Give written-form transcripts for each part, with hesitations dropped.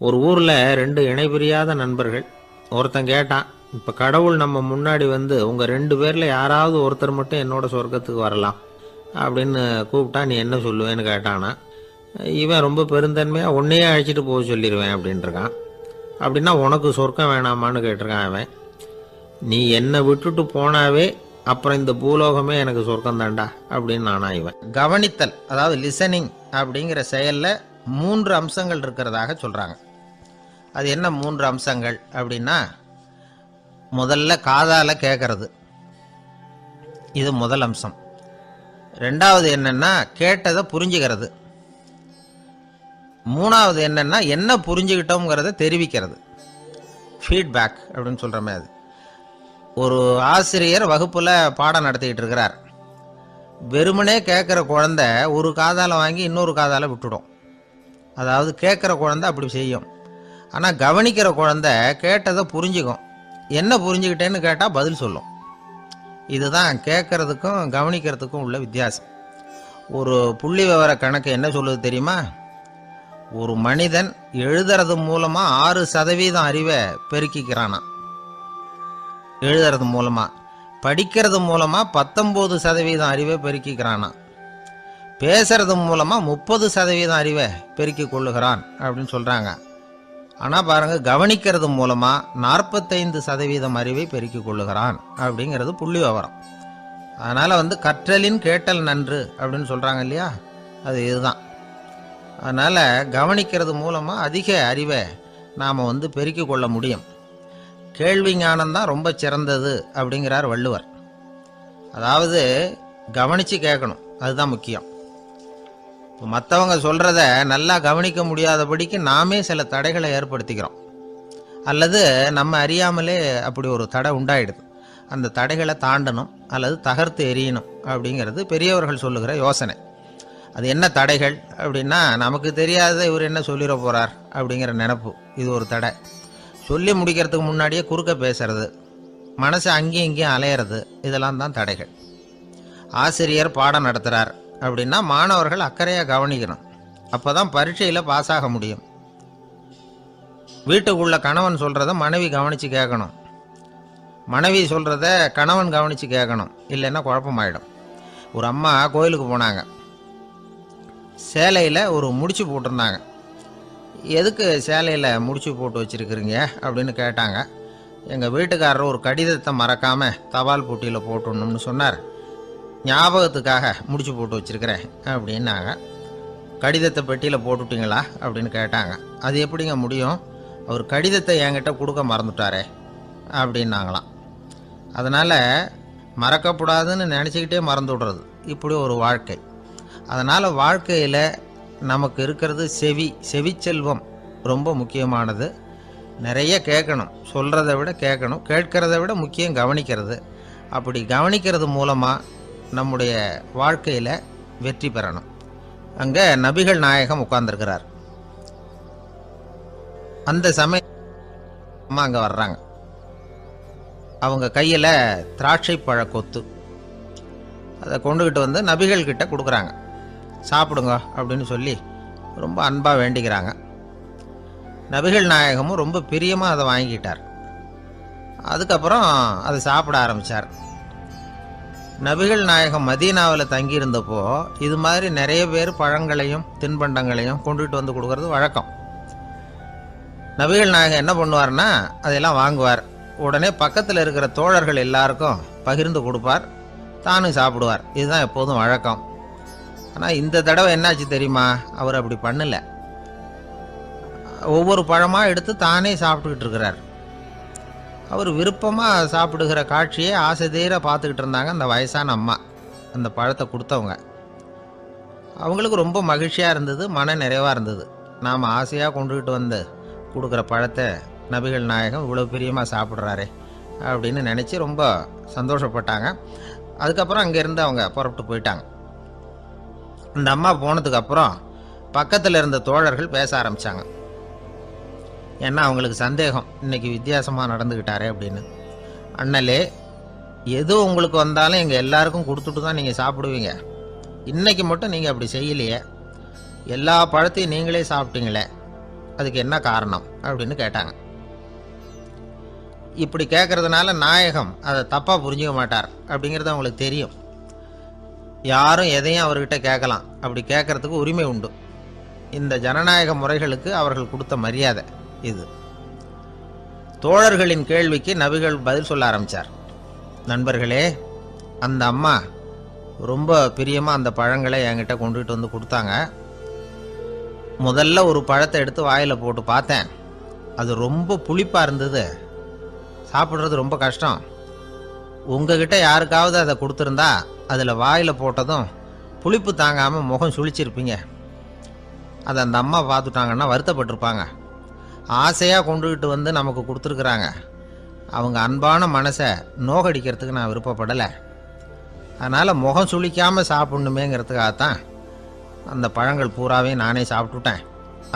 ஒரு ஊரில் ரெண்டு இணைபிரியாத நண்பர்கள். ஒருத்தன் கேட்டான், இப்போ கடவுள் நம்ம முன்னாடி வந்து உங்கள் ரெண்டு பேரில் யாராவது ஒருத்தர் மட்டும் என்னோட சொர்க்கத்துக்கு வரலாம் அப்படின்னு கூப்பிட்டா நீ என்ன சொல்லுவேன்னு கேட்டானா. இவன் ரொம்ப பெருந்தன்மையாக உன்னையே அழைச்சிட்டு போக சொல்லிடுவேன் அப்படின்ட்டுருக்கான். அப்படின்னா உனக்கு சொர்க்கம் வேணாமான்னு கேட்டிருக்கான் அவன். நீ என்னை விட்டுட்டு போனாவே அப்புறம் இந்த பூலோகமே எனக்கு சொர்க்கம் தாண்டா அப்படின்னு நானா இவன். கவனித்தல், அதாவது லிசனிங் அப்படிங்கிற செயலில் 3 அம்சங்கள் இருக்கிறதாக சொல்கிறாங்க. அது என்ன 3 அம்சங்கள் அப்படின்னா, முதல்ல காதால் கேட்கறது, இது முதல் அம்சம். ரெண்டாவது என்னன்னா கேட்டதை புரிஞ்சுக்கிறது. மூணாவது என்னன்னா என்ன புரிஞ்சுக்கிட்டோங்கிறத தெரிவிக்கிறது, ஃபீட்பேக் அப்படின்னு சொல்கிற மாதிரி. ஒரு ஆசிரியர் வகுப்பில் பாடம் நடத்திக்கிட்டு இருக்கிறார். வெறுமனே கேட்குற குழந்தை ஒரு காதால் வாங்கி இன்னொரு காதால் விட்டுடும். அதாவது கேட்குற குழந்தை அப்படி செய்யும். ஆனால் கவனிக்கிற குழந்தை கேட்டதை புரிஞ்சுக்கும். என்ன புரிஞ்சுக்கிட்டேன்னு கேட்டால் பதில் சொல்லும். இதுதான் கேட்கறதுக்கும் கவனிக்கிறதுக்கும் உள்ள வித்தியாசம். ஒரு புள்ளி விவர கணக்கு என்ன சொல்லுது தெரியுமா? ஒரு மனிதன் எழுதுறது மூலமாக 6% அறிவை பெருக்கிக்கிறானா. எழுதுறது மூலமாக. படிக்கிறது மூலமாக 19% அறிவை பெருக்கிக்கிறானா. பேசுறது மூலமாக 30% அறிவை பெருக்கி கொள்ளுகிறான் அப்படின்னு சொல்கிறாங்க. ஆனால் பாருங்கள், கவனிக்கிறது மூலமாக 45% அறிவை பெருக்கி கொள்ளுகிறான் அப்படிங்கிறது புள்ளி விவரம். அதனால் கற்றலின் கேட்டல் நன்று அப்படின்னு சொல்கிறாங்க இல்லையா, அது இதுதான். அதனால் கவனிக்கிறது மூலமாக அதிக அறிவை நாம் பெருக்கி கொள்ள முடியும். கேள்வி ஞானம்தான் ரொம்ப சிறந்தது அப்படிங்கிறார் வள்ளுவர். அதாவது கவனித்து கேட்கணும், அதுதான் முக்கியம். மற்றவங்க சொல்கிறத நல்லா கவனிக்க முடியாதபடிக்கு நாமே சில தடைகளை ஏற்படுத்திக்கிறோம். அல்லது நம்ம அறியாமலே அப்படி ஒரு தடை உண்டாயிடுது. அந்த தடைகளை தாண்டணும் அல்லது தகர்த்து எறியணும் அப்படிங்கிறது பெரியவர்கள் சொல்லுகிற யோசனை. அது என்ன தடைகள் அப்படின்னா, நமக்கு தெரியாத இவர் என்ன சொல்லிட போகிறார் அப்படிங்கிற நினப்பு, இது ஒரு தடை. சொல்லி முடிக்கிறதுக்கு முன்னாடியே குறுக்க பேசுறது, மனசு அங்கேயும் இங்கேயும் அலையிறது, இதெல்லாம் தான் தடைகள். ஆசிரியர் பாடம் நடத்துகிறார் அப்படின்னா மாணவர்கள் அக்கறையாக கவனிக்கணும். அப்போ தான் பரீட்சையில் பாஸ் ஆக முடியும். வீட்டுக்குள்ள கணவன் சொல்கிறத மனைவி கவனித்து கேட்கணும். மனைவி சொல்கிறத கணவன் கவனித்து கேட்கணும், இல்லைன்னா குழப்பமாயிடும். ஒரு அம்மா கோயிலுக்கு போனாங்க. சேலையில் ஒரு முடிச்சு போட்டிருந்தாங்க. எதுக்கு சேலையில் முடிச்சு போட்டு வச்சுருக்குறீங்க அப்படின்னு கேட்டாங்க. எங்கள் வீட்டுக்காரர் ஒரு கடிதத்தை மறக்காமல் தபால் போட்டியில் போட்டுடணும்னு சொன்னார். ஞாபகத்துக்காக முடிச்சு போட்டு வச்சுருக்கிறேன் அப்படின்னாங்க. கடிதத்தை பெட்டியில் போட்டுட்டிங்களா அப்படின்னு கேட்டாங்க. அது எப்படிங்க முடியும், அவர் கடிதத்தை என்கிட்ட கொடுக்க மறந்துட்டாரே அப்படின்னாங்களாம். அதனால் மறக்கப்படாதுன்னு நினச்சிக்கிட்டே மறந்து விடுறது, இப்படி ஒரு வாழ்க்கை. அதனால் வாழ்க்கையில் நமக்கு இருக்கிறது செவிச்செல்வம் ரொம்ப முக்கியமானது. நிறைய கேட்கணும், சொல்கிறத விட கேட்கணும், கேட்கறத விட முக்கியம் கவனிக்கிறது. அப்படி கவனிக்கிறது மூலமாக நம்முடைய வாழ்க்கையில் வெற்றி பெறணும். அங்கே நபிகள் நாயகம் உட்கார்ந்துருக்கிறார். அந்த சமயம் அங்கே வர்றாங்க. அவங்க கையில் திராட்சை பழ கொத்து, அதை கொண்டுக்கிட்டு நபிகள் கிட்ட கொடுக்குறாங்க. சாப்பிடுங்க அப்படின்னு சொல்லி ரொம்ப அன்பாக வேண்டிக்கிறாங்க. நபிகள் நாயகமும் ரொம்ப பிரியமாக அதை வாங்கிக்கிட்டார். அதுக்கப்புறம் அதை சாப்பிட ஆரம்பித்தார். நபிகள் நாயகம் மதீனாவில் தங்கியிருந்தப்போ இது மாதிரி நிறைய பேர் பழங்களையும் தின்பண்டங்களையும் கொண்டுகிட்டு கொடுக்கறது வழக்கம். நபிகள் நாயகம் என்ன பண்ணுவார்னா, அதையெல்லாம் வாங்குவார். உடனே பக்கத்தில் இருக்கிற தோழர்கள் எல்லாருக்கும் பகிர்ந்து கொடுப்பார், தானும் சாப்பிடுவார். இதுதான் எப்போதும் வழக்கம். ஆனால் இந்த தடவை என்னாச்சு தெரியுமா, அவர் அப்படி பண்ணலை. ஒவ்வொரு பழமாக எடுத்து தானே சாப்பிட்டுக்கிட்டு இருக்கிறார். அவர் விருப்பமாக சாப்பிடுகிற காட்சியை ஆசை தீர பார்த்துக்கிட்டு இருந்தாங்க அந்த வயசான அம்மா, அந்த பழத்தை கொடுத்தவங்க. அவங்களுக்கு ரொம்ப மகிழ்ச்சியாக இருந்தது, மன நிறைவாக இருந்தது. நாம் ஆசையாக கொண்டுக்கிட்டு கொடுக்குற பழத்தை நபிகள் நாயகம் இவ்வளோ பிரியமாக சாப்பிட்றாரே அப்படின்னு நினச்சி ரொம்ப சந்தோஷப்பட்டாங்க. அதுக்கப்புறம் அங்கேருந்து அவங்க புறப்பட்டு போயிட்டாங்க. அந்த அம்மா போனதுக்கப்புறம் பக்கத்தில் இருந்த தோழர்கள் பேச ஆரம்பித்தாங்க. ஏன்னா அவங்களுக்கு சந்தேகம், இன்றைக்கி வித்தியாசமாக நடந்துக்கிட்டாரே அப்படின்னு. அண்ணலே, எது உங்களுக்கு வந்தாலும் எங்கள் எல்லாருக்கும் கொடுத்துட்டு தான் நீங்கள் சாப்பிடுவீங்க. இன்றைக்கி மட்டும் நீங்கள் அப்படி செய்யலையே, எல்லா பழத்தையும் நீங்களே சாப்பிட்டீங்களே அதுக்கு என்ன காரணம் அப்படின்னு கேட்டாங்க. இப்படி கேட்கறதுனால நாயகம் அதை தப்பாக புரிஞ்சுக்க மாட்டார் அப்படிங்கிறது அவங்களுக்கு தெரியும். யாரும் எதையும் அவர்கிட்ட கேட்கலாம், அப்படி கேட்கறதுக்கு உரிமை உண்டு. இந்த ஜனநாயக முறைகளுக்கு அவர்கள் கொடுத்த மரியாதை இது. தோழர்களின் கேள்விக்கு நபிகள் பதில் சொல்ல ஆரம்பித்தார். நண்பர்களே, அந்த அம்மா ரொம்ப பிரியமாக அந்த பழங்களை என்கிட்ட கொண்டுகிட்டு வந்து கொடுத்தாங்க. முதல்ல ஒரு பழத்தை எடுத்து வாயில் போட்டு பார்த்தேன். அது ரொம்ப புளிப்பாக இருந்தது, சாப்பிட்றது ரொம்ப கஷ்டம். உங்ககிட்ட யாருக்காவது அதை கொடுத்துருந்தா அதில் வாயில் போட்டதும் புளிப்பு தாங்காமல் முகம் சுழிச்சிருப்பீங்க. அதை அந்த அம்மா பார்த்துட்டாங்கன்னா வருத்தப்பட்டிருப்பாங்க. ஆசையாக கொண்டுகிட்டு வந்து நமக்கு கொடுத்துருக்குறாங்க. அவங்க அன்பான மனசை நோகடிக்கிறதுக்கு நான் விருப்பப்படலை. அதனால் முகம் சுளிக்காமல் சாப்பிட்ணுமேங்கிறதுக்காகத்தான் அந்த பழங்கள் பூராவே நானே சாப்பிட்டுட்டேன்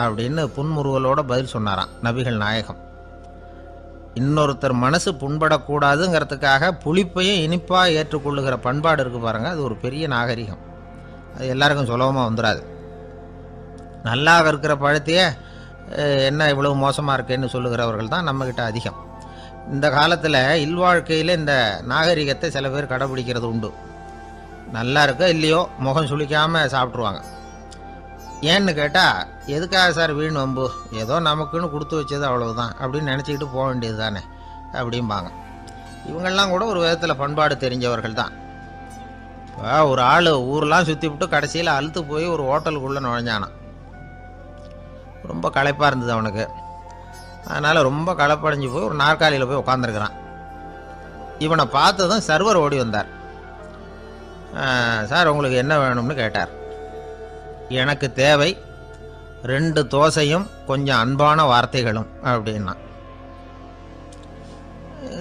அப்படின்னு புன்முறுவலோட பதில் சொன்னாராம் நபிகள் நாயகம். இன்னொருத்தர் மனசு புண்படக்கூடாதுங்கிறதுக்காக புளிப்பையும் இனிப்பாக ஏற்றுக்கொள்ளுகிற பண்பாடு இருக்கு பாருங்க, அது ஒரு பெரிய நாகரிகம். அது எல்லாருக்கும் சுலபமாக வந்துடாது. நல்லா இருக்கிற பழத்தையே என்ன இவ்வளவு மோசமாக இருக்கேன்னு சொல்லுகிறவர்கள் தான் நம்மக்கிட்ட அதிகம். இந்த காலத்தில் இல்வாழ்க்கையில் இந்த நாகரிகத்தை சில பேர் கடைபிடிக்கிறது உண்டு. நல்லா இருக்கோ இல்லையோ முகம் சுளிக்காமல் சாப்பிட்ருவாங்க. ஏன்னு கேட்டால், எதுக்காக சார் வீண் வம்பு, ஏதோ நமக்குன்னு கொடுத்து வச்சது அவ்வளவுதான் அப்படின்னு நினச்சிக்கிட்டு போக வேண்டியது தானே அப்படிம்பாங்க. இவங்கெல்லாம் கூட ஒரு விதத்தில் பண்பாடு தெரிஞ்சவர்கள் தான். இப்போ ஒரு ஆள் ஊரெலாம் சுற்றி விட்டு கடைசியில் அழுத்து போய் ஒரு ஹோட்டலுக்குள்ளே நுழைஞ்சானான். ரொம்ப களைப்பாக இருந்தது அவனுக்கு. அதனால் ரொம்ப களைப்படைஞ்சு போய் ஒரு நாற்காலியில் போய் உட்காந்துருக்கிறான். இவனை பார்த்ததும் சர்வர் ஓடி வந்தார். சார், உங்களுக்கு என்ன வேணும்னு கேட்டார். எனக்கு தேவை 2 தோசையும் கொஞ்சம் அன்பான வார்த்தைகளும் அப்படின்னா.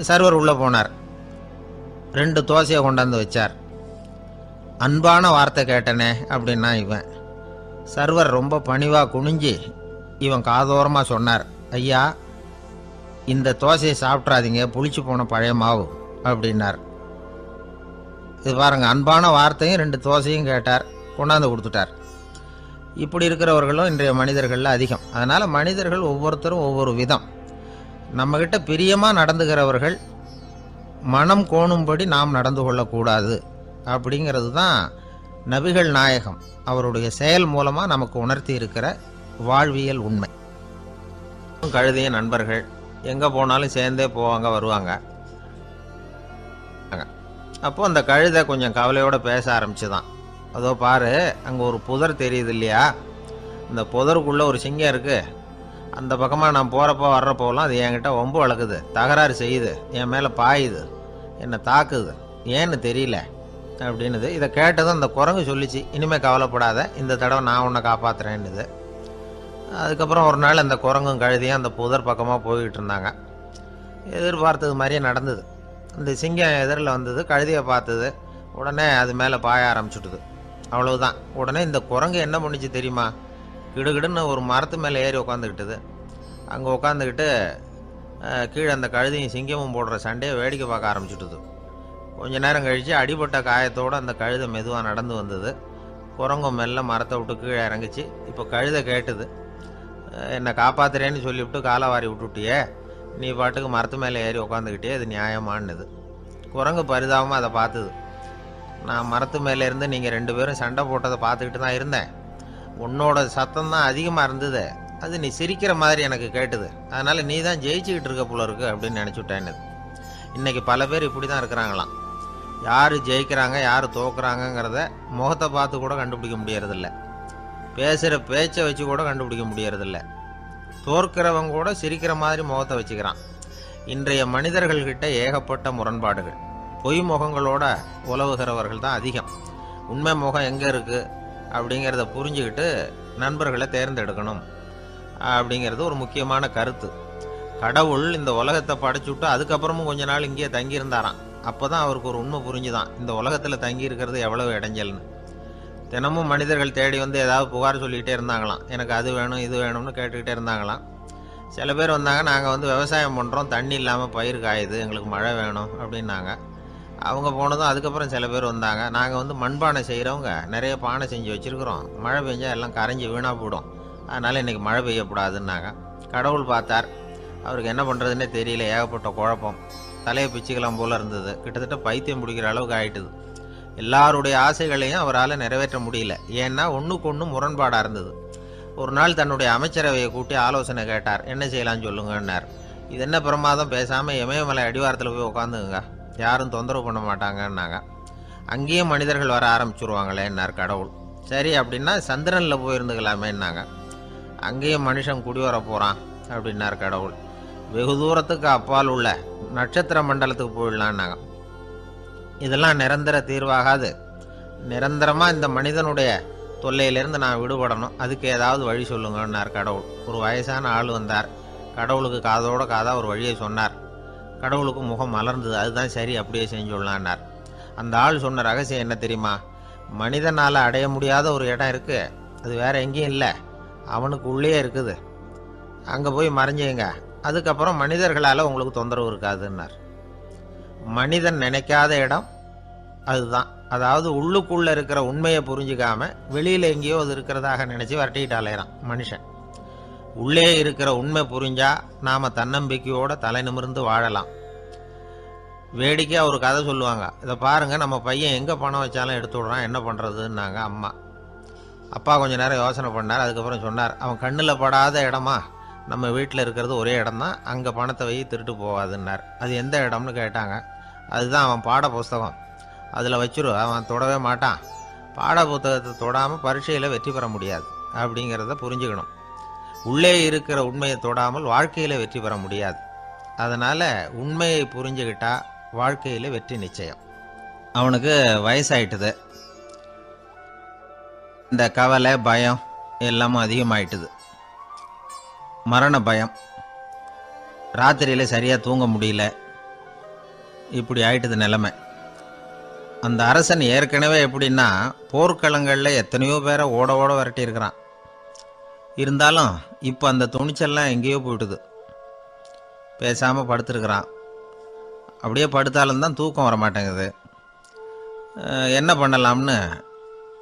சர்வர் உள்ளே போனார். 2 தோசையை கொண்டாந்து வச்சார். அன்பான வார்த்தை கேட்டனே அப்படின்னா இவன். சர்வர் ரொம்ப பணிவாக குனிஞ்சி இவன் காதோரமாக சொன்னார், ஐயா, இந்த தோசையை சாப்பிட்றாதீங்க, புளிச்சு போன பழைய மாவு அப்படின்னார். இது பாருங்க, அன்பான வார்த்தையும் 2 தோசையும் கேட்டார், கொண்டாந்து கொடுத்துட்டார். இப்படி இருக்கிறவர்களும் இன்றைய மனிதர்களில் அதிகம். அதனால் மனிதர்கள் ஒவ்வொருத்தரும் ஒவ்வொரு விதம். நம்மக்கிட்ட பிரியமாக நடந்துகிறவர்கள் மனம் கோணும்படி நாம் நடந்து கொள்ளக்கூடாது அப்படிங்கிறது தான் நபிகள் நாயகம் அவருடைய செயல் மூலமாக நமக்கு உணர்த்தி இருக்கிற வாழ்வியல் உண்மை. கழுதிய நண்பர்கள் எங்கே போனாலும் சேர்ந்தே போவாங்க வருவாங்க. அப்போது அந்த கழுதை கொஞ்சம் கவலையோடு பேச ஆரம்பிச்சுதான். அதோ பாரு, அங்கே ஒரு புதர் தெரியுது இல்லையா, இந்த புதருக்குள்ளே ஒரு சிங்கம் இருக்குது. அந்த பக்கமாக நான் போகிறப்போ வர்றப்போலாம் அது என்கிட்ட வம்பு வளர்க்குது, தகராறு செய்யுது, என் மேலே பாயுது, என்னை தாக்குது, ஏன்னு தெரியல அப்படின்னுது. இதை கேட்டதும் அந்த குரங்கு சொல்லிச்சு, இனிமேல் கவலைப்படாத, இந்த தடவை நான் உன்னை காப்பாற்றுறேன்னுது. அதுக்கப்புறம் ஒரு நாள் அந்த குரங்கும் கழுதியும் அந்த புதர் பக்கமாக போய்கிட்டு இருந்தாங்க. எதிர்பார்த்தது மாதிரியே நடந்தது. அந்த சிங்கம் எதிரில் வந்தது, கழுதியை பார்த்தது, உடனே அது மேலே பாய ஆரம்பிச்சுட்டுது. அவ்வளவுதான். உடனே இந்த குரங்கு என்ன பண்ணிச்சு தெரியுமா, கிடுகிடுன்னு ஒரு மரத்து மேலே ஏறி உட்காந்துக்கிட்டுது. அங்கே உட்காந்துக்கிட்டு கீழே அந்த கழுதையும் சிங்கமும் போடுற சண்டையை வேடிக்கை பார்க்க ஆரம்பிச்சுட்டுது. கொஞ்ச நேரம் கழித்து அடிபட்ட காயத்தோடு அந்த கழுதை மெதுவாக நடந்து வந்தது. குரங்கும் மெல்ல மரத்தை விட்டு கீழே இறங்குச்சு. இப்போ கழுதை கேட்டுது, என்னை காப்பாத்துறேன்னு சொல்லிவிட்டு காலவாரி விட்டுட்டியே, நீ பாட்டுக்கு மரத்து மேலே ஏறி உட்காந்துக்கிட்டே, அது நியாயமானது. குரங்கு பரிதாபமாக அதை பார்த்துது. நான் மரத்து மேலே இருந்து நீங்கள் 2 பேரும் சண்டை போட்டதை பார்த்துக்கிட்டு தான் இருந்தேன். உன்னோட சத்தம் தான் அதிகமாக இருந்தது, அது நீ சிரிக்கிற மாதிரி எனக்கு கேட்டுது. அதனால் நீ தான் ஜெயிச்சுக்கிட்டு இருக்க போல இருக்கு அப்படின்னு நினச்சுட்டேன்னு. இன்றைக்கி பல பேர் இப்படி தான் இருக்கிறாங்களாம். யார் ஜெயிக்கிறாங்க யார் தோக்குறாங்கங்கிறத முகத்தை பார்த்து கூட கண்டுபிடிக்க முடியறதில்ல. பேசுகிற பேச்சை வச்சு கூட கண்டுபிடிக்க முடியறதில்ல. தோற்கிறவங்க கூட சிரிக்கிற மாதிரி முகத்தை வச்சுக்கிறான். இன்றைய மனிதர்கள்கிட்ட ஏகப்பட்ட முரண்பாடுகள். பொய் முகங்களோட உலவுகிறவர்கள் தான் அதிகம். உண்மை முகம் எங்கே இருக்குது அப்படிங்கிறத புரிஞ்சுக்கிட்டு நண்பர்களை தேர்ந்தெடுக்கணும் அப்படிங்கிறது ஒரு முக்கியமான கருத்து. கடவுள் இந்த உலகத்தை படைச்சுட்டு அதுக்கப்புறமும் கொஞ்ச நாள் இங்கேயே தங்கியிருந்தாராம். அப்போ தான் அவருக்கு ஒரு உண்மை புரிஞ்சுதான், இந்த உலகத்தில் தங்கி இருக்கிறது எவ்வளவு இடைஞ்சல்னு. தினமும் மனிதர்கள் தேடி வந்து ஏதாவது புகார் சொல்லிக்கிட்டே இருந்தாங்களாம். எனக்கு அது வேணும் இது வேணும்னு கேட்டுக்கிட்டே இருந்தாங்களாம். சில பேர் வந்தாங்க, நாங்கள் வந்து விவசாயம் பண்ணுறோம், தண்ணி இல்லாமல் பயிர் காயுது, எங்களுக்கு மழை வேணும் அப்படின்னாங்க. அவங்க போனதும் அதுக்கப்புறம் சில பேர் வந்தாங்க, நாங்கள் வந்து மண்பானை செய்கிறவங்க நிறைய பானை செஞ்சு வச்சுருக்குறோம், மழை பெஞ்சால் எல்லாம் கரைஞ்சி வீணாக போயிடும், அதனால் இன்றைக்கி மழை பெய்யக்கூடாதுன்னாங்க. கடவுள் பார்த்தார், அவருக்கு என்ன பண்ணுறதுன்னே தெரியல, ஏகப்பட்ட குழப்பம், தலையை பிச்சுக்கலாம் போல் இருந்தது, கிட்டத்தட்ட பைத்தியம் பிடிக்கிற அளவுக்கு ஆயிட்டுது. எல்லாருடைய ஆசைகளையும் அவரால் நிறைவேற்ற முடியல, ஏன்னா ஒன்றுக்கு ஒன்று முரண்பாடாக இருந்தது. ஒரு நாள் தன்னுடைய அமைச்சரவையை கூட்டி ஆலோசனை கேட்டார். என்ன செய்யலாம்னு சொல்லுங்கன்னார். இது என்ன பிரமாதம், பேசாமல் இமயமலை அடிவாரத்தில் போய் உட்காந்துங்க, யாரும் தொந்தரவு பண்ண மாட்டாங்கன்னாங்க. அங்கேயும் மனிதர்கள் வர ஆரம்பிச்சுருவாங்களேன்னார் கடவுள். சரி அப்படின்னா சந்திரனில் போயிருந்துக்கலாமேன்னாங்க. அங்கேயும் மனுஷன் குடி வர போகிறான் அப்படின்னார் கடவுள். வெகு தூரத்துக்கு அப்பால் உள்ள நட்சத்திர மண்டலத்துக்கு போயிடலான்னாங்க. இதெல்லாம் நிரந்தர தீர்வாகாது, நிரந்தரமாக இந்த மனிதனுடைய தொல்லையிலேருந்து நான் விடுபடணும், அதுக்கு ஏதாவது வழி சொல்லுங்கன்னார் கடவுள். ஒரு வயசான ஆள் வந்தார். கடவுளுக்கு காதோட காதாக ஒரு வழியை சொன்னார். கடவுளுக்கு முகம் மலர்ந்தது. அதுதான் சரி, அப்படியே செஞ்சுடலான்னார். அந்த ஆள் சொன்ன ரகசியம் என்ன தெரியுமா? மனிதனால் அடைய முடியாத ஒரு இடம் இருக்குது, அது வேற எங்கேயும் இல்லை, அவனுக்கு உள்ளே இருக்குது, அங்கே போய் மறைஞ்சுங்க, அதுக்கப்புறம் மனிதர்களால் உங்களுக்கு தொந்தரவு இருக்காதுன்னார். மனிதன் நினைக்காத இடம் அதுதான். அதாவது உள்ளுக்குள்ளே இருக்கிற உண்மையை புரிஞ்சிக்காம வெளியில் எங்கேயோ அது இருக்கிறதாக நினச்சி வரட்டிக்கிட்டு அலையிறான் மனுஷன். உள்ளே இருக்கிற உண்மை புரிஞ்சா நாம் தன்னம்பிக்கையோடு தலை நிமிர்ந்து வாழலாம். வேடிக்கையாக ஒரு கதை சொல்லுவாங்க. இதை பாருங்கள், நம்ம பையன் எங்கே பணம் வச்சாலும் எடுத்து விட்றான், என்ன பண்ணுறதுன்னாங்க அம்மா. அப்பா கொஞ்சம் நேரம் யோசனை பண்ணார். அதுக்கப்புறம் சொன்னார், அவன் கண்ணில் படாத இடமா நம்ம வீட்டில் இருக்கிறது ஒரே இடம்தான், அங்கே பணத்தை வை திருட்டு போகாதுன்னார். அது எந்த இடம்னு கேட்டாங்க. அதுதான் அவன் பாட புஸ்தகம், அதில் வச்சிரு, அவன் தொடவே மாட்டான். பாட புத்தகத்தை தொடாமல் பரீட்சையில் வெற்றி பெற முடியாது அப்படிங்கிறத புரிஞ்சுக்கணும். உள்ளே இருக்கிற உண்மையை தொடாமல் வாழ்க்கையில் வெற்றி பெற முடியாது. அதனால் உண்மையை புரிஞ்சுக்கிட்டா வாழ்க்கையில் வெற்றி நிச்சயம். அவனுக்கு வயசாயிட்டுது, இந்த கவலை பயம் எல்லாமும் அதிகமாயிட்டுது. மரண பயம், ராத்திரியில் சரியாக தூங்க முடியல, இப்படி ஆயிட்டுது நிலைமை. அந்த அரசன் ஏற்கனவே எப்படின்னா போர்க்களங்களில் எத்தனையோ பேரை ஓட ஓட விரட்டி இருக்கிறான். இருந்தாலும் இப்போ அந்த துணிச்சல்லாம் எங்கேயோ போயிட்டுது. பேசாமல் படுத்துருக்கிறான். அப்படியே படுத்தாலும் தான் தூக்கம் வர மாட்டேங்குது. என்ன பண்ணலாம்னு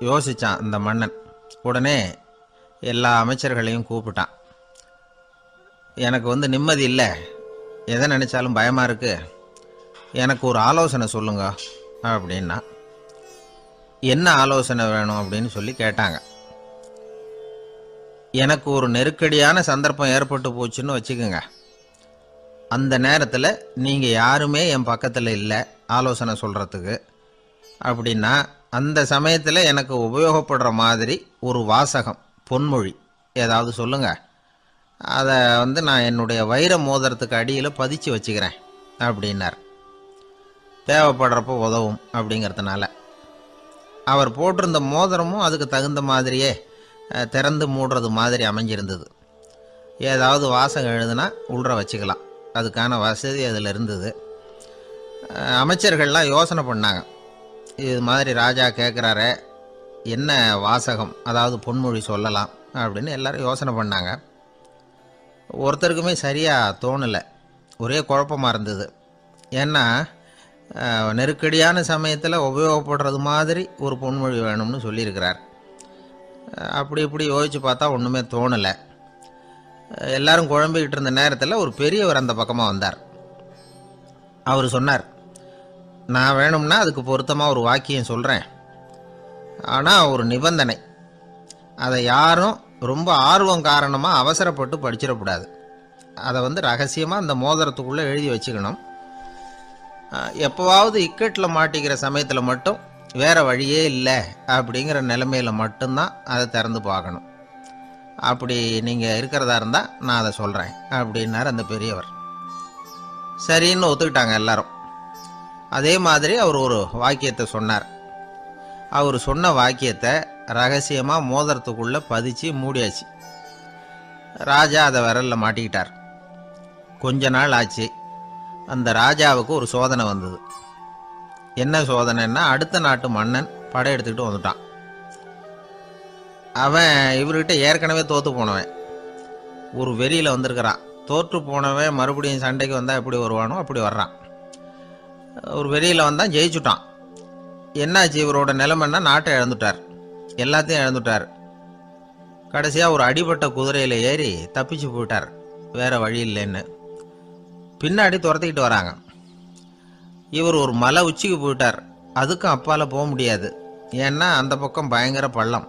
யோசித்தான் இந்த மன்னன். உடனே எல்லா அமைச்சர்களையும் கூப்பிட்டான். எனக்கு நிம்மதி இல்லை, எதை நினச்சாலும் பயமாக இருக்குது, எனக்கு ஒரு ஆலோசனை சொல்லுங்க அப்படின்னா. என்ன ஆலோசனை வேணும் அப்படின்னு சொல்லி கேட்டாங்க. எனக்கு ஒரு நெருக்கடியான சந்தர்ப்பம் ஏற்பட்டு போச்சுன்னு வச்சுக்கோங்க. அந்த நேரத்தில் நீங்கள் யாருமே என் பக்கத்தில் இல்லை ஆலோசனை சொல்கிறதுக்கு அப்படின்னா, அந்த சமயத்தில் எனக்கு உபயோகப்படுற மாதிரி ஒரு வாசகம், பொன்மொழி ஏதாவது சொல்லுங்கள். அதை நான் என்னுடைய வைர மோதிரத்துக்கு அடியில் பதிச்சு வச்சுக்கிறேன் அப்படின்னார். தேவைப்படுறப்போ உதவும் அப்படிங்கிறதுனால. அவர் போட்டிருந்த மோதிரமும் அதுக்கு தகுந்த மாதிரியே திறந்து மூடுறது மாதிரி அமைஞ்சிருந்தது. ஏதாவது வாசகம் எழுதுனா உள்ற வச்சுக்கலாம், அதுக்கான வசதி அதில் இருந்தது. அமைச்சர்கள்லாம் யோசனை பண்ணாங்க. இது மாதிரி ராஜா கேட்குறாரு, என்ன வாசகம், அதாவது பொன்மொழி சொல்லலாம் அப்படின்னு எல்லாரும் யோசனை பண்ணாங்க. ஒருத்தருக்குமே சரியாக தோணலை, ஒரே குழப்பமாக இருந்தது. ஏன்னா நெருக்கடியான சமயத்தில் உபயோகப்படுறது மாதிரி ஒரு பொன்மொழி வேணும்னு சொல்லியிருக்கிறார். அப்படி இப்படி யோசித்து பார்த்தா ஒன்றுமே தோணலை. எல்லாரும் குழம்பிக்கிட்டு இருந்த நேரத்தில் ஒரு பெரியவர் அந்த பக்கமாக வந்தார். அவர் சொன்னார், நான் வேணும்னா அதுக்கு பொருத்தமாக ஒரு வாக்கியம் சொல்கிறேன், ஆனால் ஒரு நிபந்தனை. அதை யாரும் ரொம்ப ஆர்வம் காரணமாக அவசரப்பட்டு படிச்சிடக்கூடாது. அதை ரகசியமாக அந்த மோதிரத்துக்குள்ளே எழுதி வச்சுக்கணும். எப்போவாவது இக்கட்டில் மாட்டிக்கிற சமயத்தில் மட்டும் வேறு வழியே இல்லை அப்படிங்கிற நிலைமையில் மட்டும்தான் அதை திறந்து பார்க்கணும். அப்படி நீங்கள் இருக்கிறதா இருந்தால் நான் அதை சொல்கிறேன் அப்படின்னார் அந்த பெரியவர். சரின்னு ஒத்துக்கிட்டாங்க எல்லாரும். அதே மாதிரி அவர் ஒரு வாக்கியத்தை சொன்னார். அவர் சொன்ன வாக்கியத்தை ரகசியமாக மோதிரத்துக்குள்ளே பதிச்சு மூடியாச்சு. ராஜா அதை விரலில் மாட்டிக்கிட்டார். கொஞ்ச நாள் ஆச்சு. அந்த ராஜாவுக்கு ஒரு சோதனை வந்தது. என்ன சோதனைன்னா, அடுத்த நாட்டு மன்னன் படையெடுத்துக்கிட்டு வந்துட்டான். அவன் இவர்கிட்ட ஏற்கனவே தோற்று போனவன், ஒரு வெறியில் வந்திருக்கிறான். தோற்று போனவன் மறுபடியும் சண்டைக்கு வந்தால் எப்படி வருவானோ அப்படி வர்றான். ஒரு வெறியில் வந்தான், ஜெயிச்சுட்டான். என்னாச்சு இவரோட நிலைமைன்னா, நாட்டை இழந்துட்டார், எல்லாத்தையும் இழந்துட்டார். கடைசியாக ஒரு அடிபட்ட குதிரையில் ஏறி தப்பிச்சு போயிட்டார், வேற வழி இல்லைன்னு. பின்னாடி துரத்திக்கிட்டு வராங்க. இவர் ஒரு மலை உச்சிக்கு போயிட்டார். அதுக்கும் அப்பால் போக முடியாது, ஏன்னா அந்த பக்கம் பயங்கர பள்ளம்.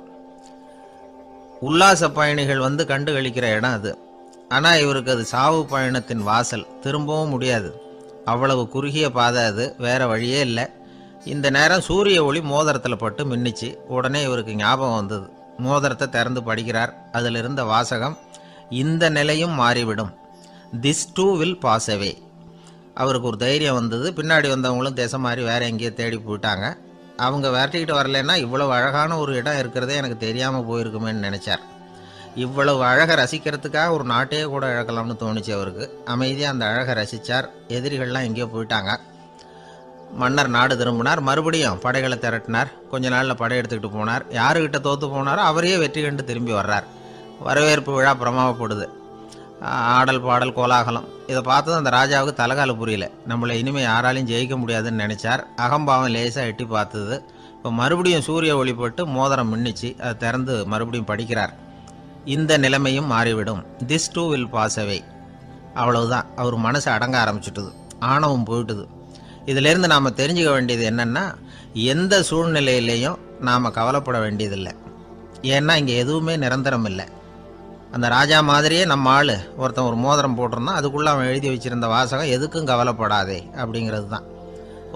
உல்லாச பயணிகள் வந்து கண்டு கழிக்கிற இடம் அது. ஆனால் இவருக்கு அது சாவு பயணத்தின் வாசல், திரும்பவும் முடியாது. அவ்வளவு குறுகிய பாதை அது, வேற வழியே இல்லை. இந்த நேரம் சூரிய ஒளி மோதிரத்தில் பட்டு மின்னிச்சு. உடனே இவருக்கு ஞாபகம் வந்தது. மோதிரத்தை திறந்து படிக்கிறார். அதில் இருந்த வாசகம், இந்த நிலையும் மாறிவிடும், this too will pass away. அவருக்கு ஒரு தைரியம் வந்தது. பின்னாடி வந்தவங்களும் திசை மாதிரி வேற எங்கேயோ தேடி போயிட்டாங்க. அவங்க விரட்டிக்கிட்டு வரலன்னா இவ்வளவு அழகான ஒரு இடம் இருக்கிறதே எனக்கு தெரியாமல் போயிருக்குமேன்னு நினைச்சார். இவ்வளவு அழகை ரசிக்கிறதுக்காக ஒரு நாட்டையே கூட இழக்கலாம்னு தோணுச்சு அவருக்கு. அமைதியாக அந்த அழகை ரசித்தார். எதிரிகள்லாம் எங்கேயோ போயிட்டாங்க. மன்னர் நாடு திரும்பினார். மறுபடியும் படைகளை திரட்டினார். கொஞ்ச நாளில் படை எடுத்துக்கிட்டு போனார். யாருக்கிட்ட தோற்று போனாரோ அவரையே வெற்றி கண்டு திரும்பி வர்றார். வரவேற்பு விழா பிரமாவப்படுது. ஆடல் பாடல் கோலாகலம். இதை பார்த்தது அந்த ராஜாவுக்கு தலைகால புரியல. நம்மளை இனிமேல் யாராலையும் ஜெயிக்க முடியாதுன்னு நினைச்சார். அகம்பாவம் லேசாக எட்டி பார்த்தது. இப்போ மறுபடியும் சூரிய ஒளிப்பட்டு மோதிரம் மின்னிச்சு. அதை திறந்து மறுபடியும் படிக்கிறார். இந்த நிலைமையும் மாறிவிடும், this too will pass away. அவ்வளவுதான். அவர் மனசு அடங்க ஆரம்பிச்சுட்டுது. ஆணவம் போயிட்டுது. இதிலேருந்து நாம் தெரிஞ்சுக்க வேண்டியது என்னென்னா, எந்த சூழ்நிலையிலையும் நாம் கவலைப்பட வேண்டியதில்லை. ஏன்னா இங்கே எதுவுமே நிரந்தரம் இல்லை. அந்த ராஜா மாதிரியே நம்ம ஆள் ஒருத்தன் ஒரு மோதிரம் போட்டிருந்தான். அதுக்குள்ளே அவன் எழுதி வச்சிருந்த வாசகம், எதுக்கும் கவலைப்படாதே அப்படிங்கிறது தான்.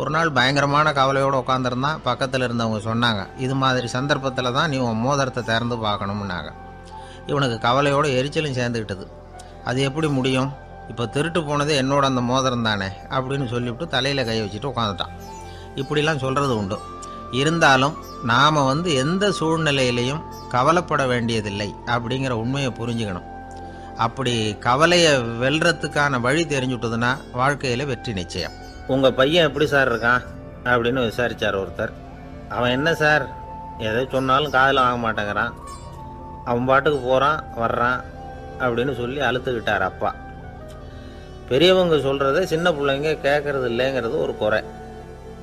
ஒரு நாள் பயங்கரமான கவலையோடு உட்காந்துருந்தான். பக்கத்தில் இருந்தவங்க சொன்னாங்க, இது மாதிரி சந்தர்ப்பத்தில் தான் நீ உன் மோதிரத்தை திறந்து பார்க்கணும்னாங்க. இவனுக்கு கவலையோடு எரிச்சலும் சேர்ந்துக்கிட்டது. அது எப்படி முடியும், இப்போ திருட்டு போனது என்னோட அந்த மோதிரம் தானே அப்படின்னு சொல்லிவிட்டு தலையில் கை வச்சுட்டு உட்காந்துட்டான். இப்படிலாம் சொல்கிறது உண்டு. இருந்தாலும் நாம் எந்த சூழ்நிலையிலையும் கவலைப்பட வேண்டியதில்லை அப்படிங்கிற உண்மையை புரிஞ்சுக்கணும். அப்படி கவலையை வெல்றதுக்கான வழி தெரிஞ்சுட்டதுன்னா வாழ்க்கையில் வெற்றி நிச்சயம். உங்கள் பையன் எப்படி சார் இருக்கான் அப்படின்னு விசாரித்தார் ஒருத்தர். அவன் என்ன சார், எதை சொன்னாலும் காதில் வாங்க மாட்டேங்கிறான், அவன் பாட்டுக்கு போகிறான் வர்றான் அப்படின்னு சொல்லி அழுத்துக்கிட்டார் அப்பா. பெரியவங்க சொல்கிறத சின்ன பிள்ளைங்க கேட்கறது இல்லைங்கிறது ஒரு குறை.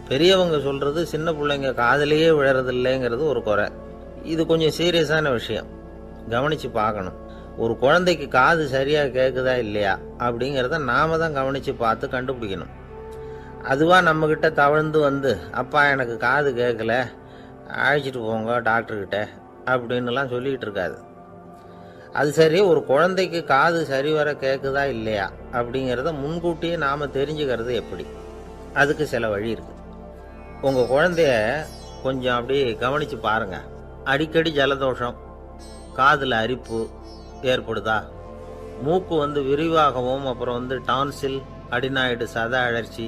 பெரியவங்க சொல்கிறது சின்ன பிள்ளைங்க காதலையே விழறது இல்லைங்கிறது ஒரு குறை. இது கொஞ்சம் சீரியஸான விஷயம், கவனித்து பார்க்கணும். ஒரு குழந்தைக்கு காது சரியாக கேட்குதா இல்லையா அப்படிங்கிறத நாம தான் கவனித்து பார்த்து கண்டுபிடிக்கணும். அதுவாக நம்மக்கிட்ட தவழ்ந்து அப்பா எனக்கு காது கேட்கல, அழைச்சிட்டு போங்க டாக்டர்கிட்ட அப்படின்னுலாம் சொல்லிகிட்டு இருக்காது. அது சரி, ஒரு குழந்தைக்கு காது சரிவர கேட்குதா இல்லையா அப்படிங்கிறத முன்கூட்டியே நாம் தெரிஞ்சுக்கிறது எப்படி? அதுக்கு சில வழி இருக்குது. உங்கள் குழந்தைய கொஞ்சம் அப்படியே கவனித்து பாருங்கள். அடிக்கடி ஜலதோஷம், காதில் அரிப்பு ஏற்படுதா, மூக்கு விரிவாகவும், அப்புறம் டான்சில், அடினாய்டு, சத அழற்சி,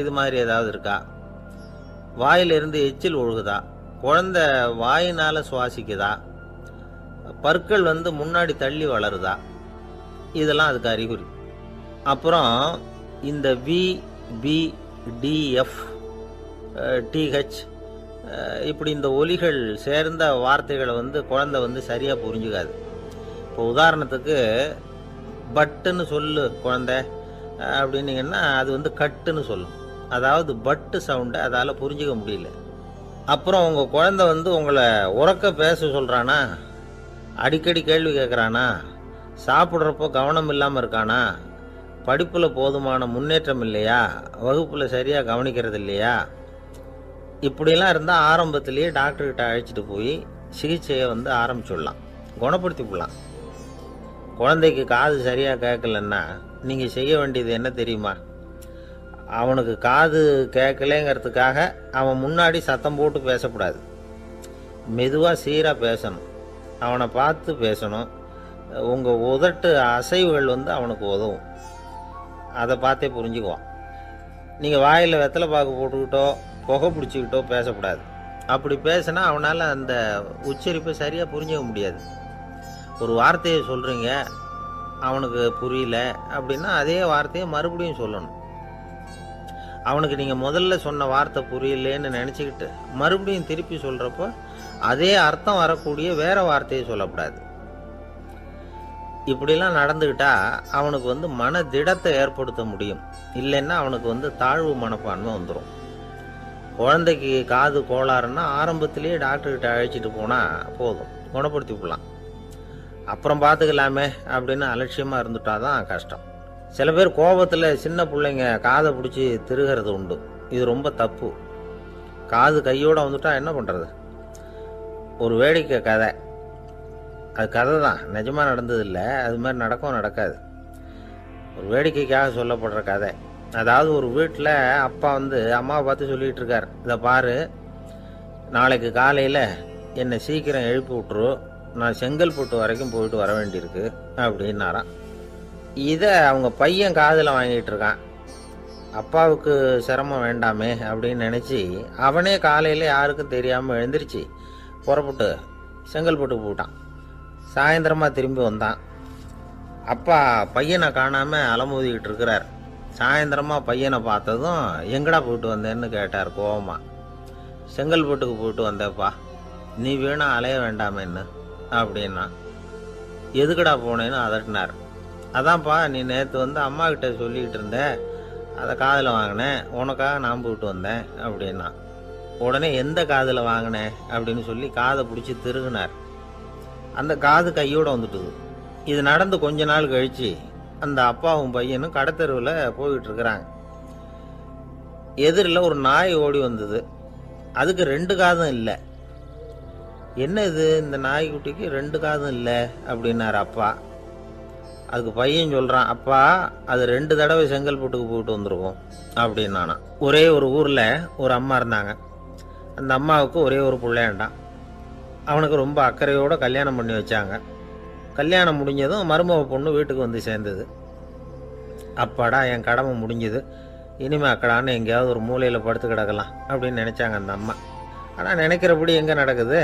இது மாதிரி ஏதாவது இருக்கா? வாயிலிருந்து எச்சில் ஒழுகுதா, குழந்தை வாயினால் சுவாசிக்குதா, பற்கள் முன்னாடி தள்ளி வளருதா, இதெல்லாம் அதுக்கு அறிகுறி. அப்புறம் இந்த VBDF TH இப்படி இந்த ஒலிகள் சேர்ந்த வார்த்தைகளை குழந்தை சரியாக புரிஞ்சுக்காது. இப்போ உதாரணத்துக்கு பட்டுன்னு சொல்லு குழந்தை அப்படின்னீங்கன்னா அது கட்டுன்னு சொல்லும். அதாவது பட்டு சவுண்டை அதால் புரிஞ்சிக்க முடியல. அப்புறம் உங்கள் குழந்தை உங்களை உறக்க பேச சொல்கிறானா, அடிக்கடி கேள்வி கேட்குறானா, சாப்பிட்றப்போ கவனம் இல்லாமல் இருக்கானா, படிப்பில் போதுமான முன்னேற்றம் இல்லையா, வகுப்பில் சரியாக கவனிக்கிறது இல்லையா, இப்படிலாம் இருந்தால் ஆரம்பத்திலேயே டாக்டர்கிட்ட அழைச்சிட்டு போய் சிகிச்சையை ஆரம்பிச்சுடலாம், குணப்படுத்தி விடலாம். குழந்தைக்கு காது சரியாக கேட்கலன்னா நீங்கள் செய்ய வேண்டியது என்ன தெரியுமா? அவனுக்கு காது கேட்கலேங்கிறதுக்காக அவன் முன்னாடி சத்தம் போட்டு பேசக்கூடாது. மெதுவாக சீராக பேசணும், அவனை பார்த்து பேசணும். உங்கள் உதட்டு அசைவுகள் அவனுக்கு உதவும். அதை பார்த்தே புரிஞ்சுக்குவான். நீங்கள் வாயில் வெத்தலை பாக்கு போட்டுக்கிட்டோ புகை பிடிச்சிக்கிட்டோ பேசக்கூடாது. அப்படி பேசினா அவனால் அந்த உச்சரிப்பை சரியாக புரிஞ்சிக்க முடியாது. ஒரு வார்த்தையை சொல்கிறீங்க, அவனுக்கு புரியல அப்படின்னா அதே வார்த்தையை மறுபடியும் சொல்லணும். அவனுக்கு நீங்கள் முதல்ல சொன்ன வார்த்தை புரியலேன்னு நினச்சிக்கிட்டு மறுபடியும் திருப்பி சொல்கிறப்போ அதே அர்த்தம் வரக்கூடிய வேற வார்த்தையை சொல்லக்கூடாது. இப்படிலாம் நடந்துக்கிட்டா அவனுக்கு மன திடத்தை ஏற்படுத்த முடியும். இல்லைன்னா அவனுக்கு தாழ்வு மனப்பான்மை வந்துடும். குழந்தைக்கு காது கோளாறுன்னா ஆரம்பத்திலேயே டாக்டர்கிட்ட அழைச்சிட்டு போனால் போதும், குணப்படுத்தி விடலாம். அப்புறம் பார்த்துக்கலாமே அப்படின்னு அலட்சியமாக இருந்துட்டாதான் கஷ்டம். சில பேர் கோபத்தில் சின்ன பிள்ளைங்க காதை பிடிச்சி திருகிறது உண்டு. இது ரொம்ப தப்பு. காது கையோடு வந்துட்டா என்ன பண்ணுறது? ஒரு வேடிக்கை கதை, அது கதை தான், நிஜமாக நடந்தது இல்லை. அது மாதிரி நடக்கவும் நடக்காது. ஒரு வேடிக்கைக்காக சொல்லப்படுற கதை. அதாவது ஒரு வீட்டில் அப்பா அம்மாவை பார்த்து சொல்லிகிட்டு இருக்கார், இதை பாரு, நாளைக்கு காலையில் என்னை சீக்கிரம் எழுப்பி விட்டுரு, நான் செங்கல்பட்டு வரைக்கும் போயிட்டு வர வேண்டியிருக்கு அப்படின்னாராம். இதை அவங்க பையன் காதில் வாங்கிட்டு இருக்கான். அப்பாவுக்கு சிரமம் வேண்டாமே அப்படின்னு நினச்சி அவனே காலையில் யாருக்கும் தெரியாமல் எழுந்திரிச்சு புறப்பட்டு செங்கல்பட்டுக்கு போட்டான். சாயந்தரமாக திரும்பி வந்தான். அப்பா பையனை காணாமல் அலமோதிக்கிட்டு இருக்கிறார். சாயந்தரமாக பையனை பார்த்ததும் எங்கடா போயிட்டு வந்தேன்னு கேட்டார் கோவமா. செங்கல்பட்டுக்கு போயிட்டு வந்தேப்பா, நீ வேணா அலைய வேண்டாமேன்னு அப்படின்னா. எதுக்கடா போனேன்னு அதட்டினார். அதான்ப்பா, நீ நேற்று அம்மா கிட்ட சொல்லிக்கிட்டு இருந்த, அதை காதில் வாங்கினேன், உனக்காக நான் போயிட்டு வந்தேன் அப்படின்னா. உடனே எந்த காதில் வாங்கினேன் அப்படின்னு சொல்லி காதை பிடிச்சி திருகினார். அந்த காது கையோடு வந்துட்டுது. இது நடந்து கொஞ்ச நாள் கழித்து அந்த அப்பாவும் பையனும் கடத்தெருவில் போய்கிட்டு இருக்கிறாங்க. எதிரில் ஒரு நாய் ஓடி வந்தது. அதுக்கு 2 காதும் இல்லை. என்ன இது, இந்த நாய்க்குட்டிக்கு 2 காதும் இல்லை அப்படின்னாரு அப்பா. அதுக்கு பையன் சொல்கிறான், அப்பா அது 2 தடவை செங்கல்பட்டுக்கு போயிட்டு வந்துருக்கும் அப்படின்னானா. ஒரே ஒரு ஊரில் ஒரு அம்மா இருந்தாங்க. அந்த அம்மாவுக்கு ஒரே ஒரு பிள்ளையாண்டான். அவனுக்கு ரொம்ப அக்கறையோடு கல்யாணம் பண்ணி வச்சாங்க. கல்யாணம் முடிஞ்சதும் மருமக பொண்ணு வீட்டுக்கு வந்து சேர்ந்தது. அப்பாடா, என் கடமை முடிஞ்சது, இனிமே அக்கடான்னு எங்கேயாவது ஒரு மூலையில் படுத்து கிடக்கலாம் அப்படின்னு நினச்சாங்க அந்த அம்மா. ஆனால் நினைக்கிறபடி எங்கே நடக்குது?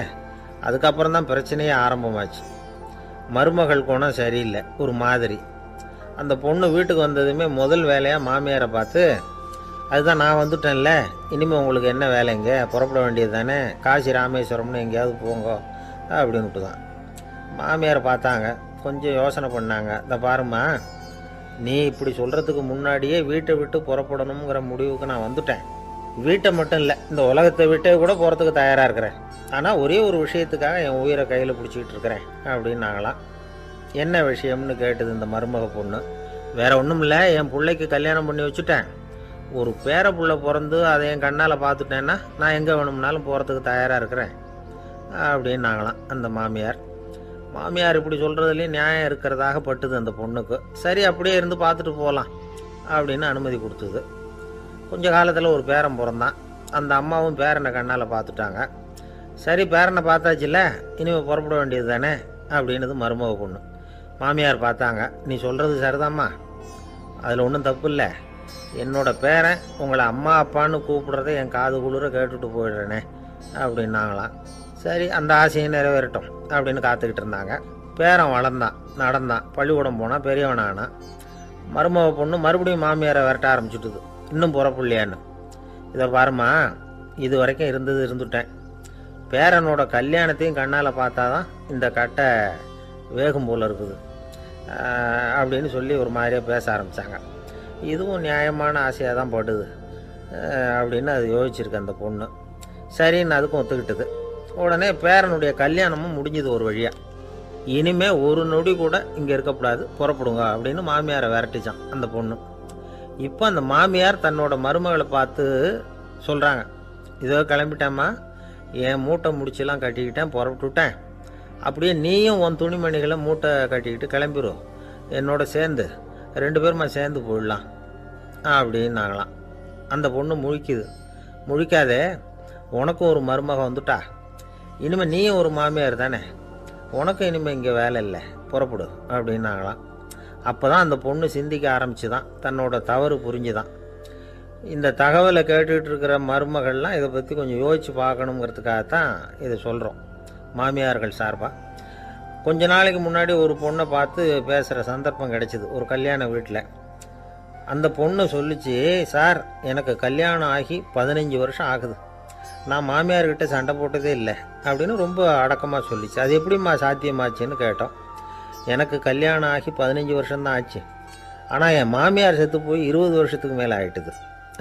அதுக்கப்புறம் தான் பிரச்சனையே ஆரம்பமாச்சு. மருமகள் குணம் சரியில்லை, ஒரு மாதிரி. அந்த பொண்ணு வீட்டுக்கு வந்ததுமே முதல் வேலையாக மாமியாரை பார்த்து, அதுதான் நான் வந்துட்டேன்ல, இனிமேல் உங்களுக்கு என்ன வேலைங்க, புறப்பட வேண்டியது தானே, காசி ராமேஸ்வரம்னு எங்கேயாவது போங்க அப்படின்ட்டு தான். மாமியாரை பார்த்தாங்க, கொஞ்சம் யோசனை பண்ணாங்க. இந்த பாருமா, நீ இப்படி சொல்கிறதுக்கு முன்னாடியே வீட்டை விட்டு புறப்படணுங்கிற முடிவுக்கு நான் வந்துட்டேன். வீட்டை மட்டும் இல்லை, இந்த உலகத்தை விட்டே கூட போகிறதுக்கு தயாராக இருக்கிறேன். ஆனால் ஒரே ஒரு விஷயத்துக்காக என் உயிரை கையில் பிடிச்சிக்கிட்டு இருக்கிறேன் அப்படின்னாங்களாம். என்ன விஷயம்னு கேட்டது இந்த மருமக பொண்ணு. வேற ஒன்றும் இல்லை, என் பிள்ளைக்கு கல்யாணம் பண்ணி வச்சுட்டேன். ஒரு பேர புள்ள பிறந்து அதை என் கண்ணால் பார்த்துட்டேன்னா நான் எங்கே வேணும்னாலும் போகிறதுக்கு தயாராக இருக்கிறேன் அப்படின்னாங்களாம் அந்த மாமியார். மாமியார் இப்படி சொல்கிறதுலேயும் நியாயம் இருக்கிறதாக பட்டுது அந்த பொண்ணுக்கு. சரி, அப்படியே இருந்து பார்த்துட்டு போகலாம் அப்படின்னு அனுமதி கொடுத்தது. கொஞ்ச காலத்தில் ஒரு பேரன் பிறந்தான். அந்த அம்மாவும் பேரனை கண்ணால் பார்த்துட்டாங்க. சரி, பேரனை பார்த்தாச்சுல்ல, இனிமேல் புறப்பட வேண்டியது தானே அப்படின்னது மருமக பொண்ணு. மாமியார் பார்த்தாங்க, நீ சொல்கிறது சரிதாம்மா, அதில் ஒன்றும் தப்பு இல்லை. என்னோட பேரன் உங்களை அம்மா அப்பான்னு கூப்பிடுறதை என் காது குளிர கேட்டுட்டு போயிடுறேனே அப்படின்னாங்களாம். சரி, அந்த ஆசையை நிறைவேறட்டும் அப்படின்னு காத்துக்கிட்டு இருந்தாங்க. பேரன் வளர்ந்தான், நடந்தான், பள்ளிக்கூடம் போனால், பெரியவனானா. மருமக பொண்ணு மறுபடியும் மாமியாரை விரட்ட ஆரம்பிச்சுட்டுது, இன்னும் புறப்புள்ளையான்னு. இதை பாருமா, இது வரைக்கும் இருந்துட்டேன். பேரனோட கல்யாணத்தையும் கண்ணால் பார்த்தா தான் இந்த கட்டை வேகும் போல் இருக்குது அப்படின்னு சொல்லி ஒரு மாதிரியாக பேச ஆரம்பித்தாங்க. இதுவும் நியாயமான ஆசையாக தான் படுது அப்படின்னு அது யோசிச்சிருக்கு அந்த பொண்ணு. சரின்னு அதுக்கும் ஒத்துக்கிட்டது. உடனே பேரனுடைய கல்யாணமும் முடிஞ்சது ஒரு வழியாக. இனிமேல் ஒரு நொடி கூட இங்கே இருக்கக்கூடாது, புறப்படுங்க அப்படின்னு மாமியாரை விரட்டிச்சான் அந்த பொண்ணு. இப்போ அந்த மாமியார் தன்னோட மருமகளை பார்த்து சொல்கிறாங்க, இதோ கிளம்பிட்டேம்மா, என் மூட்டை முடிச்செல்லாம் கட்டிக்கிட்டேன், புறப்பட்டுவிட்டேன். அப்படியே நீயும் உன் துணிமணிகளை மூட்டை கட்டிக்கிட்டு கிளம்பிடும், என்னோட சேர்ந்து 2 பேருமா சேர்ந்து போயிடலாம் அப்படின்னாங்களாம். அந்த பொண்ணு முழிக்குது. முழிக்காதே, உனக்கும் ஒரு மருமக வந்துட்டா, இனிமேல் நீயும் ஒரு மாமியார் தானே, உனக்கும் இனிமேல் இங்கே வேலை இல்லை, புறப்படு அப்படின்னாங்களாம். அப்போ தான் அந்த பொண்ணு சிந்திக்க ஆரம்பிச்சுதான், தன்னோட தவறு புரிஞ்சுதான். இந்த தகவலை கேட்டுக்கிட்டு இருக்கிற மருமகள்லாம் இதை பற்றி கொஞ்சம் யோசித்து பார்க்கணுங்கிறதுக்காகத்தான் இதை சொல்கிறோம் மாமியார்கள் சார்பாக. கொஞ்ச நாளைக்கு முன்னாடி ஒரு பொண்ணை பார்த்து பேசுகிற சந்தர்ப்பம் கிடைச்சிது ஒரு கல்யாண வீட்டில். அந்த பொண்ணு சொல்லிச்சு, சார் எனக்கு கல்யாணம் ஆகி 15 வருஷம் ஆகுது, நான் மாமியார்கிட்ட சண்டை போட்டதே இல்லை அப்படின்னு ரொம்ப அடக்கமாக சொல்லிச்சு. அது எப்படிம்மா சாத்தியமாச்சுன்னு கேட்டோம். எனக்கு கல்யாணம் ஆகி 15 வருஷம்தான் ஆச்சு, ஆனால் என் மாமியார் செத்து போய் 20 வருஷத்துக்கு மேலே ஆகிட்டுது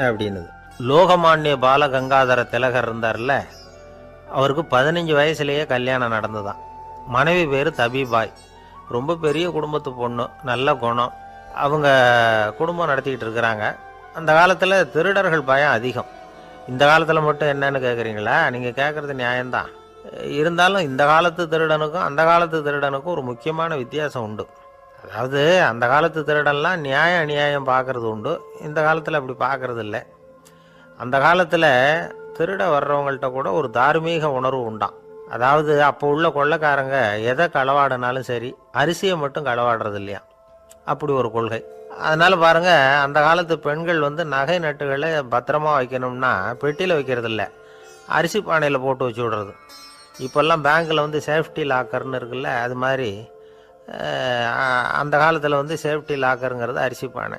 அப்படின்னுது. லோகமானிய பாலகங்காதர திலகர் இருந்தார்ல, அவருக்கு 15 வயசுலேயே கல்யாணம் நடந்துதான். மனைவி பேர் தபிபாய். ரொம்ப பெரிய குடும்பத்து பொண்ணு, நல்ல குணம். அவங்க குடும்பம் நடத்திக்கிட்டு இருக்கிறாங்க. அந்த காலத்தில் திருடர்கள் பயம் அதிகம். இந்த காலத்தில் மட்டும் என்னன்னு கேட்குறீங்களா? நீங்கள் கேட்குறது நியாயம்தான். இருந்தாலும் இந்த காலத்து திருடனுக்கும் அந்த காலத்து திருடனுக்கும் ஒரு முக்கியமான வித்தியாசம் உண்டு. அதாவது அந்த காலத்து திருடன்லாம் நியாயம் அநியாயம் பார்க்கறது உண்டு, இந்த காலத்தில் அப்படி பார்க்கறது இல்லை. அந்த காலத்தில் திருட வர்றவங்கள்ட்ட கூட ஒரு தார்மீக உணர்வு உண்டாம். அதாவது அப்போ உள்ள கொள்ளைக்காரங்க எதை களவாடினாலும் சரி, அரிசியை மட்டும் களவாடுறது இல்லையா, அப்படி ஒரு கொள்கை. அதனால பாருங்க, அந்த காலத்து பெண்கள் நகை நட்டுகளை பத்திரமா வைக்கணும்னா பெட்டியில் வைக்கிறது இல்லை, அரிசி பானையில் போட்டு வச்சு விடுறது. இப்போல்லாம் பேங்க்கில் சேஃப்டி லாக்கர்னு இருக்குல்ல, அது மாதிரி அந்த காலத்தில் சேஃப்டி லாக்கருங்கிறது அரிசி பானை.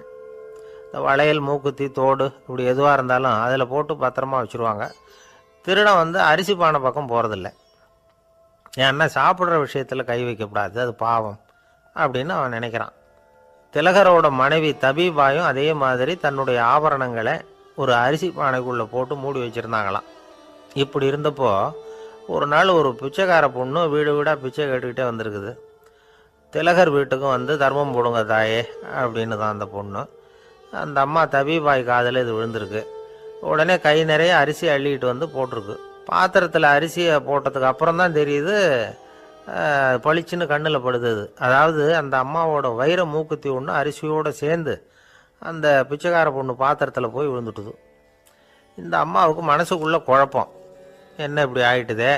இந்த வளையல், மூக்குத்தி, தோடு இப்படி எதுவாக இருந்தாலும் அதில் போட்டு பத்திரமா வச்சுருவாங்க. திருடன் அரிசி பானை பக்கம் போகிறதில்ல. ஏன்னா சாப்பிட்ற விஷயத்தில் கை வைக்கக்கூடாது, அது பாவம் அப்படின்னு அவன் நினைக்கிறான். திலகரோட மனைவி தபீபாயும் அதே மாதிரி தன்னுடைய ஆபரணங்களை ஒரு அரிசி பானைக்குள்ளே போட்டு மூடி வச்சுருந்தாங்களாம். இப்படி இருந்தப்போ ஒரு நாள் ஒரு பிச்சைக்கார பொண்ணு வீடு வீடாக பிச்சை கேட்டுக்கிட்டே வந்திருக்குது. திலகர் வீட்டுக்கும் தர்மம் போடுங்க தாயே அப்படின்னு தான் அந்த பொண்ணு. அந்த அம்மா தபீபாய் காதில் இது விழுந்திருக்கு. உடனே கை நிறைய அரிசி அள்ளிக்கிட்டு போட்டிருக்கு. பாத்திரத்தில் அரிசியை போட்டதுக்கு அப்புறம் தான் தெரியுது, பளிச்சுன்னு கண்ணில் படுது. அதாவது அந்த அம்மாவோட வைர மூக்குத்தி ஒன்று அரிசியோடு சேர்ந்து அந்த பிச்சைக்கார பொண்ணு பாத்திரத்தில் போய் விழுந்துட்டுது. இந்த அம்மாவுக்கு மனசுக்குள்ளே குழப்பம், என்ன இப்படி ஆகிட்டுதே,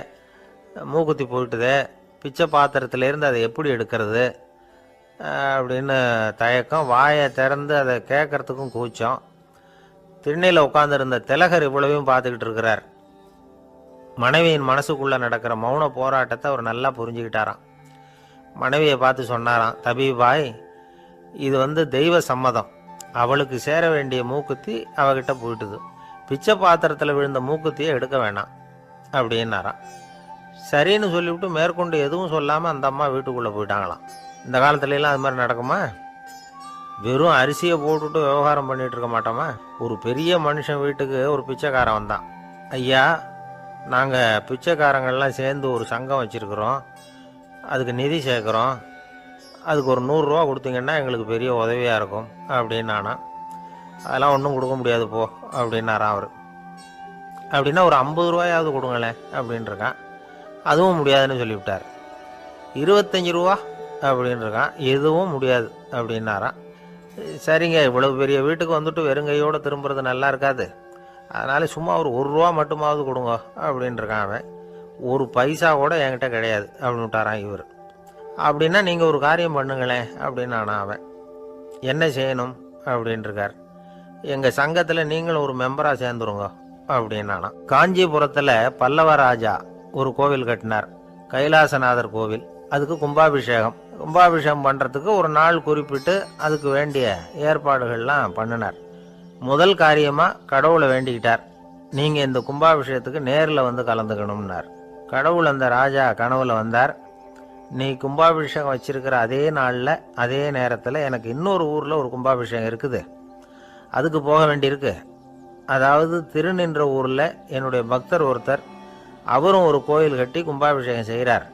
மூக்குத்தி போயிட்டுதே, பிச்சை பாத்திரத்துலேருந்து அதை எப்படி எடுக்கிறது அப்படின்னு தயக்கம். வாயை திறந்து அதை கேட்கறதுக்கும் கூச்சம். திண்ணையில் உட்காந்துருந்த திலகர் இவ்வளவையும் பார்த்துக்கிட்டு இருக்கிறார். மனைவியின் மனசுக்குள்ளே நடக்கிற மௌன போராட்டத்தை அவர் நல்லா புரிஞ்சுக்கிட்டாராம். மனைவியை பார்த்து சொன்னாராம், தபீபாய், இது தெய்வ சம்மதம். அவளுக்கு சேர வேண்டிய மூக்குத்தி அவகிட்ட போயிட்டுது. பிச்சை பாத்திரத்தில் விழுந்த மூக்குத்தியை எடுக்க வேணாம் அப்படின்னாராம். சரின்னு சொல்லிவிட்டு மேற்கொண்டு எதுவும் சொல்லாமல் அந்த அம்மா வீட்டுக்குள்ளே போயிட்டாங்களாம். இந்த காலத்துலலாம் அது மாதிரி நடக்குமா? வெறும் அரிசியை போட்டுட்டு விவகாரம் பண்ணிகிட்டு இருக்க மாட்டோமா? ஒரு பெரிய மனுஷன் வீட்டுக்கு ஒரு பிச்சைக்காரன் வந்தான். ஐயா, நாங்கள் பிச்சைக்காரங்கள்லாம் சேர்ந்து ஒரு சங்கம் வச்சுருக்குறோம், அதுக்கு நிதி சேர்க்குறோம், அதுக்கு ஒரு 100 ரூபா கொடுத்தீங்கன்னா எங்களுக்கு பெரிய உதவியாக இருக்கும் அப்படின்னானா. அதெல்லாம் ஒன்றும் கொடுக்க முடியாது போ அப்படின்னாரான் அவர். அப்படின்னா ஒரு 50 ரூபாயாவது கொடுங்களேன் அப்படின்ட்டுருக்கான். அதுவும் முடியாதுன்னு சொல்லிவிட்டார். 25 ரூபா அப்படின்ட்டுருக்கான். எதுவும் முடியாது அப்படின்னாரான். சரிங்க, இவ்வளவு பெரிய வீட்டுக்கு வெறுங்கையோடு திரும்புறது நல்லா இருக்காது, அதனால சும்மா ஒரு 1 ரூபா மட்டுமாவது கொடுங்க அப்படின்ட்டுருக்கான் அவன். 1 பைசா கூட என்கிட்ட கிடையாது அப்படின்னு விட்டாரான் இவர். அப்படின்னா நீங்கள் ஒரு காரியம் பண்ணுங்களேன் அப்படின்னானா அவன். என்ன செய்யணும் அப்படின்ட்டுருக்கார். எங்கள் சங்கத்தில் நீங்களும் ஒரு மெம்பராக சேர்ந்துருங்க அப்படின்னானா. காஞ்சிபுரத்தில் பல்லவ ராஜா ஒரு கோவில் கட்டினார், கைலாசநாதர் கோவில். அதுக்கு கும்பாபிஷேகம் பண்ணுறதுக்கு ஒரு நாள் குறிப்பிட்டு அதுக்கு வேண்டிய ஏற்பாடுகள்லாம் பண்ணினார். முதல் காரியமாக கடவுளை வேண்டிக்கிட்டார், நீங்கள் இந்த கும்பாபிஷேகத்துக்கு நேரில் கலந்துக்கணும்னார். கடவுள் அந்த ராஜா கனவுல வந்தார். நீ கும்பாபிஷேகம் வச்சிருக்கிற அதே நாளில் அதே நேரத்தில் எனக்கு இன்னொரு ஊரில் ஒரு கும்பாபிஷேகம் இருக்குது, அதுக்கு போக வேண்டியிருக்கு. அதாவது திருநின்ற ஊரில் என்னுடைய பக்தர் ஒருத்தர், அவரும் ஒரு கோயில் கட்டி கும்பாபிஷேகம் செய்கிறார்,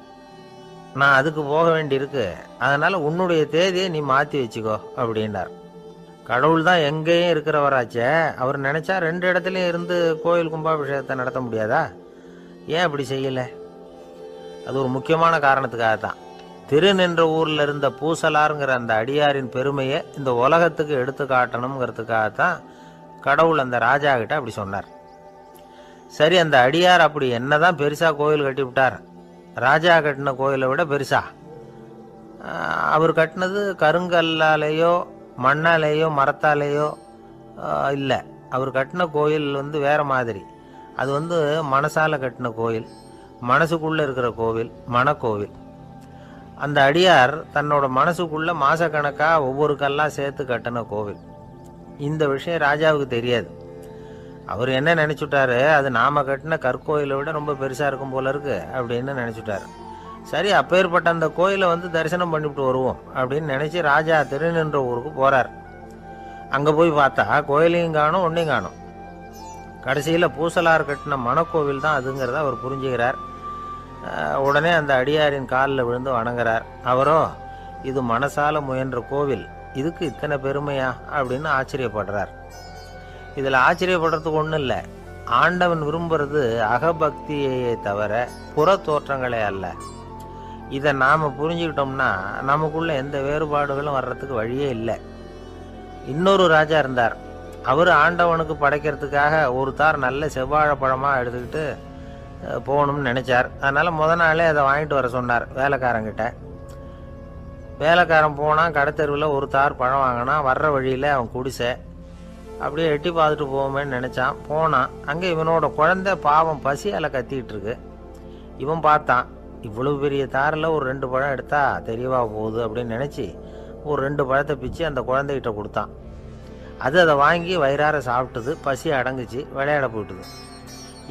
நான் அதுக்கு போக வேண்டியிருக்கு, அதனால் உன்னுடைய தேதியை நீ மாற்றி வச்சுக்கோ அப்படின்னார். கடவுள் தான் எங்கேயும் இருக்கிறவராச்சே, அவர் நினச்சா 2 இடத்துலையும் இருந்து கோயில் கும்பாபிஷேகத்தை நடத்த முடியாதா? ஏன் அப்படி செய்யலை? அது ஒரு முக்கியமான காரணத்துக்காகத்தான். திருநின்ற ஊரில் இருந்த பூசலாருங்கிற அந்த அடியாரின் பெருமையை இந்த உலகத்துக்கு எடுத்து காட்டணுங்கிறதுக்காகத்தான் கடவுள் அந்த ராஜா கிட்ட அப்படி சொன்னார். சரி, அந்த அடியார் அப்படி என்னதான் பெருசாக கோயில் கட்டி விட்டார்? ராஜா கட்டின கோயிலை விட பெருசா? அவர் கட்டினது கருங்கல்லாலேயோ மண்ணாலேயோ மரத்தாலேயோ இல்லை. அவர் கட்டின கோயில் வேற மாதிரி. அது மனசால கட்டின கோயில், மனசுக்குள்ளே இருக்கிற கோவில், மனக்கோவில். அந்த அடியார் தன்னோட மனசுக்குள்ளே மாசக்கணக்காக ஒவ்வொரு கல்லாக சேர்த்து கட்டின கோவில். இந்த விஷயம் ராஜாவுக்கு தெரியாது. அவர் என்ன நினச்சுட்டாரு, அது நாம் கட்டின கற்கோயிலை விட ரொம்ப பெருசாக இருக்கும் போல இருக்கு அப்படின்னு நினச்சிட்டாரு. சரி, அப்பேற்பட்ட அந்த கோயிலை தரிசனம் பண்ணிவிட்டு வருவோம் அப்படின்னு நினச்சி ராஜா திருநின்ற ஊருக்கு போகிறார். அங்கே போய் பார்த்தா கோயிலையும் காணும், ஒன்றையும் காணும். கடைசியில் பூசலார் கட்டின மனக்கோவில் தான் அதுங்கிறத அவர் புரிஞ்சுக்கிறார். உடனே அந்த அடியாரின் காலில் விழுந்து வணங்குறார். அவரோ, இது மனசால முயன்ற கோவில், இதுக்கு இத்தனை பெருமையா அப்படின்னு ஆச்சரியப்படுறார். இதில் ஆச்சரியப்படுறதுக்கு ஒன்றும் இல்லை. ஆண்டவன் விரும்புறது அகபக்தியை தவிர புற தோற்றங்களே அல்ல. இதை நாம் புரிஞ்சுக்கிட்டோம்னா நமக்குள்ள எந்த வேறுபாடுகளும் வர்றதுக்கு வழியே இல்லை. இன்னொரு ராஜா இருந்தார். அவர் ஆண்டவனுக்கு படைக்கிறதுக்காக ஒரு தார் நல்ல செவ்வாழை பழமாக எடுத்துக்கிட்டு போகணும்னு நினச்சார். அதனால் முத நாளே அதை வாங்கிட்டு வர சொன்னார் வேலைக்காரங்கிட்ட. வேலைக்காரன் போனால் கடைத்தெருவில் ஒரு தார் பழம் வாங்கினான். வர்ற வழியில் அவன் குடிசை. அப்படியே எட்டி பார்த்துட்டு போவோமேன்னு நினச்சான். போனான். அங்கே இவனோட குழந்தை பாவம் பசியால் கத்திக்கிட்டு இருக்கு. இவன் பார்த்தான், இவ்வளவு பெரிய தாரில் ஒரு 2 பழம் எடுத்தா தெரியவா போகுது அப்படின்னு நினச்சி ஒரு 2 பழத்தை பிச்சு அந்த குழந்தைகிட்ட கொடுத்தான். அது அதை வாங்கி வயிறார சாப்பிட்டுது. பசி அடங்குச்சு. விளையாட போயிட்டுது.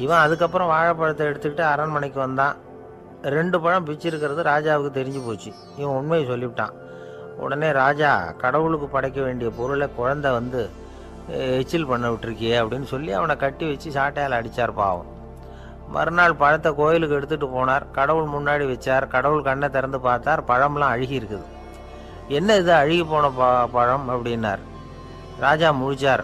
இவன் அதுக்கப்புறம் வாழைப்பழத்தை எடுத்துக்கிட்டு அரண்மனைக்கு வந்தான். 2 பழம் பிச்சிருக்கிறது ராஜாவுக்கு தெரிஞ்சு போச்சு. இவன் உண்மையை சொல்லிவிட்டான். உடனே ராஜா, கடவுளுக்கு படைக்க வேண்டிய பொருளை குழந்தை வந்து எச்சில் பண்ண விட்டுருக்கியே அப்படின்னு சொல்லி அவனை கட்டி வச்சு சாட்டையால் அடித்தார். பாவம். மறுநாள் பழத்தை கோயிலுக்கு எடுத்துகிட்டு போனார். கடவுள் முன்னாடி வச்சார். கடவுள் கண்ணை திறந்து பார்த்தார். பழம்லாம் அழுகி இருக்குது. என்ன இது அழுகி போன பழம் அப்படின்னார். ராஜா முழிச்சார்.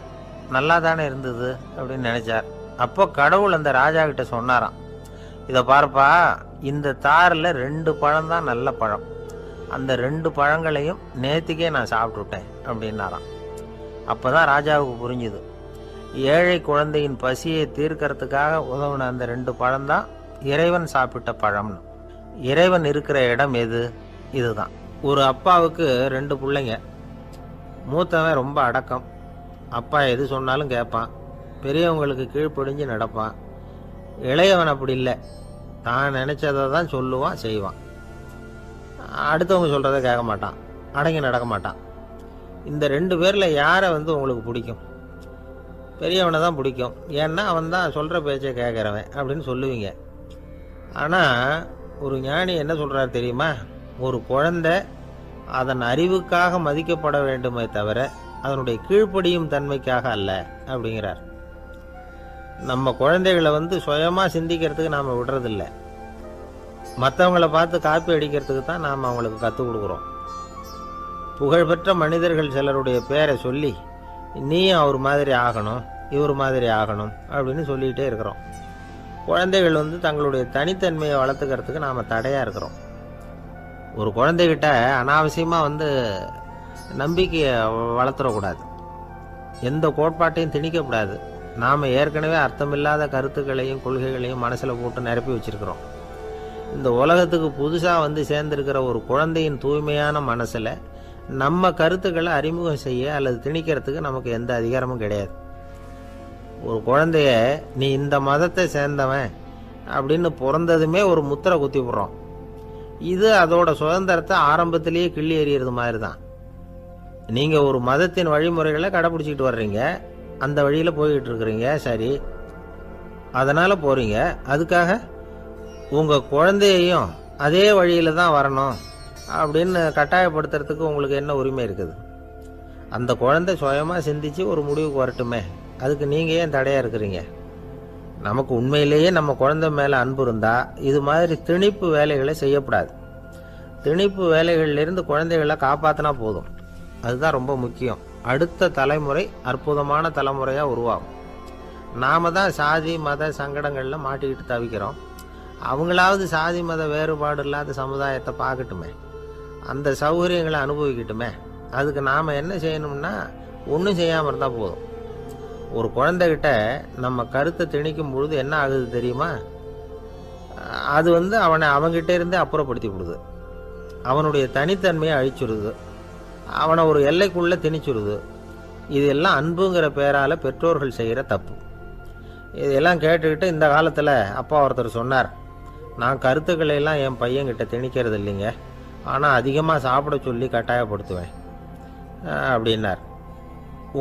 நல்லா தானே இருந்தது அப்படின்னு நினச்சார். அப்போ கடவுள் அந்த ராஜா கிட்ட சொன்னாராம், இதை பார்ப்பா, இந்த தாரில் 2 பழம் தான் நல்ல பழம். அந்த 2 பழங்களையும் நேற்றுக்கே நான் சாப்பிட்டுட்டேன் அப்படின்னாராம். அப்போ தான் ராஜாவுக்கு புரிஞ்சுது, ஏழை குழந்தையின் பசியை தீர்க்கறதுக்காக உதவுன அந்த 2 பழம்தான் இறைவன் சாப்பிட்ட பழம்னு. இறைவன் இருக்கிற இடம் எது? இதுதான். ஒரு அப்பாவுக்கு 2 பிள்ளைங்க. மூத்தவன் ரொம்ப அடக்கம். அப்பா எது சொன்னாலும் கேட்பான். பெரியவங்களுக்கு கீழ்ப்படிஞ்சு நடப்பான். இளையவன் அப்படி இல்லை. தான் நினச்சதை தான் சொல்லுவான், செய்வான். அடுத்தவங்க சொல்கிறத கேட்க மாட்டான். அடங்கி நடக்க மாட்டான். இந்த 2 பேரில் யாரை வந்து உங்களுக்கு பிடிக்கும்? பெரியவனை தான் பிடிக்கும். ஏன்னா அவன் தான் சொல்கிற பேச்சை கேட்குறவன் அப்படின்னு சொல்லுவீங்க. ஆனால் ஒரு ஞானி என்ன சொல்கிறார் தெரியுமா? ஒரு குழந்தை அதன் அறிவுக்காக மதிக்கப்பட வேண்டுமே தவிர அதனுடைய கீழ்ப்படியும் தன்மைக்காக அல்ல அப்படிங்கிறார். நம்ம குழந்தைகளை வந்து சுயமாக சிந்திக்கிறதுக்கு நாம் விடுறதில்லை. மற்றவங்கள பார்த்து காப்பி அடிக்கிறதுக்கு தான் நாம் அவங்களுக்கு கற்றுக் கொடுக்குறோம். புகழ்பெற்ற மனிதர்கள் சிலருடைய பேரை சொல்லி நீயும் அவர் மாதிரி ஆகணும், இவர் மாதிரி ஆகணும் அப்படின்னு சொல்லிகிட்டே இருக்கிறோம். குழந்தைகள் வந்து தங்களுடைய தனித்தன்மையை வளர்த்துக்கிறதுக்கு நாம் தடையாக இருக்கிறோம். ஒரு குழந்தைகிட்ட அனாவசியமாக வந்து நம்பிக்கையை வளர்த்துடக்கூடாது. எந்த கோட்பாட்டையும் திணிக்கக்கூடாது. நாம் ஏற்கனவே அர்த்தமில்லாத கருத்துக்களையும் கொள்கைகளையும் மனசில் போட்டு நிரப்பி வச்சுருக்கிறோம். இந்த உலகத்துக்கு புதுசாக வந்து சேர்ந்திருக்கிற ஒரு குழந்தையின் தூய்மையான மனசில் நம்ம கருத்துக்களை அறிமுகம் செய்ய அல்லது திணிக்கிறதுக்கு நமக்கு எந்த அதிகாரமும் கிடையாது. ஒரு குழந்தைய நீ இந்த மதத்தை சேர்ந்தவன் அப்படின்னு பிறந்ததுமே ஒரு முத்திரை குத்தி விடுறோம். இது அதோட சுதந்திரத்தை ஆரம்பத்திலேயே கிள்ளி எறிகிறது மாதிரி தான். நீங்கள் ஒரு மதத்தின் வழிமுறைகளை கடைப்பிடிச்சிக்கிட்டு வர்றீங்க, அந்த வழியில் போய்கிட்டு இருக்கிறீங்க, சரி, அதனால் போகிறீங்க. அதுக்காக உங்கள் குழந்தையையும் அதே வழியில் தான் வரணும் அப்படின்னு கட்டாயப்படுத்துறதுக்கு உங்களுக்கு என்ன உரிமை இருக்குது? அந்த குழந்தை சுயமாக சிந்திச்சு ஒரு முடிவுக்கு வரட்டுமே. அதுக்கு நீங்கள் ஏன் தடையாக இருக்கிறீங்க? நமக்கு உண்மையிலேயே நம்ம குழந்தை மேலே அன்பு இருந்தால் இது மாதிரி திணிப்பு வேலைகளை செய்யக்கூடாது. திணிப்பு வேலைகளிலிருந்து குழந்தைகளை காப்பாற்றினா போதும். அதுதான் ரொம்ப முக்கியம். அடுத்த தலைமுறை அற்புதமான தலைமுறையாக உருவாகும். நாம் தான் சாதி மத சங்கடங்களில் மாட்டிக்கிட்டு தவிக்கிறோம். அவங்களாவது சாதி மத வேறுபாடு இல்லாத சமுதாயத்தை பார்க்கட்டுமே, அந்த சௌகரியங்களை அனுபவிக்கட்டுமே. அதுக்கு நாம் என்ன செய்யணும்னா ஒன்றும் செய்யாமல் இருந்தால் போதும். ஒரு குழந்தைகிட்ட நம்ம கருத்தை திணிக்கும் பொழுது என்ன ஆகுது தெரியுமா? அது வந்து அவனை அவங்ககிட்ட இருந்தே அப்புறப்படுத்தி விடுது. அவனுடைய தனித்தன்மையை அழிச்சுடுது. அவனை ஒரு எல்லைக்குள்ளே திணிச்சுடுது. இதெல்லாம் அன்புங்கிற பேரால் பெற்றோர்கள் செய்கிற தப்பு. இதெல்லாம் கேட்டுக்கிட்டு இந்த காலத்தில் அப்பா ஒருத்தர் சொன்னார், நான் கருத்துக்களை எல்லாம் என் பையன்கிட்ட திணிக்கிறது இல்லைங்க, ஆனால் அதிகமாக சாப்பிட சொல்லி கட்டாயப்படுத்துவேன் அப்படின்னார்.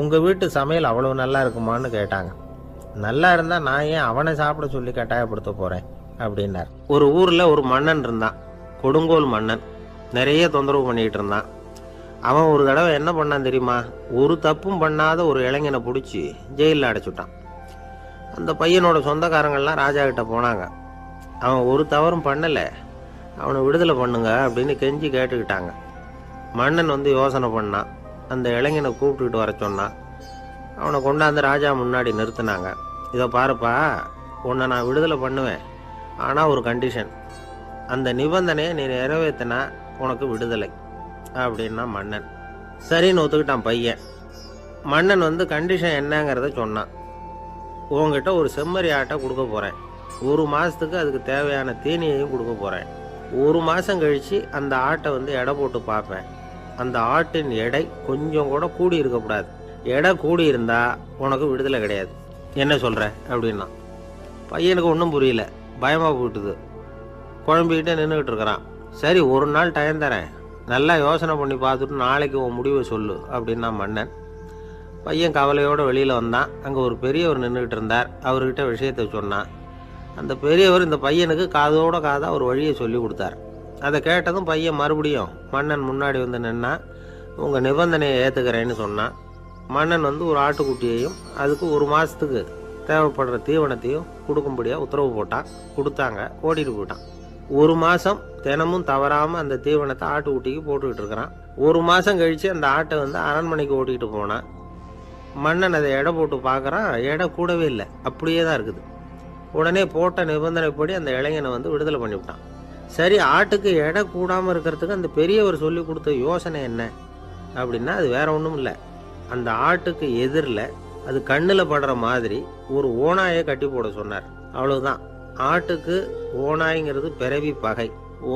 உங்கள் வீட்டு சமையல் அவ்வளோ நல்லா இருக்குமான்னு கேட்டாங்க. நல்லா இருந்தால் நான் ஏன் அவனை சாப்பிட சொல்லி கட்டாயப்படுத்த போகிறேன் அப்படின்னார். ஒரு ஊரில் ஒரு மன்னன் இருந்தான், கொடுங்கோல் மன்னன். நிறைய தொந்தரவு பண்ணிக்கிட்டு இருந்தான். அவன் ஒரு தடவை என்ன பண்ணான் தெரியுமா? ஒரு தப்பும் பண்ணாத ஒரு இளைஞனை பிடிச்சி ஜெயிலில் அடைச்சுட்டான். அந்த பையனோட சொந்தக்காரங்கள்லாம் ராஜா கிட்ட போனாங்க. அவன் ஒரு தவறும் பண்ணலை, அவனை விடுதலை பண்ணுங்க அப்படின்னு கெஞ்சி கேட்டுக்கிட்டாங்க. மன்னன் வந்து யோசனை பண்ணான். அந்த இளைஞனை கூப்பிட்டுக்கிட்டு வர சொன்னான். அவனை கொண்டாந்து ராஜா முன்னாடி நிறுத்தினாங்க. இதை பாருப்பா, உன்னை நான் விடுதலை பண்ணுவேன், ஆனால் ஒரு கண்டிஷன். அந்த நிபந்தனையை நீ நிறைவேற்றினா உனக்கு விடுதலை அப்படின்னா மன்னன். சரின்னு ஒத்துக்கிட்டான் பையன். மன்னன் வந்து கண்டிஷன் என்னங்கிறத சொன்னான். உங்ககிட்ட ஒரு செம்மறி ஆட்டை கொடுக்க போகிறேன். 1 மாதத்துக்கு அதுக்கு தேவையான தீனியையும் கொடுக்க போகிறேன். 1 மாதம் கழித்து அந்த ஆட்டை வந்து எடை போட்டு பார்ப்பேன். அந்த ஆட்டின் எடை கொஞ்சம் கூட கூடி இருக்கக்கூடாது. எடை கூடி இருந்தால் உனக்கு விடுதலை கிடையாது. என்ன சொல்கிற அப்படின்னா. பையனுக்கு ஒன்றும் புரியல, பயமாக போயிட்டுது. குழம்பிக்கிட்டே நின்றுக்கிட்டு இருக்கிறான். சரி, ஒரு நாள் டைம் தரேன், நல்லா யோசனை பண்ணி பார்த்துட்டு நாளைக்கு உன் முடிவை சொல்லு அப்படின்னா மன்னன். பையன் கவலையோடு வெளியில் வந்தான். அங்கே ஒரு பெரியவர் நின்றுக்கிட்டு இருந்தார். அவர்கிட்ட விஷயத்தை சொன்னான். அந்த பெரியவர் இந்த பையனுக்கு காதோட காதாக ஒரு வழியை சொல்லி கொடுத்தார். அதை கேட்டதும் பையன் மறுபடியும் மன்னன் முன்னாடி வந்து நின்னா. உங்கள் நிபந்தனையை ஏற்றுக்கிறேன்னு சொன்னான். மன்னன் வந்து ஒரு ஆட்டுக்குட்டியையும் அதுக்கு 1 மாதத்துக்கு தேவைப்படுற தீவனத்தையும் கொடுக்கும்படியாக உத்தரவு போட்டான். கொடுத்தாங்க. ஓடிட்டு போயிட்டான். 1 மாதம் தினமும் தவறாமல் அந்த தீவனத்தை ஆட்டுக்குட்டிக்கு போட்டுக்கிட்டு இருக்கிறான். 1 மாதம் கழித்து அந்த ஆட்டை வந்து அரண்மனைக்கு ஓட்டிகிட்டு போனான். மன்னன் அதை எடை போட்டு பார்க்குறான். எடை கூடவே இல்லை, அப்படியே தான் இருக்குது. உடனே போட்ட நிபந்தனைப்படி அந்த இளைஞனை வந்து விடுதலை பண்ணிவிட்டான். சரி, ஆட்டுக்கு எடை கூடாமல் இருக்கிறதுக்கு அந்த பெரியவர் சொல்லி கொடுத்த யோசனை என்ன அப்படின்னா, அது வேற ஒன்றும் இல்லை. அந்த ஆட்டுக்கு எதிரில் அது கண்ணில் படுற மாதிரி ஒரு ஓநாயை கட்டி போட சொன்னார். அவ்வளவுதான். ஆட்டுக்கு ஓநாய்ங்கிறது பிறவி பகை.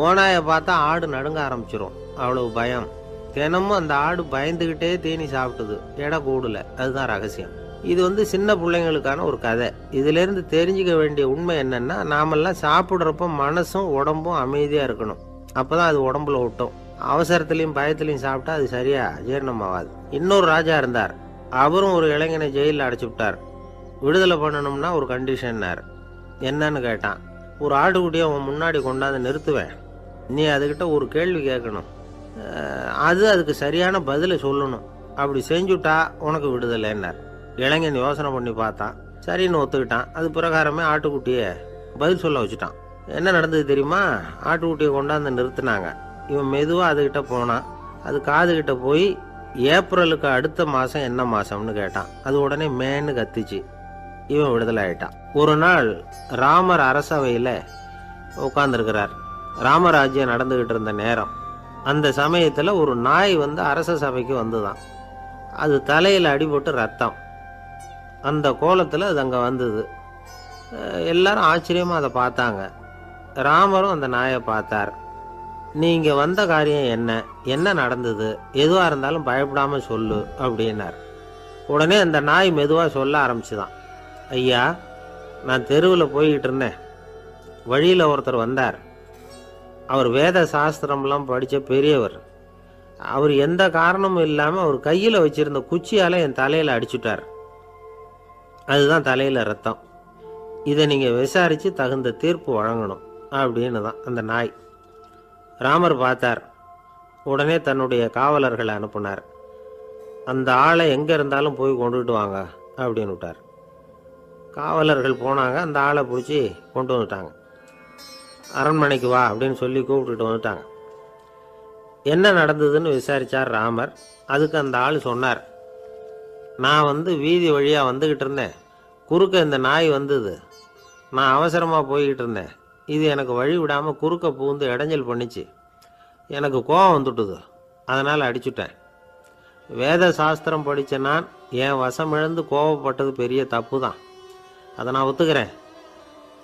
ஓநாயை பார்த்தா ஆடு நடுங்க ஆரம்பிச்சிடும், அவ்வளவு பயம். தினமும் அந்த ஆடு பயந்துக்கிட்டே தீனி சாப்பிட்டுது, எடை கூடல. அதுதான் ரகசியம். இது வந்து சின்ன பிள்ளைங்களுக்கான ஒரு கதை. இதிலேருந்து தெரிஞ்சுக்க வேண்டிய உண்மை என்னன்னா, நாமெல்லாம் சாப்பிட்றப்ப மனசும் உடம்பும் அமைதியாக இருக்கணும். அப்போதான் அது உடம்புல விட்டும். அவசரத்துலையும் பயத்துலையும் சாப்பிட்டா அது சரியா ஜீரணமாகாது. இன்னொரு ராஜா இருந்தார். அவரும் ஒரு இளைஞனை ஜெயிலில் அடைச்சி விட்டார். விடுதலை பண்ணணும்னா ஒரு கண்டிஷன்னார். என்னன்னு கேட்டான். ஒரு ஆட்டுக்குட்டியை அவன் முன்னாடி கொண்டாந்து நிறுத்துவேன், நீ அதுக்கிட்ட ஒரு கேள்வி கேட்கணும், அதுக்கு சரியான பதிலை சொல்லணும். அப்படி செஞ்சுட்டா உனக்கு விடுதலைன்னார். இளைஞன் யோசனை பண்ணி பார்த்தான். சரின்னு ஒத்துக்கிட்டான். அது பிரகாரமே ஆட்டுக்குட்டியை பதில் சொல்ல வச்சுட்டான். என்ன நடந்தது தெரியுமா? ஆட்டுக்குட்டியை கொண்டாந்து நிறுத்தினாங்க. இவன் மெதுவாக அதுக்கிட்ட போனான். அது காதுகிட்ட போய் ஏப்ரலுக்கு அடுத்த மாதம் என்ன மாதம்னு கேட்டான். அது உடனே மேன்னு கத்திச்சு. இவன் விடுதலை ஆயிட்டான். ஒரு நாள் ராமர் அரசவையில் உட்கார்ந்துருக்கிறார். ராமராஜ்யம் நடந்துக்கிட்டு இருந்த நேரம். அந்த சமயத்தில் ஒரு நாய் வந்து அரச சபைக்கு வந்துதான். அது தலையில் அடிபட்டு ரத்தம். அந்த கோலத்தில் அது அங்கே வந்தது. எல்லாரும் ஆச்சரியமாக அதை பார்த்தாங்க. ராமரும் அந்த நாயை பார்த்தார். நீங்கள் வந்த காரியம் என்ன, என்ன நடந்தது, எதுவாக இருந்தாலும் பயப்படாமல் சொல்லு அப்படின்னார். உடனே அந்த நாய் மெதுவாக சொல்ல ஆரம்பிச்சுதான். ஐயா, நான் தெருவில் போய்கிட்டு இருந்தேன். வழியில் ஒருத்தர் வந்தார். அவர் வேத சாஸ்திரம்லாம் படித்த பெரியவர். அவர் எந்த காரணமும் இல்லாமல் அவர் கையில் வச்சிருந்த குச்சியால் என் தலையில் அடிச்சுட்டார். அதுதான் தலையில் ரத்தம். இதை நீங்கள் விசாரித்து தகுந்த தீர்ப்பு வழங்கணும் அப்படின்னு தான் அந்த நாய். ராமர் பார்த்தார். உடனே தன்னுடைய காவலர்களை அனுப்புனார். அந்த ஆளை எங்கே இருந்தாலும் போய் கொண்டுகிட்டு வாங்க அப்படின்னு விட்டார். காவலர்கள் போனாங்க. அந்த ஆளை பிடிச்சி கொண்டு வந்துட்டாங்க. அரண்மனைக்கு வா அப்படின்னு சொல்லி கூப்பிட்டுட்டு வந்துட்டாங்க. என்ன நடந்ததுன்னு விசாரித்தார் ராமர். அதுக்கு அந்த ஆள் சொன்னார். நான் வந்து வீதி வழியாக வந்துக்கிட்டு இருந்தேன். குறுக்க இந்த நாய் வந்தது. நான் அவசரமாக போய்கிட்டு இருந்தேன். இது எனக்கு வழி விடாமல் குறுக்க பூந்து இடைஞ்சல் பண்ணிச்சு. எனக்கு கோபம் வந்துட்டுது. அதனால் அடிச்சுட்டேன். வேத சாஸ்திரம் படித்த நான் என் வசம் இழந்து கோபப்பட்டது பெரிய தப்பு தான். அதை நான் ஒத்துக்கிறேன்.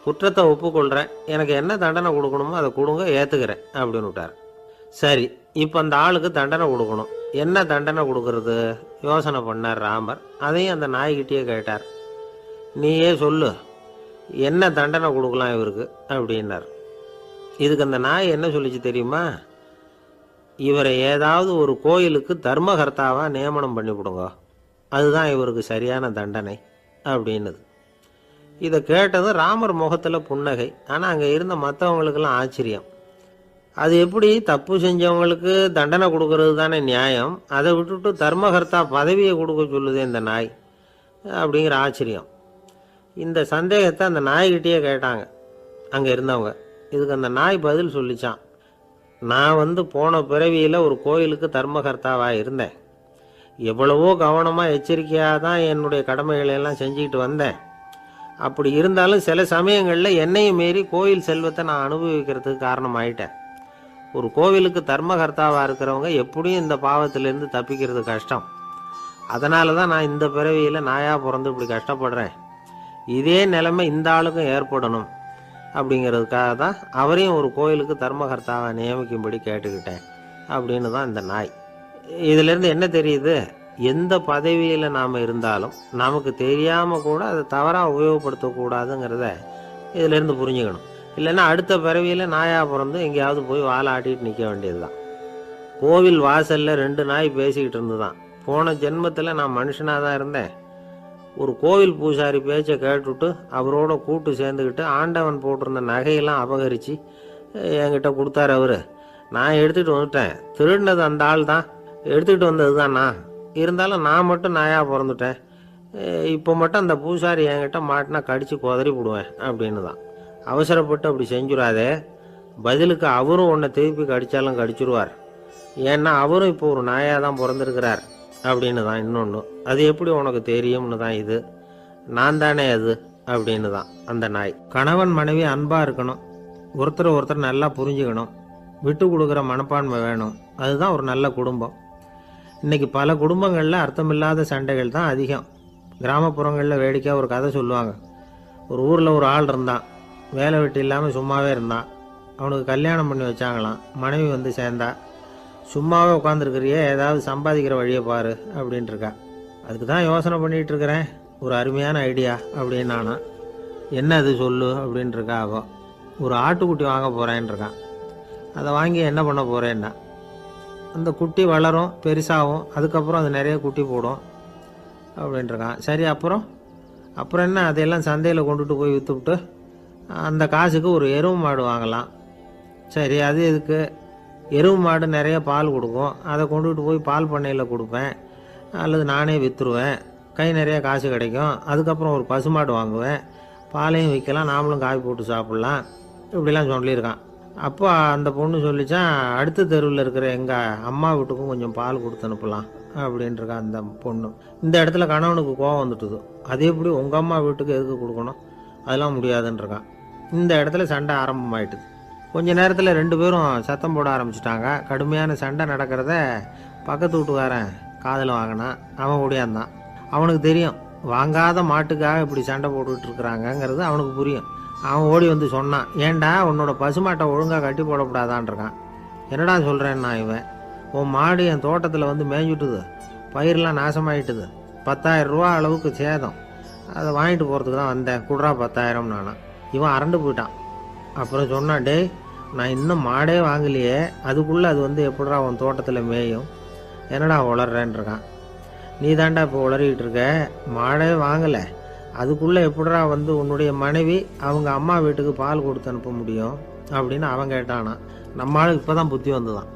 குற்றத்தை ஒப்புக்கொள்கிறேன். எனக்கு என்ன தண்டனை கொடுக்கணுமோ அதை கொடுங்க, ஏற்றுக்கிறேன் அப்படின்னு விட்டார். சரி, இப்போ அந்த ஆளுக்கு தண்டனை கொடுக்கணும். என்ன தண்டனை கொடுக்கறது யோசனை பண்ணார் ராமர். அதையும் அந்த நாய்கிட்டே கேட்டார். நீயே சொல்லு, என்ன தண்டனை கொடுக்கலாம் இவருக்கு அப்படின்னார். இதுக்கு அந்த நாய் என்ன சொல்லிச்சு தெரியுமா? இவரை ஏதாவது ஒரு கோயிலுக்கு தர்மகர்த்தாவாக நியமனம் பண்ணிவிடுங்க, அதுதான் இவருக்கு சரியான தண்டனை அப்படின்னுது. இதை கேட்டதும் ராமர் முகத்தில் புன்னகை. ஆனால் அங்கே இருந்த மற்றவங்களுக்கெல்லாம் ஆச்சரியம். அது எப்படி தப்பு செஞ்சவங்களுக்கு தண்டனை கொடுக்கறது தானே நியாயம், அதை விட்டுட்டு தர்மகர்த்தா பதவியை கொடுக்க சொல்லுது இந்த நாய் அப்படிங்கிற ஆச்சரியம். இந்த சந்தேகத்தை அந்த நாய்கிட்டே கேட்டாங்க அங்கே இருந்தவங்க. இதுக்கு அந்த நாய் பதில் சொல்லிச்சான். நான் போன பிறவியில் ஒரு கோயிலுக்கு தர்மகர்த்தாவாக இருந்தேன். எவ்வளவோ கவனமாக எச்சரிக்கையாக தான் என்னுடைய கடமைகளை எல்லாம் செஞ்சுக்கிட்டு வந்தேன். அப்படி இருந்தாலும் சில சமயங்களில் என்னையும் மீறி கோயில் செல்வத்தை நான் அனுபவிக்கிறதுக்கு காரணமாயிட்டேன். ஒரு கோவிலுக்கு தர்மகர்த்தாவாக இருக்கிறவங்க எப்படியும் இந்த பாவத்திலேருந்து தப்பிக்கிறது கஷ்டம். அதனால தான் நான் இந்த பிறவியில் நாயாக பிறந்து இப்படி கஷ்டப்படுறேன். இதே நிலைமை இந்த ஆளுக்கும் ஏற்படணும் அப்படிங்கிறதுக்காக தான் அவரையும் ஒரு கோயிலுக்கு தர்மகர்த்தாவை நியமிக்கும்படி கேட்டுக்கிட்டேன் அப்படின்னு தான் இந்த நாய். இதிலேருந்து என்ன தெரியுது? எந்த பதவியில் நாம் இருந்தாலும் நமக்கு தெரியாமல் கூட அதை தவறாக உபயோகப்படுத்தக்கூடாதுங்கிறத இதிலேருந்து புரிஞ்சுக்கணும். இல்லைன்னா அடுத்த பிறவியில் நாயாக பிறந்து எங்கேயாவது போய் வாழை ஆட்டிகிட்டு நிற்க வேண்டியது தான். கோவில் வாசலில் 2 நாய் பேசிக்கிட்டு இருந்து தான், போன ஜென்மத்தில் நான் மனுஷனாக தான் இருந்தேன். ஒரு கோவில் பூசாரி பேச்சை கேட்டுவிட்டு அவரோட கூட்டு சேர்ந்துக்கிட்டு ஆண்டவன் போட்டிருந்த நகையெல்லாம் அபகரித்து என்கிட்ட கொடுத்தாரு அவர். நான் எடுத்துகிட்டு வந்துட்டேன். திருடினது அந்த ஆள் தான், எடுத்துக்கிட்டு வந்தது தான் நான். இருந்தாலும் நான் மட்டும் நாயாக பிறந்துட்டேன். இப்போ மட்டும் அந்த பூசாரி என்கிட்ட மாட்டினா கடித்து குதறி விடுவேன் அப்படின்னு தான். அவசரப்பட்டு அப்படி செஞ்சுடாதே. பதிலுக்கு அவரும் உன்னை திருப்பி கடித்தாலும் கடிச்சிருவார். ஏன்னா அவரும் இப்போ ஒரு நாயாக தான் பிறந்திருக்கிறார் அப்படின்னு தான் இன்னொன்று. அது எப்படி உனக்கு தெரியும்னு தான் இது. நான் தானே அது அப்படின்னு தான் அந்த நாய். கணவன் மனைவி அன்பாக இருக்கணும், ஒருத்தர் நல்லா புரிஞ்சுக்கணும், விட்டு கொடுக்குற மனப்பான்மை வேணும். அதுதான் ஒரு நல்ல குடும்பம். இன்றைக்கி பல குடும்பங்களில் அர்த்தமில்லாத சண்டைகள் தான் அதிகம். கிராமப்புறங்களில் வேடிக்கையாக ஒரு கதை சொல்லுவாங்க. ஒரு ஊரில் ஒரு ஆள் இருந்தான், வேலை வெட்டி இல்லாமல் சும்மாவே இருந்தான். அவனுக்கு கல்யாணம் பண்ணி வச்சாங்களாம். மனைவி சேர்ந்தா. சும்மாவே உட்காந்துருக்கிறியே, ஏதாவது சம்பாதிக்கிற வழியை பாரு அப்படின்ட்டுருக்கா. அதுக்கு தான் யோசனை பண்ணிகிட்டு இருக்கிறேன், ஒரு அருமையான ஐடியா அப்படின்னு நானா. என்ன அது சொல்லு அப்படின்ட்டுருக்கா. அவள் ஒரு ஆட்டுக்குட்டி வாங்க போகிறேன்ருக்கான். அதை வாங்கி என்ன பண்ண போகிறேன்னா, அந்த குட்டி வளரும், பெருசாகும், அதுக்கப்புறம் அது நிறைய குட்டி போடும் அப்படின்ட்டுருக்கான். சரி, அப்புறம் என்ன, அதையெல்லாம் சந்தையில் கொண்டுட்டு போய் விற்றுவிட்டு அந்த காசுக்கு ஒரு எருவு மாடு வாங்கலாம். சரி, அது எதுக்கு? எருவு மாடு நிறைய பால் கொடுக்கும், அதை கொண்டுகிட்டு போய் பால் பண்ணையில் கொடுப்பேன், அல்லது நானே விற்றுருவேன், கை நிறைய காசு கிடைக்கும். அதுக்கப்புறம் ஒரு பசுமாடு வாங்குவேன், பாலையும் விற்கலாம், நாமளும் காய் போட்டு சாப்பிட்லாம் இப்படிலாம் சொல்லியிருக்கான். அப்போ அந்த பொண்ணு சொல்லிச்சான், அடுத்த தெருவில் இருக்கிற எங்கள் அம்மா வீட்டுக்கும் கொஞ்சம் பால் கொடுத்து அனுப்பலாம் அப்படின்ட்டுருக்கான் அந்த பொண்ணு. இந்த இடத்துல கணவனுக்கு கோவம் வந்துட்டுது. அது எப்படி உங்கள் அம்மா வீட்டுக்கு எதுக்கு கொடுக்கணும், அதெல்லாம் முடியாதுன்றிருக்கான். இந்த இடத்துல சண்டை ஆரம்பமாயிட்டுது. கொஞ்ச நேரத்தில் 2 பேரும் சத்தம் போட ஆரம்பிச்சிட்டாங்க. கடுமையான சண்டை நடக்கிறத பக்கத்து வீட்டுக்காரன் காதில் வாங்கினான். அவன் ஓடியாந்தான். அவனுக்கு தெரியும், வாங்காத மாட்டுக்காக இப்படி சண்டை போட்டுக்கிட்டு இருக்கிறாங்கங்கிறது அவனுக்கு புரியும். அவன் ஓடி சொன்னான், ஏண்டா உன்னோட பசுமாட்டை ஒழுங்காக கட்டி போடக்கூடாதான்ருக்கான். என்னடா சொல்கிறேன்னா, இவன் உன் மாடு என் தோட்டத்தில் மேய்ஞ்சுட்டுது, பயிரெலாம் நாசமாயிட்டுது, 10,000 ரூபா அளவுக்கு சேதம், அதை வாங்கிட்டு போகிறதுக்கு தான் வந்தேன், குடுறா 10,000 நானா. இவன் அரண்டு போயிட்டான். அப்புறம் சொன்னான், டேய் நான் இன்னும் மாடே வாங்கலையே, அதுக்குள்ளே அது எப்படிடா உன் தோட்டத்தில் மேயும், என்னடா உளர்றேன்ருக்கான். நீ தாண்டா இப்போ உளறிக்கிட்டு இருக்க, மாடே வாங்கலை, அதுக்குள்ளே எப்படிடா உன்னுடைய மனைவி அவங்க அம்மா வீட்டுக்கு பால் கொடுத்து அனுப்ப முடியும் அப்படின்னு அவன் கேட்டானா. நம்மளுக்கு இப்போ தான் புத்தி வந்துதான்,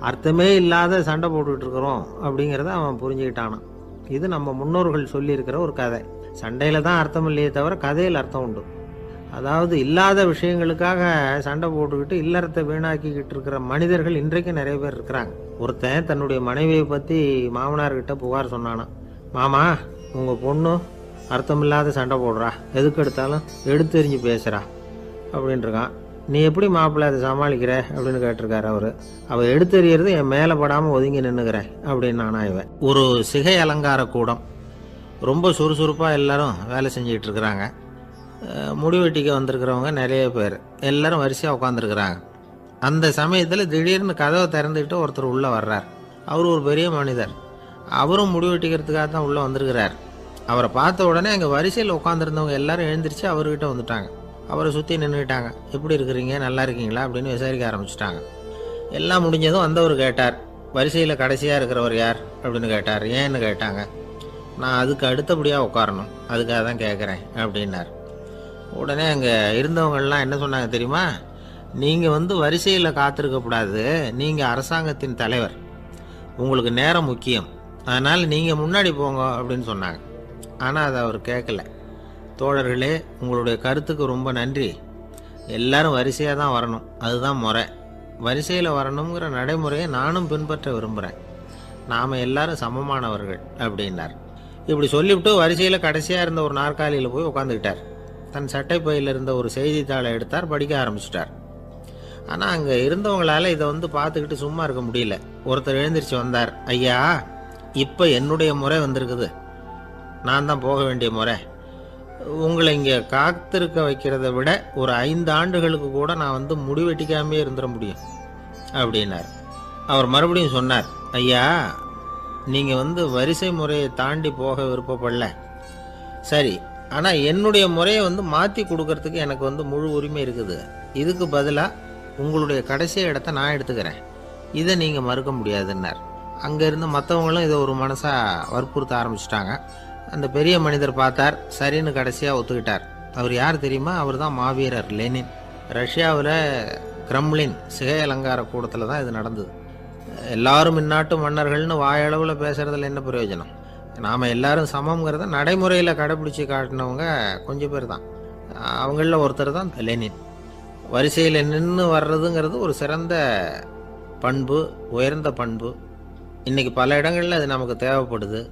அர்த்தமே இல்லாத சண்டை போட்டுக்கிட்டு இருக்கிறோம் அப்படிங்கிறத அவன் புரிஞ்சுக்கிட்டானான். இது நம்ம முன்னோர்கள் சொல்லியிருக்கிற ஒரு கதை. சண்டையில் தான் அர்த்தம் இல்லையே தவிர கதையில் அர்த்தம் உண்டு. அதாவது இல்லாத விஷயங்களுக்காக சண்டை போட்டுக்கிட்டு இல்லறத்தை வீணாக்கிக்கிட்டு இருக்கிற மனிதர்கள் இன்றைக்கு நிறைய பேர் இருக்கிறாங்க. ஒருத்தன் தன்னுடைய மனைவியை பற்றி மாமனார்கிட்ட புகார் சொன்னானா, மாமா உங்கள் பொண்ணு அர்த்தமில்லாத சண்டை போடுறா, எதுக்கு எடுத்தாலும் எடுத்தெறிஞ்சு பேசுகிறா அப்படின்ட்டுருக்கான். நீ எப்படி மாப்பிள்ளை அதை சமாளிக்கிற அப்படின்னு கேட்டிருக்காரு அவர். அவள் எடுத்தெறியறது என் மேலே படாமல் ஒதுங்கி நின்றுக்கிறேன் அப்படின்னு நானா. இவன் ஒரு சிகை அலங்கார கூடம், ரொம்ப சுறுசுறுப்பாக எல்லாரும் வேலை செஞ்சுக்கிட்டு இருக்கிறாங்க. முடிவெட்டிக்க வந்திருக்கிறவங்க நிறைய பேர், எல்லாரும் வரிசையாக உட்காந்துருக்குறாங்க. அந்த சமயத்தில் திடீர்னு கதவை திறந்துக்கிட்டு ஒருத்தர் உள்ளே வர்றார். அவர் ஒரு பெரிய மனிதர். அவரும் முடிவெட்டிக்கிறதுக்காக தான் உள்ளே வந்திருக்கிறார். அவரை பார்த்த உடனே அங்கே வரிசையில் உட்காந்துருந்தவங்க எல்லாரும் எழுந்திரிச்சு அவர்கிட்ட வந்துட்டாங்க. அவரை சுற்றி நின்றுக்கிட்டாங்க. எப்படி இருக்கிறீங்க, நல்லா இருக்கீங்களா அப்படின்னு விசாரிக்க ஆரம்பிச்சிட்டாங்க. எல்லாம் முடிஞ்சதும் வந்தவர் கேட்டார், வரிசையில் கடைசியாக இருக்கிறவர் யார் அப்படின்னு கேட்டார். ஏன்னு கேட்டாங்க. நான் அதுக்கு அடுத்தபடியாக உட்காரணும், அதுக்காக தான் கேட்குறேன் அப்படின்னார். உடனே அங்கே இருந்தவங்கள்லாம் என்ன சொன்னாங்க தெரியுமா, நீங்கள் வரிசையில் காத்திருக்கக்கூடாது, நீங்கள் அரசாங்கத்தின் தலைவர், உங்களுக்கு நேரம் முக்கியம், அதனால் நீங்கள் முன்னாடி போங்க அப்படின்னு சொன்னாங்க. ஆனால் அதை அவர் கேட்கல. தோழர்களே, உங்களுடைய கருத்துக்கு ரொம்ப நன்றி, எல்லாரும் வரிசையாக தான் வரணும், அதுதான் முறை, வரிசையில் வரணுங்கிற நடைமுறையை நானும் பின்பற்ற விரும்புகிறேன். நாம் எல்லாரும் சமமானவர்கள் அப்படின்னார். இப்படி சொல்லிவிட்டு வரிசையில் கடைசியாக இருந்த ஒரு நாற்காலியில் போய் உட்காந்துக்கிட்டார். தன் சட்டை பையில் இருந்த ஒரு செய்தித்தாளை எடுத்தார், படிக்க ஆரம்பிச்சிட்டார். ஆனால் அங்கே இருந்தவங்களால இதை பார்த்துக்கிட்டு சும்மா இருக்க முடியல. ஒருத்தர் எழுந்திரிச்சு வந்தார். ஐயா, இப்போ என்னுடைய முறை வந்திருக்குது, நான் தான் போக வேண்டிய முறை. உங்களை இங்கே காத்திருக்க வைக்கிறத விட ஒரு 5 ஆண்டுகளுக்கு கூட நான் முடிவெட்டிக்காமே இருந்துட முடியும் அப்படின்னார். அவர் மறுபடியும் சொன்னார், ஐயா, நீங்கள் வரிசை முறையை தாண்டி போக விருப்பப்படல, சரி, ஆனால் என்னுடைய முறையை மாற்றி கொடுக்கறதுக்கு எனக்கு முழு உரிமை இருக்குது. இதுக்கு பதிலாக உங்களுடைய கடைசி இடத்த நான் எடுத்துக்கிறேன், இதை நீங்கள் மறுக்க முடியாதுன்னார். அங்கே இருந்த மற்றவங்களும் இதை ஒரு மனசாக வற்புறுத்த ஆரம்பிச்சிட்டாங்க. அந்த பெரிய மனிதர் பார்த்தார், சரின்னு கடைசியாக ஒத்துக்கிட்டார். அவர் யார் தெரியுமா? அவர் தான் மாவீரர் லெனின். ரஷ்யாவில் கிரெம்ளின் சிகை அலங்கார கூடத்தில் தான் இது நடந்தது. எல்லாரும் இந்நாட்டு மன்னர்கள்னு வாயளவில் பேசுகிறதுல என்ன பிரயோஜனம்? நாம் எல்லாரும் சமங்கிறத நடைமுறையில் கடைப்பிடிச்சி காட்டினவங்க கொஞ்சம் பேர் தான். அவங்களில் ஒருத்தர் தான் லெனின். வரிசையில் நின்று வர்றதுங்கிறது ஒரு சிறந்த பண்பு, உயர்ந்த பண்பு. இன்றைக்கி பல இடங்களில் அது நமக்கு தேவைப்படுது.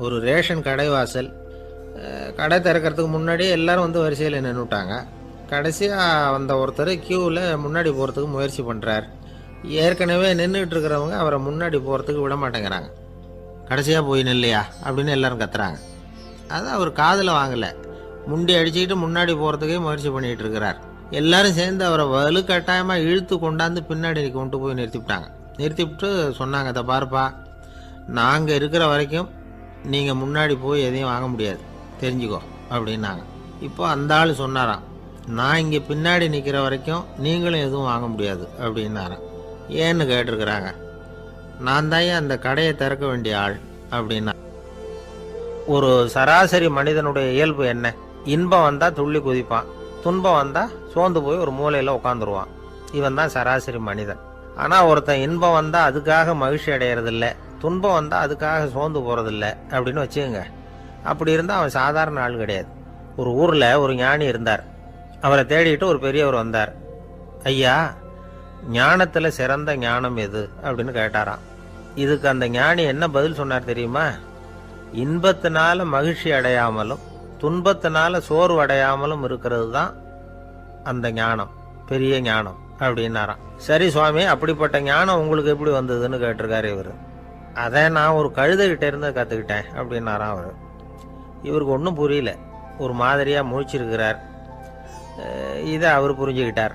ஒரு ரேஷன் கடைவாசல், கடை திறக்கிறதுக்கு முன்னாடியே எல்லோரும் வரிசையில் நின்றுட்டாங்க. கடைசியாக வந்த ஒருத்தர் க்யூவில் முன்னாடி போகிறதுக்கு முயற்சி பண்ணுறார். ஏற்கனவே நின்றுட்டு இருக்கிறவங்க அவரை முன்னாடி போகிறதுக்கு விட மாட்டேங்கிறாங்க. கடைசியாக போய் நில்லையா அப்படின்னு எல்லோரும் கத்துறாங்க. அது அவர் காதில் வாங்கலை. முண்டி அடிச்சுக்கிட்டு முன்னாடி போகிறதுக்கே முயற்சி பண்ணிகிட்டு இருக்கிறார். எல்லாரும் சேர்ந்து அவரை வலுக்கட்டாயமாக இழுத்து கொண்டாந்து பின்னாடி கொண்டு போய் நிறுத்திவிட்டாங்க. நிறுத்திவிட்டு சொன்னாங்க, அதை பாருப்பா, நாங்கள் இருக்கிற வரைக்கும் நீங்கள் முன்னாடி போய் எதையும் வாங்க முடியாது, தெரிஞ்சுக்கோ அப்படின்னாங்க. இப்போ அந்த ஆள் சொன்னாராம், நான் இங்கே பின்னாடி நிற்கிற வரைக்கும் நீங்களும் எதுவும் வாங்க முடியாது அப்படின்னாராம். ஏன்னு கேட்டிருக்கிறாங்க. நான் தான் அந்த கடையை திறக்க வேண்டிய ஆள் அப்படின்னா. ஒரு சராசரி மனிதனுடைய இயல்பு என்ன? இன்பம் வந்தால் துள்ளி குதிப்பான், துன்பம் வந்தால் சோர்ந்து போய் ஒரு மூலையில் உட்காந்துருவான். இவன் தான் சராசரி மனிதன். ஆனால் ஒருத்தன் இன்பம் வந்தால் அதுக்காக மகிழ்ச்சி அடையிறதில்ல, துன்பம் வந்தால் அதுக்காக சோர்ந்து போகிறதில்ல அப்படின்னு வச்சுக்கோங்க. அப்படி இருந்தால் அவன் சாதாரண ஆள் கிடையாது. ஒரு ஊரில் ஒரு ஞானி இருந்தார். அவரை தேடிட்டு ஒரு பெரியவர் வந்தார். ஐயா, ஞானத்தில் சிறந்த ஞானம் எது அப்படின்னு கேட்டாராம். இதுக்கு அந்த ஞானி என்ன பதில் சொன்னார் தெரியுமா? இன்பத்தினால மகிழ்ச்சி அடையாமலும் துன்பத்தினால சோர்வு அடையாமலும் இருக்கிறது தான் அந்த ஞானம், பெரிய ஞானம் அப்படின்னாராம். சரி சுவாமி, அப்படிப்பட்ட ஞானம் உங்களுக்கு எப்படி வந்ததுன்னு கேட்டிருக்காரு இவர். அதை நான் ஒரு கழுதைகிட்ட இருந்து கற்றுக்கிட்டேன் அப்படின்னாராம் அவர். இவருக்கு ஒன்றும் புரியல, ஒரு மாதிரியாக முழிச்சிருக்கிறார். இதை அவர் புரிஞ்சுக்கிட்டார்.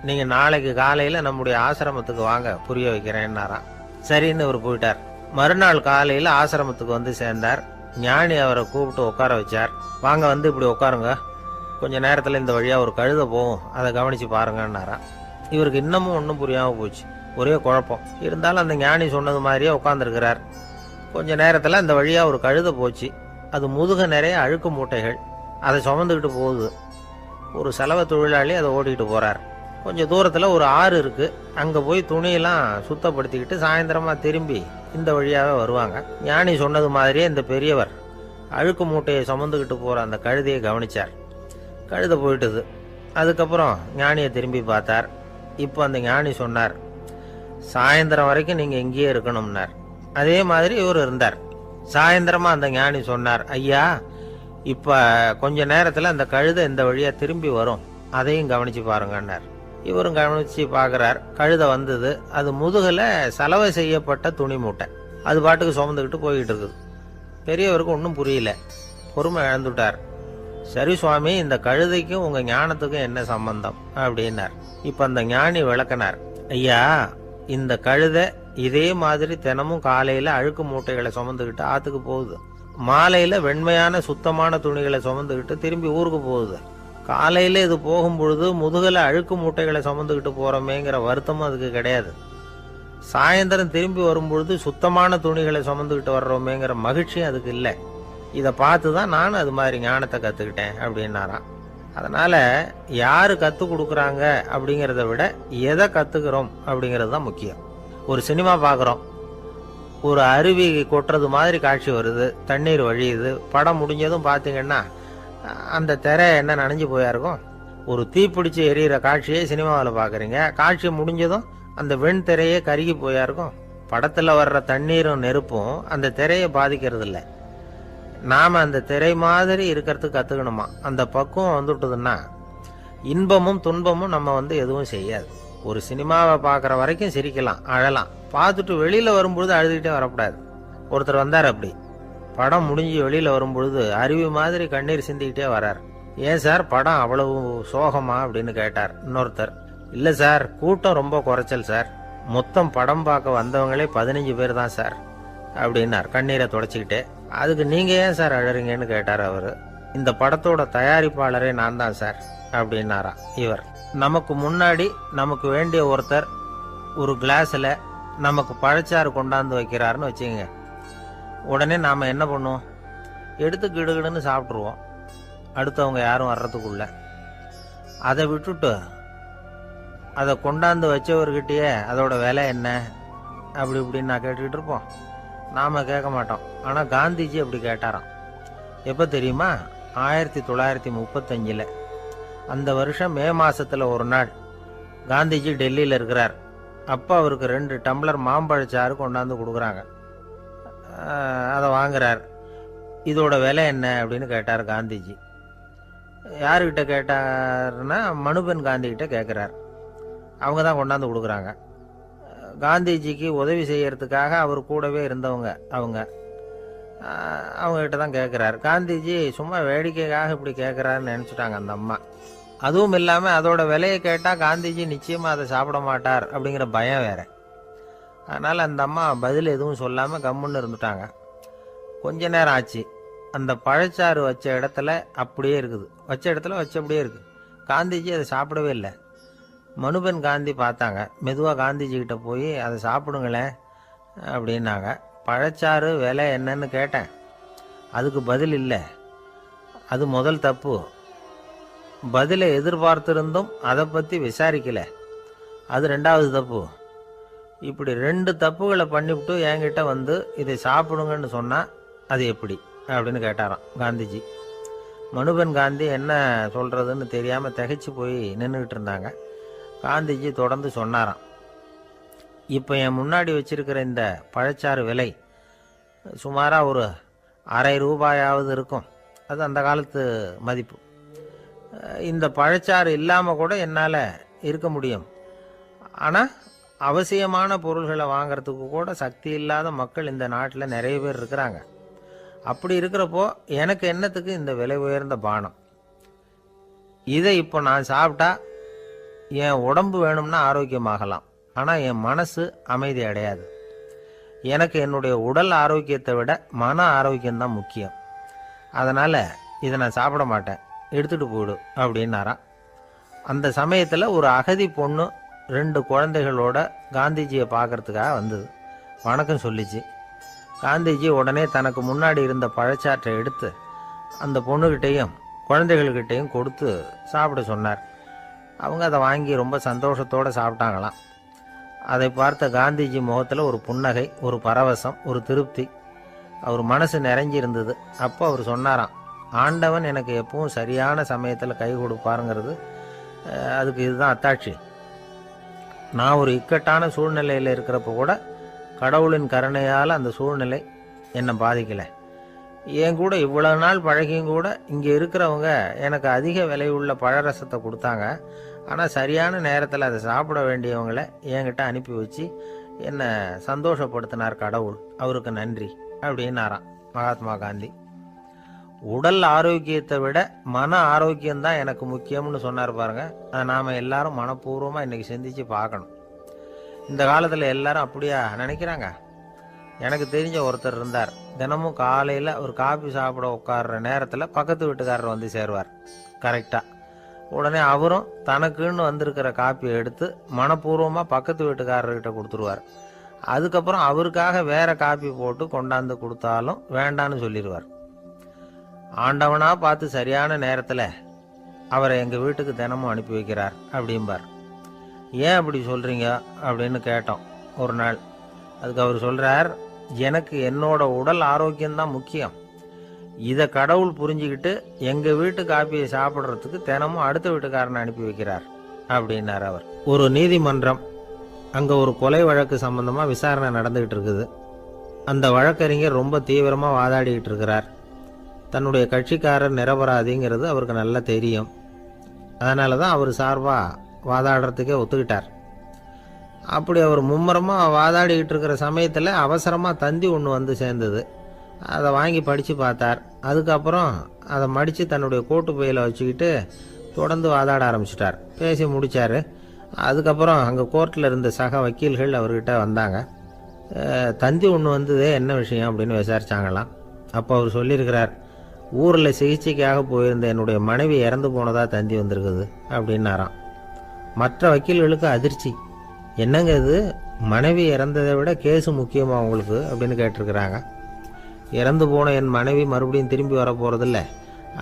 நீங்கள் நாளைக்கு காலையில் நம்முடைய ஆசிரமத்துக்கு வாங்க, புரிய வைக்கிறேன்னாராம். சரின்னு அவர் போயிட்டார். மறுநாள் காலையில் ஆசிரமத்துக்கு சேர்ந்தார். ஞானி அவரை கூப்பிட்டு உட்கார வச்சார். வாங்க, இப்படி உட்காருங்க, கொஞ்சம் நேரத்தில் இந்த வழியாக ஒரு கழுதை போகும், அதை கவனித்து பாருங்கன்னாராம். இவருக்கு இன்னமும் ஒன்றும் புரியாமல் போச்சு, ஒரே குழப்பம். இருந்தாலும் அந்த ஞானி சொன்னது மாதிரியே உட்காந்துருக்கிறார். கொஞ்சம் நேரத்தில் அந்த வழியாக ஒரு கழுதை போச்சு. அது முதுக நிறைய அழுக்கு மூட்டைகள், அதை சுமந்துக்கிட்டு போகுது. ஒரு செலவு தொழிலாளி அதை ஓடிக்கிட்டு போகிறார். கொஞ்சம் தூரத்தில் ஒரு ஆறு இருக்குது. அங்கே போய் துணியெல்லாம் சுத்தப்படுத்திக்கிட்டு சாயந்தரமாக திரும்பி இந்த வழியாகவே வருவாங்க. ஞானி சொன்னது மாதிரியே இந்த பெரியவர் அழுக்கு மூட்டையை சுமந்துக்கிட்டு போகிற அந்த கழுதையை கவனித்தார். கழுதை போயிட்டுது. அதுக்கப்புறம் ஞானியை திரும்பி பார்த்தார். இப்போ அந்த ஞானி சொன்னார், சாயந்தரம் வரைக்கும் நீங்கள் இங்கேயே இருக்கணும்னார். அதே மாதிரி இவர் இருந்தார். சாயந்தரமாக அந்த ஞானி சொன்னார், ஐயா, இப்போ கொஞ்ச நேரத்தில் அந்த கழுதை இந்த வழியாக திரும்பி வரும், அதையும் கவனித்து பாருங்கன்னார். இவரும் கவனித்து பார்க்குறார். கழுதை வந்தது. அது முதுகில் சலவை செய்யப்பட்ட துணி மூட்டை, அது பாட்டுக்கு சுமந்துக்கிட்டு போய்கிட்டு இருக்குது. பெரியவருக்கு ஒன்றும் புரியல, பொறுமை இழந்துட்டார். சரி சுவாமி, இந்த கழுதைக்கும் உங்கள் ஞானத்துக்கும் என்ன சம்பந்தம் அப்படின்னார். இப்போ அந்த ஞானி விளக்கினார். ஐயா, இந்த கழுதை இதே மாதிரி தினமும் காலையில் அழுக்கு மூட்டைகளை சுமந்துக்கிட்டு ஆற்றுக்கு போகுது, மாலையில் வெண்மையான சுத்தமான துணிகளை சுமந்துக்கிட்டு திரும்பி ஊருக்கு போகுது. காலையில் இது போகும்பொழுது முதுகில் அழுக்கு மூட்டைகளை சுமந்துக்கிட்டு போகிறோமேங்கிற வருத்தமும் அதுக்கு கிடையாது. சாயந்தரம் திரும்பி வரும்பொழுது சுத்தமான துணிகளை சுமந்துக்கிட்டு வர்றோமேங்கிற மகிழ்ச்சியும் அதுக்கு இல்லை. இதை பார்த்து தான் நானும் அது மாதிரி ஞானத்தை கற்றுக்கிட்டேன் அப்படின்னாராம். அதனால் யார் கற்றுக் கொடுக்குறாங்க அப்படிங்கிறத விட எதை கற்றுக்கிறோம் அப்படிங்கிறது தான் முக்கியம். ஒரு சினிமா பார்க்குறோம், ஒரு அருவி கொட்டுறது மாதிரி காட்சி வருது, தண்ணீர் வழியுது. படம் முடிஞ்சதும் பார்த்தீங்கன்னா அந்த திரை என்ன நனைஞ்சு போயா இருக்கும். ஒரு தீப்பிடிச்சு எரியிற காட்சியை சினிமாவில் பார்க்குறீங்க, காட்சி முடிஞ்சதும் அந்த வெண் திரையே கருகி போயா இருக்கும். படத்தில் வர்ற தண்ணீரும் நெருப்பும் அந்த திரையை பாதிக்கிறது இல்லை. நாம் அந்த திரை மாதிரி இருக்கிறதுக்கு கற்றுக்கணுமா. அந்த பக்குவம் வந்துவிட்டதுன்னா இன்பமும் துன்பமும் நம்ம எதுவும் செய்யாது. ஒரு சினிமாவை பார்க்குற வரைக்கும் சிரிக்கலாம், அழலாம். பார்த்துட்டு வெளியில் வரும்பொழுது அழுதுகிட்டே வரக்கூடாது. ஒருத்தர் வந்தார், அப்படி படம் முடிஞ்சு வெளியில் வரும்பொழுது அருவி மாதிரி கண்ணீர் சிந்திக்கிட்டே வரார். ஏன் சார் படம் அவ்வளவு சோகமா அப்படின்னு கேட்டார். இன்னொருத்தர், இல்லை சார் கூட்டம் ரொம்ப குறைச்சல் சார், மொத்தம் படம் பார்க்க வந்தவங்களே 15 பேர் தான் சார் அப்படின்னார் கண்ணீரை தொடச்சிக்கிட்டே. அதுக்கு நீங்கள் ஏன் சார் அழறீங்கன்னு கேட்டார் அவர். இந்த படத்தோட தயாரிப்பாளரே நான் தான் சார் அப்படின்னாரா இவர். நமக்கு முன்னாடி நமக்கு வேண்டிய ஒருத்தர் ஒரு கிளாஸில் நமக்கு பழச்சாறு கொண்டாந்து வைக்கிறாருன்னு வச்சுக்கோங்க. உடனே நாம் என்ன பண்ணுவோம்? எடுத்து கிடுகிடுன்னு சாப்பிட்ருவோம், அடுத்தவங்க யாரும் வர்றதுக்குள்ள. அதை விட்டுட்டு அதை கொண்டாந்து வச்சவர்கிட்டயே அதோட விலை என்ன அப்படி இப்படின்னு நான் கேட்டுக்கிட்டு இருப்போம். நாம் கேட்க மாட்டோம். ஆனால் காந்திஜி அப்படி கேட்டாராம். எப்போ தெரியுமா? 1935. அந்த வருஷம் மே மாதத்தில் ஒரு நாள் காந்திஜி டெல்லியில் இருக்கிறார். அப்போ அவருக்கு 2 டம்ளர் மாம்பழச்சாறு கொண்டாந்து கொடுக்குறாங்க. அதை வாங்குறார். இதோட விலை என்ன அப்படின்னு கேட்டார் காந்திஜி. யாருக்கிட்ட கேட்டாருன்னா மனுபென் காந்திகிட்ட கேட்குறார். அவங்க தான் கொண்டாந்து கொடுக்குறாங்க. காந்திஜிக்கு உதவி செய்யறதுக்காக அவர் கூடவே இருந்தவங்க அவங்ககிட்ட தான் கேட்குறாரு. காந்திஜி சும்மா வேடிக்கைக்காக இப்படி கேட்குறாருன்னு நினச்சிட்டாங்க அந்த அம்மா. அதுவும் இல்லாமல் அதோட விலையை கேட்டால் காந்திஜி நிச்சயமாக அதை சாப்பிட மாட்டார் அப்படிங்கிற பயம் வேற. அதனால் அந்த அம்மா பதில் எதுவும் சொல்லாமல் கம்முன்னு இருந்துட்டாங்க. கொஞ்ச நேரம் ஆச்சு. அந்த பழச்சாறு வச்ச இடத்துல அப்படியே இருக்குது, வச்ச இடத்துல வச்சபடியே இருக்குது. காந்திஜி அதை சாப்பிடவே இல்லை. மனுபென் காந்தி பார்த்தாங்க. மெதுவாக காந்திஜி கிட்ட போய் அதை சாப்பிடுங்களேன் அப்படின்னாங்க. பழச்சாறு விலை என்னன்னு கேட்டேன், அதுக்கு பதில் இல்லை. அது முதல் தப்பு. பதிலை எதிர்பார்த்திருந்தும் அதை பற்றி விசாரிக்கலை, அது 2வது தப்பு. இப்படி 2 தப்புகளை பண்ணிவிட்டு என்கிட்ட இதை சாப்பிடுங்கன்னு சொன்னால் அது எப்படி அப்படின்னு கேட்டாராம் காந்திஜி. மனுபென் காந்தி என்ன சொல்கிறதுன்னு தெரியாமல் திகைச்சு போய் நின்றுக்கிட்டு இருந்தாங்க. காந்திஜி தொடர்ந்து சொன்னாராம், இப்போ என் முன்னாடி வச்சிருக்கிற இந்த பழச்சாறு விலை சுமாராக ஒரு அரை ரூபாயாவது இருக்கும். அது அந்த காலத்து மதிப்பு. இந்த பழச்சாறு இல்லாமல் கூட என்னால் இருக்க முடியும். ஆனால் அவசியமான பொருள்களை வாங்கிறதுக்கு கூட சக்தி இல்லாத மக்கள் இந்த நாட்டில் நிறைய பேர் இருக்கிறாங்க. அப்படி இருக்கிறப்போ எனக்கு என்னத்துக்கு இந்த விலை உயர்ந்த பானம்? இதை இப்போ நான் சாப்பிட்டா என் உடம்பு வேணும்னா ஆரோக்கியமாகலாம், ஆனால் என் மனசு அமைதி அடையாது. எனக்கு என்னுடைய உடல் ஆரோக்கியத்தை விட மன ஆரோக்கியம்தான் முக்கியம். அதனால் இதை நான் சாப்பிட மாட்டேன், எடுத்துகிட்டு போயிடு அப்படின்னாராம். அந்த சமயத்தில் ஒரு அகதி பொண்ணு 2 குழந்தைகளோட காந்திஜியை பார்க்கறதுக்காக வந்தது. வணக்கம் சொல்லிச்சு. காந்திஜி உடனே தனக்கு முன்னாடி இருந்த பழச்சாற்றை எடுத்து அந்த பொண்ணுகிட்டையும் குழந்தைகள்கிட்டையும் கொடுத்து சாப்பிட சொன்னார். அவங்க அதை வாங்கி ரொம்ப சந்தோஷத்தோடு சாப்பிட்டாங்களாம். அதை பார்த்த காந்திஜி முகத்தில் ஒரு புன்னகை, ஒரு பரவசம், ஒரு திருப்தி. அவர் மனசு நிறைஞ்சி இருந்தது. அப்போ அவர் சொன்னாராம், ஆண்டவன் எனக்கு எப்பவும் சரியான சமயத்தில் கை கொடுப்பாருங்கிறது அதுக்கு இதுதான் அத்தாட்சி. நான் ஒரு இக்கட்டான சூழ்நிலையில் இருக்கிறப்ப கூட கடவுளின் கருணையால் அந்த சூழ்நிலை என்னை பாதிக்கலை. என் கூட இவ்வளவு நாள் பழகியும் கூட இங்கே இருக்கிறவங்க எனக்கு அதிக விலையுள்ள பழரசத்தை கொடுத்தாங்க. ஆனால் சரியான நேரத்தில் அதை சாப்பிட வேண்டியவங்களை என்கிட்ட அனுப்பி வச்சு என்னை சந்தோஷப்படுத்தினார் கடவுள், அவருக்கு நன்றி அப்படின்னாராம் மகாத்மா காந்தி. உடல் ஆரோக்கியத்தை விட மன ஆரோக்கியம்தான் எனக்கு முக்கியம்னு சொன்னார் பாருங்க. அதை நாம் எல்லாரும் மனப்பூர்வமாக இன்றைக்கி சிந்திச்சு பார்க்கணும். இந்த காலத்தில் எல்லாரும் அப்படியா நினைக்கிறாங்க? எனக்கு தெரிஞ்ச ஒருத்தர் இருந்தார். தினமும் காலையில் ஒரு காபி சாப்பிட உட்கார்ற நேரத்தில் பக்கத்து வீட்டுக்காரர் வந்து சேருவார் கரெக்டாக. உடனே அவரும் தனக்குன்னு வந்திருக்கிற காப்பியை எடுத்து மனப்பூர்வமாக பக்கத்து வீட்டுக்காரர்கிட்ட கொடுத்துருவார். அதுக்கப்புறம் அவருக்காக வேற காப்பி போட்டு கொண்டாந்து கொடுத்தாலும் வேண்டான்னு சொல்லிடுவார். ஆண்டவனாக பார்த்து சரியான நேரத்தில் அவரை எங்கள் வீட்டுக்கு தினமும் அனுப்பி வைக்கிறார் அப்படிம்பார். ஏன் அப்படி சொல்கிறீங்க அப்படின்னு கேட்டோம் ஒரு நாள். அதுக்கு அவர் சொல்கிறார், எனக்கு என்னோட உடல் ஆரோக்கியம்தான் முக்கியம். இதை கடவுள் புரிஞ்சுக்கிட்டு எங்கள் வீட்டு காப்பியை சாப்பிட்றதுக்கு தினமும் அடுத்த வீட்டுக்காரனை அனுப்பி வைக்கிறார் அப்படின்னார் அவர். ஒரு நீதிமன்றம் அங்கே ஒரு கொலை வழக்கு சம்பந்தமாக விசாரணை நடந்துகிட்டு இருக்குது. அந்த வழக்கறிஞர் ரொம்ப தீவிரமாக வாதாடிக்கிட்டு இருக்கிறார். தன்னுடைய கட்சிக்காரர் நிரபராதிங்கிறது அவருக்கு நல்லா தெரியும். அதனால தான் அவர் சார்பாக வாதாடுறதுக்கே ஒத்துக்கிட்டார். அப்படி அவர் மும்முரமாக வாதாடிக்கிட்டு இருக்கிற சமயத்தில் அவசரமாக தந்தி ஒன்று வந்து சேர்ந்தது. அதை வாங்கி படித்து பார்த்தார். அதுக்கப்புறம் அதை மடித்து தன்னுடைய கோட்டு பையில் வச்சுக்கிட்டு தொடர்ந்து வாதாட ஆரம்பிச்சிட்டார். பேசி முடித்தார். அதுக்கப்புறம் அங்கே கோர்ட்டில் இருந்த சக வக்கீல்கள் அவர்கிட்ட வந்தாங்க. தந்தி ஒன்று வந்ததே, என்ன விஷயம் அப்படின்னு விசாரிச்சாங்களாம். அப்போ அவர் சொல்லியிருக்கிறார், ஊரில் சிகிச்சைக்காக போயிருந்த என்னுடைய மனைவி இறந்து போனதாக தந்தி வந்திருக்குது அப்படின்னாராம். மற்ற வக்கீல்களுக்கு அதிர்ச்சி. என்னங்க இது, மனைவி இறந்ததை விட கேஸு முக்கியமா உங்களுக்கு அப்படின்னு கேட்டிருக்கிறாங்க. இறந்து போன என் மனைவி மறுபடியும் திரும்பி வர போகிறதில்ல.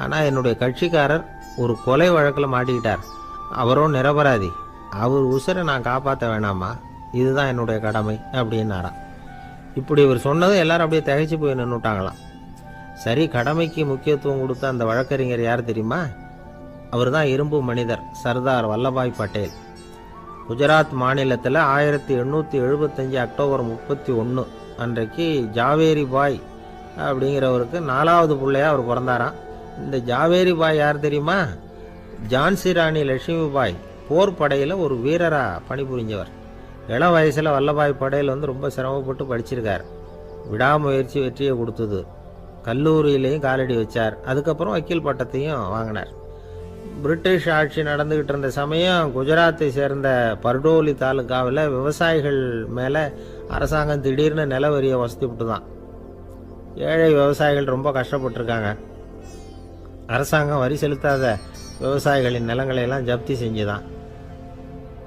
ஆனால் என்னுடைய கட்சிக்காரர் ஒரு கொலை வழக்கில் மாட்டிக்கிட்டார். அவரும் நிரபராதி. அவர் உசுரை நான் காப்பாற்ற வேணாமா? இதுதான் என்னுடைய கடமை அப்படின்னாராம். இப்படி இவர் சொன்னதும் எல்லாரும் அப்படியே திகைச்சு போய் நின்றுட்டாங்களாம். சரி, கடமைக்கு முக்கியத்துவம் கொடுத்த அந்த வழக்கறிஞர் யார் தெரியுமா? அவர் தான் இரும்பு மனிதர் சர்தார் வல்லபாய் பட்டேல். குஜராத் மாநிலத்தில் 1875 அக்டோபர் 31 அன்றைக்கு ஜாவேரி பாய் அப்படிங்கிறவருக்கு 4வது பிள்ளையா அவர் பிறந்தாராம். இந்த ஜாவேரி பாய் யார் தெரியுமா? ஜான்சி ராணி லட்சுமி பாய் போர் படையில் ஒரு வீரராக பணிபுரிஞ்சவர். இளம் வயசில் வல்லபாய் படேல் ரொம்ப சிரமப்பட்டு படிச்சிருக்கார். விடாமுயற்சி வெற்றியை கொடுத்தது. கல்லூரியிலையும் காலடி வச்சார். அதுக்கப்புறம் வக்கீல் பட்டத்தையும் வாங்கினார். பிரிட்டிஷ் ஆட்சி நடந்துக்கிட்டு இருந்த சமயம் குஜராத்தை சேர்ந்த பர்டோலி தாலுக்காவில் விவசாயிகள் மேலே அரசாங்கம் திடீர்னு நில வரியை வசதி விட்டு தான். ஏழை விவசாயிகள் ரொம்ப கஷ்டப்பட்டுருக்காங்க. அரசாங்கம் வரி செலுத்தாத விவசாயிகளின் நிலங்களை எல்லாம் ஜப்தி செஞ்சுதான்.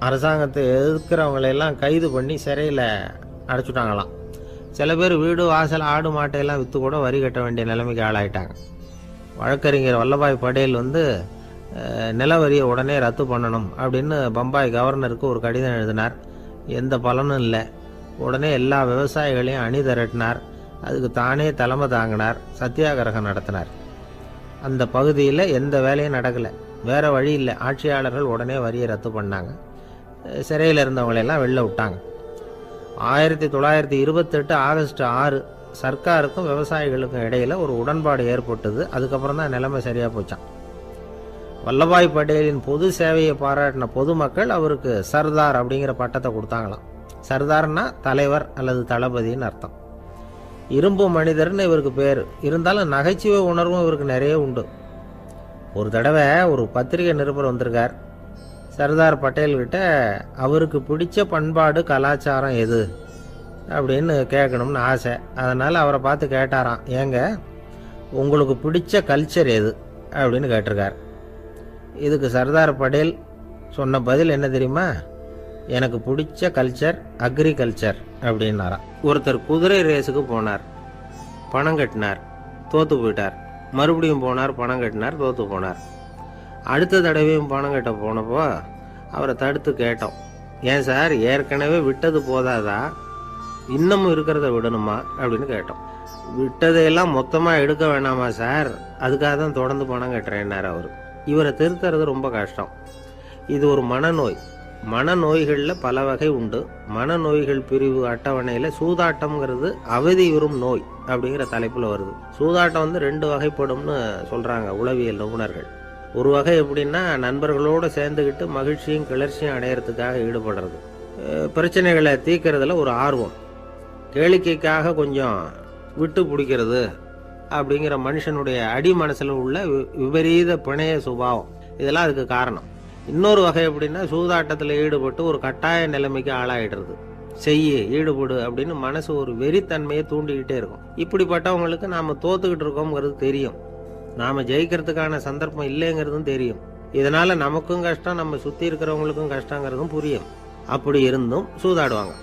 அரசாங்கத்தை எதிர்க்கிறவங்களையெல்லாம் கைது பண்ணி சிறையில் அடைச்சுட்டாங்களாம். சில பேர் வீடு வாசல் ஆடு மாட்டையெல்லாம் விற்று கூட வரி கட்ட வேண்டிய நிலைமைக்கு ஆளாயிட்டாங்க. வழக்கறிஞர் வல்லபாய் படேல் நில வரியை உடனே ரத்து பண்ணணும் அப்படின்னு பம்பாய் கவர்னருக்கு ஒரு கடிதம் எழுதினார். எந்த பலனும் இல்லை. உடனே எல்லா விவசாயிகளையும் அணி திரட்டினார். அதுக்கு தானே தலைமை தாங்கினார். சத்தியாகிரகம் நடத்தினார். அந்த பகுதியில் எந்த வேலையும் நடக்கலை. வேறு வழி இல்லை. ஆட்சியாளர்கள் உடனே வரியை ரத்து பண்ணாங்க. சிறையில் இருந்தவங்களெல்லாம் வெளில விட்டாங்க. 1928 ஆகஸ்ட் 6 சர்க்காருக்கும் விவசாயிகளுக்கும் இடையில் ஒரு உடன்பாடு ஏற்பட்டது. அதுக்கப்புறம் தான் நிலைமை சரியாக போச்சான். வல்லபாய் படேலின் பொது சேவையை பாராட்டின பொதுமக்கள் அவருக்கு சர்தார் அப்படிங்கிற பட்டத்தை கொடுத்தாங்களாம். சர்தார்னா தலைவர் அல்லது தளபதின்னு அர்த்தம். இரும்பு மனிதர்னு இவருக்கு பேர். இருந்தாலும் நகைச்சுவை உணர்வும் இவருக்கு நிறைய உண்டு. ஒரு தடவை ஒரு பத்திரிகை நிருபர் வந்திருக்கார். சர்தார் பட்டேல்கிட்ட அவருக்கு பிடிச்ச பண்பாடு கலாச்சாரம் எது அப்படின்னு கேட்கணும்னு ஆசை. அதனால் அவரை பார்த்து கேட்டாராம், ஏங்க உங்களுக்கு பிடிச்ச கல்ச்சர் எது அப்படின்னு கேட்டிருக்கார். இதுக்கு சர்தார் பட்டேல் சொன்ன பதில் என்ன தெரியுமா? எனக்கு பிடிச்ச கல்ச்சர் அக்ரிகல்ச்சர் அப்படின்னாராம். ஒருத்தர் குதிரை ரேஸுக்கு போனார். பணம் கட்டினார், தோற்று போயிட்டார். மறுபடியும் போனார், பணம் கட்டினார், தோற்று போனார். அடுத்த தடவையும் பணம் கட்ட போனப்போ அவரை தடுத்து கேட்டோம், ஏன் சார் ஏற்கனவே விட்டது போதாதா, இன்னமும் இருக்கிறத விடணுமா அப்படின்னு கேட்டோம். விட்டதையெல்லாம் மொத்தமாக எடுக்க வேணாமா சார், அதுக்காக தான் தொடர்ந்து பணம் கட்டுறேன்னார் அவர். இவரை திருத்துறது ரொம்ப கஷ்டம். இது ஒரு மனநோய். மனநோய்களில் பல வகை உண்டு. மனநோய்கள் பிரிவு அட்டவணையில் சூதாட்டம்ங்கிறது அவதியுறும் நோய் அப்படிங்கிற தலைப்பில் வருது. சூதாட்டம் 2 வகைப்படும்னு சொல்கிறாங்க உளவியல் நிபுணர்கள். ஒரு வகை எப்படின்னா, நண்பர்களோடு சேர்ந்துக்கிட்டு மகிழ்ச்சியும் கிளர்ச்சியும் அடையிறதுக்காக ஈடுபடுறது. பிரச்சனைகளை தீர்க்கறதுல ஒரு ஆர்வம். கேளிக்கைக்காக கொஞ்சம் விட்டு பிடிக்கிறது அப்படிங்கிற மனுஷனுடைய அடி மனசில் உள்ள விபரீத பிணைய சுபாவம், இதெல்லாம் அதுக்கு காரணம். இன்னொரு வகை எப்படின்னா, சூதாட்டத்தில் ஈடுபட்டு ஒரு கட்டாய நிலைமைக்கு ஆளாயிடுறது. ஈடுபடு அப்படின்னு மனசு ஒரு வெறித்தன்மையை தூண்டிக்கிட்டே இருக்கும். இப்படிப்பட்டவங்களுக்கு நாம் தோத்துக்கிட்டு இருக்கோங்கிறது தெரியும். நாம் ஜெயிக்கிறதுக்கான சந்தர்ப்பம் இல்லைங்கிறதும் தெரியும். இதனால் நமக்கும் கஷ்டம், நம்ம சுற்றி இருக்கிறவங்களுக்கும் கஷ்டங்கிறதும் புரியும். அப்படி இருந்தும் சூதாடுவாங்க.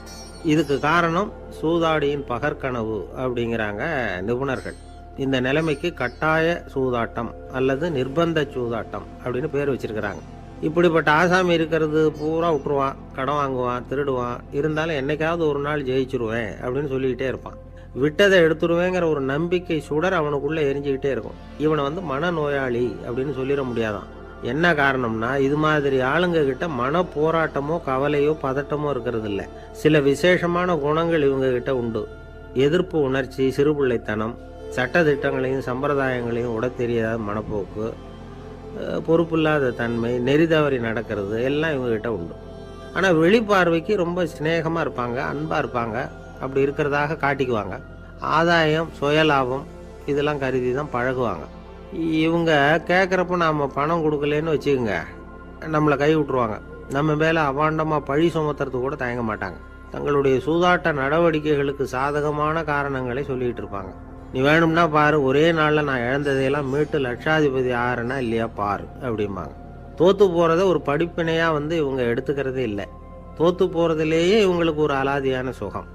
இதுக்கு காரணம் சூதாடியின் பகற்கனவு அப்படிங்கிறாங்க நிபுணர்கள். இந்த நிலைமைக்கு கட்டாய சூதாட்டம் அல்லது நிர்பந்த சூதாட்டம் அப்படின்னு பேர் வச்சிருக்கிறாங்க. இப்படிப்பட்ட ஆசாமி இருக்கிறது பூரா விட்டுருவான், கடன் வாங்குவான், திருடுவான். இருந்தாலும் என்னைக்காவது ஒரு நாள் ஜெயிச்சிருவேன் அப்படின்னு சொல்லிக்கிட்டே இருப்பான். விட்டதை எடுத்துருவேங்கிற ஒரு நம்பிக்கை சுடர் அவனுக்குள்ளே எரிஞ்சுக்கிட்டே இருக்கும். இவனை மனநோயாளி அப்படின்னு சொல்லிட முடியாதான். என்ன காரணம்னா, இது மாதிரி ஆளுங்க கிட்ட மன போராட்டமோ கவலையோ பதட்டமோ இருக்கிறது இல்ல. சில விசேஷமான குணங்கள் இவங்க கிட்ட உண்டு. எதிர்ப்பு உணர்ச்சி, சிறுபிள்ளைத்தனம், சட்ட திட்டங்களையும் சம்பிரதாயங்களையும் உட தெரியாத மனப்போக்கு, பொறுப்பில்லாத தன்மை, நெறி தவறி நடக்கிறது எல்லாம் இவங்க கிட்ட உண்டு. ஆனால் வெளிப்பார்வைக்கு ரொம்ப சிநேகமாக இருப்பாங்க, அன்பாக இருப்பாங்க. அப்படி இருக்கிறதாக காட்டிக்குவாங்க. ஆதாயம், சுயலாபம் இதெல்லாம் கருதி தான் பழகுவாங்க. இவங்க கேட்குறப்ப நாம் பணம் கொடுக்கலன்னு வச்சுக்கோங்க, நம்மளை கை விட்டுருவாங்க. நம்ம மேலே அபாண்டமாக பழி சுமத்துறதுக்கு கூட தயங்க மாட்டாங்க. தங்களுடைய சூதாட்ட நடவடிக்கைகளுக்கு சாதகமான காரணங்களை சொல்லிகிட்டு இருப்பாங்க. நீ வேணும்னா பாரு, ஒரே நாளில் நான் இழந்ததையெல்லாம் மீட்டு லட்சாதிபதி ஆறேன்னா இல்லையா பாரு அப்படிம்பாங்க. தோற்று போகிறத ஒரு படிப்பினையாக இவங்க எடுத்துக்கிறதே இல்லை. தோற்று போகிறதுலேயே இவங்களுக்கு ஒரு அலாதியான சுகம்.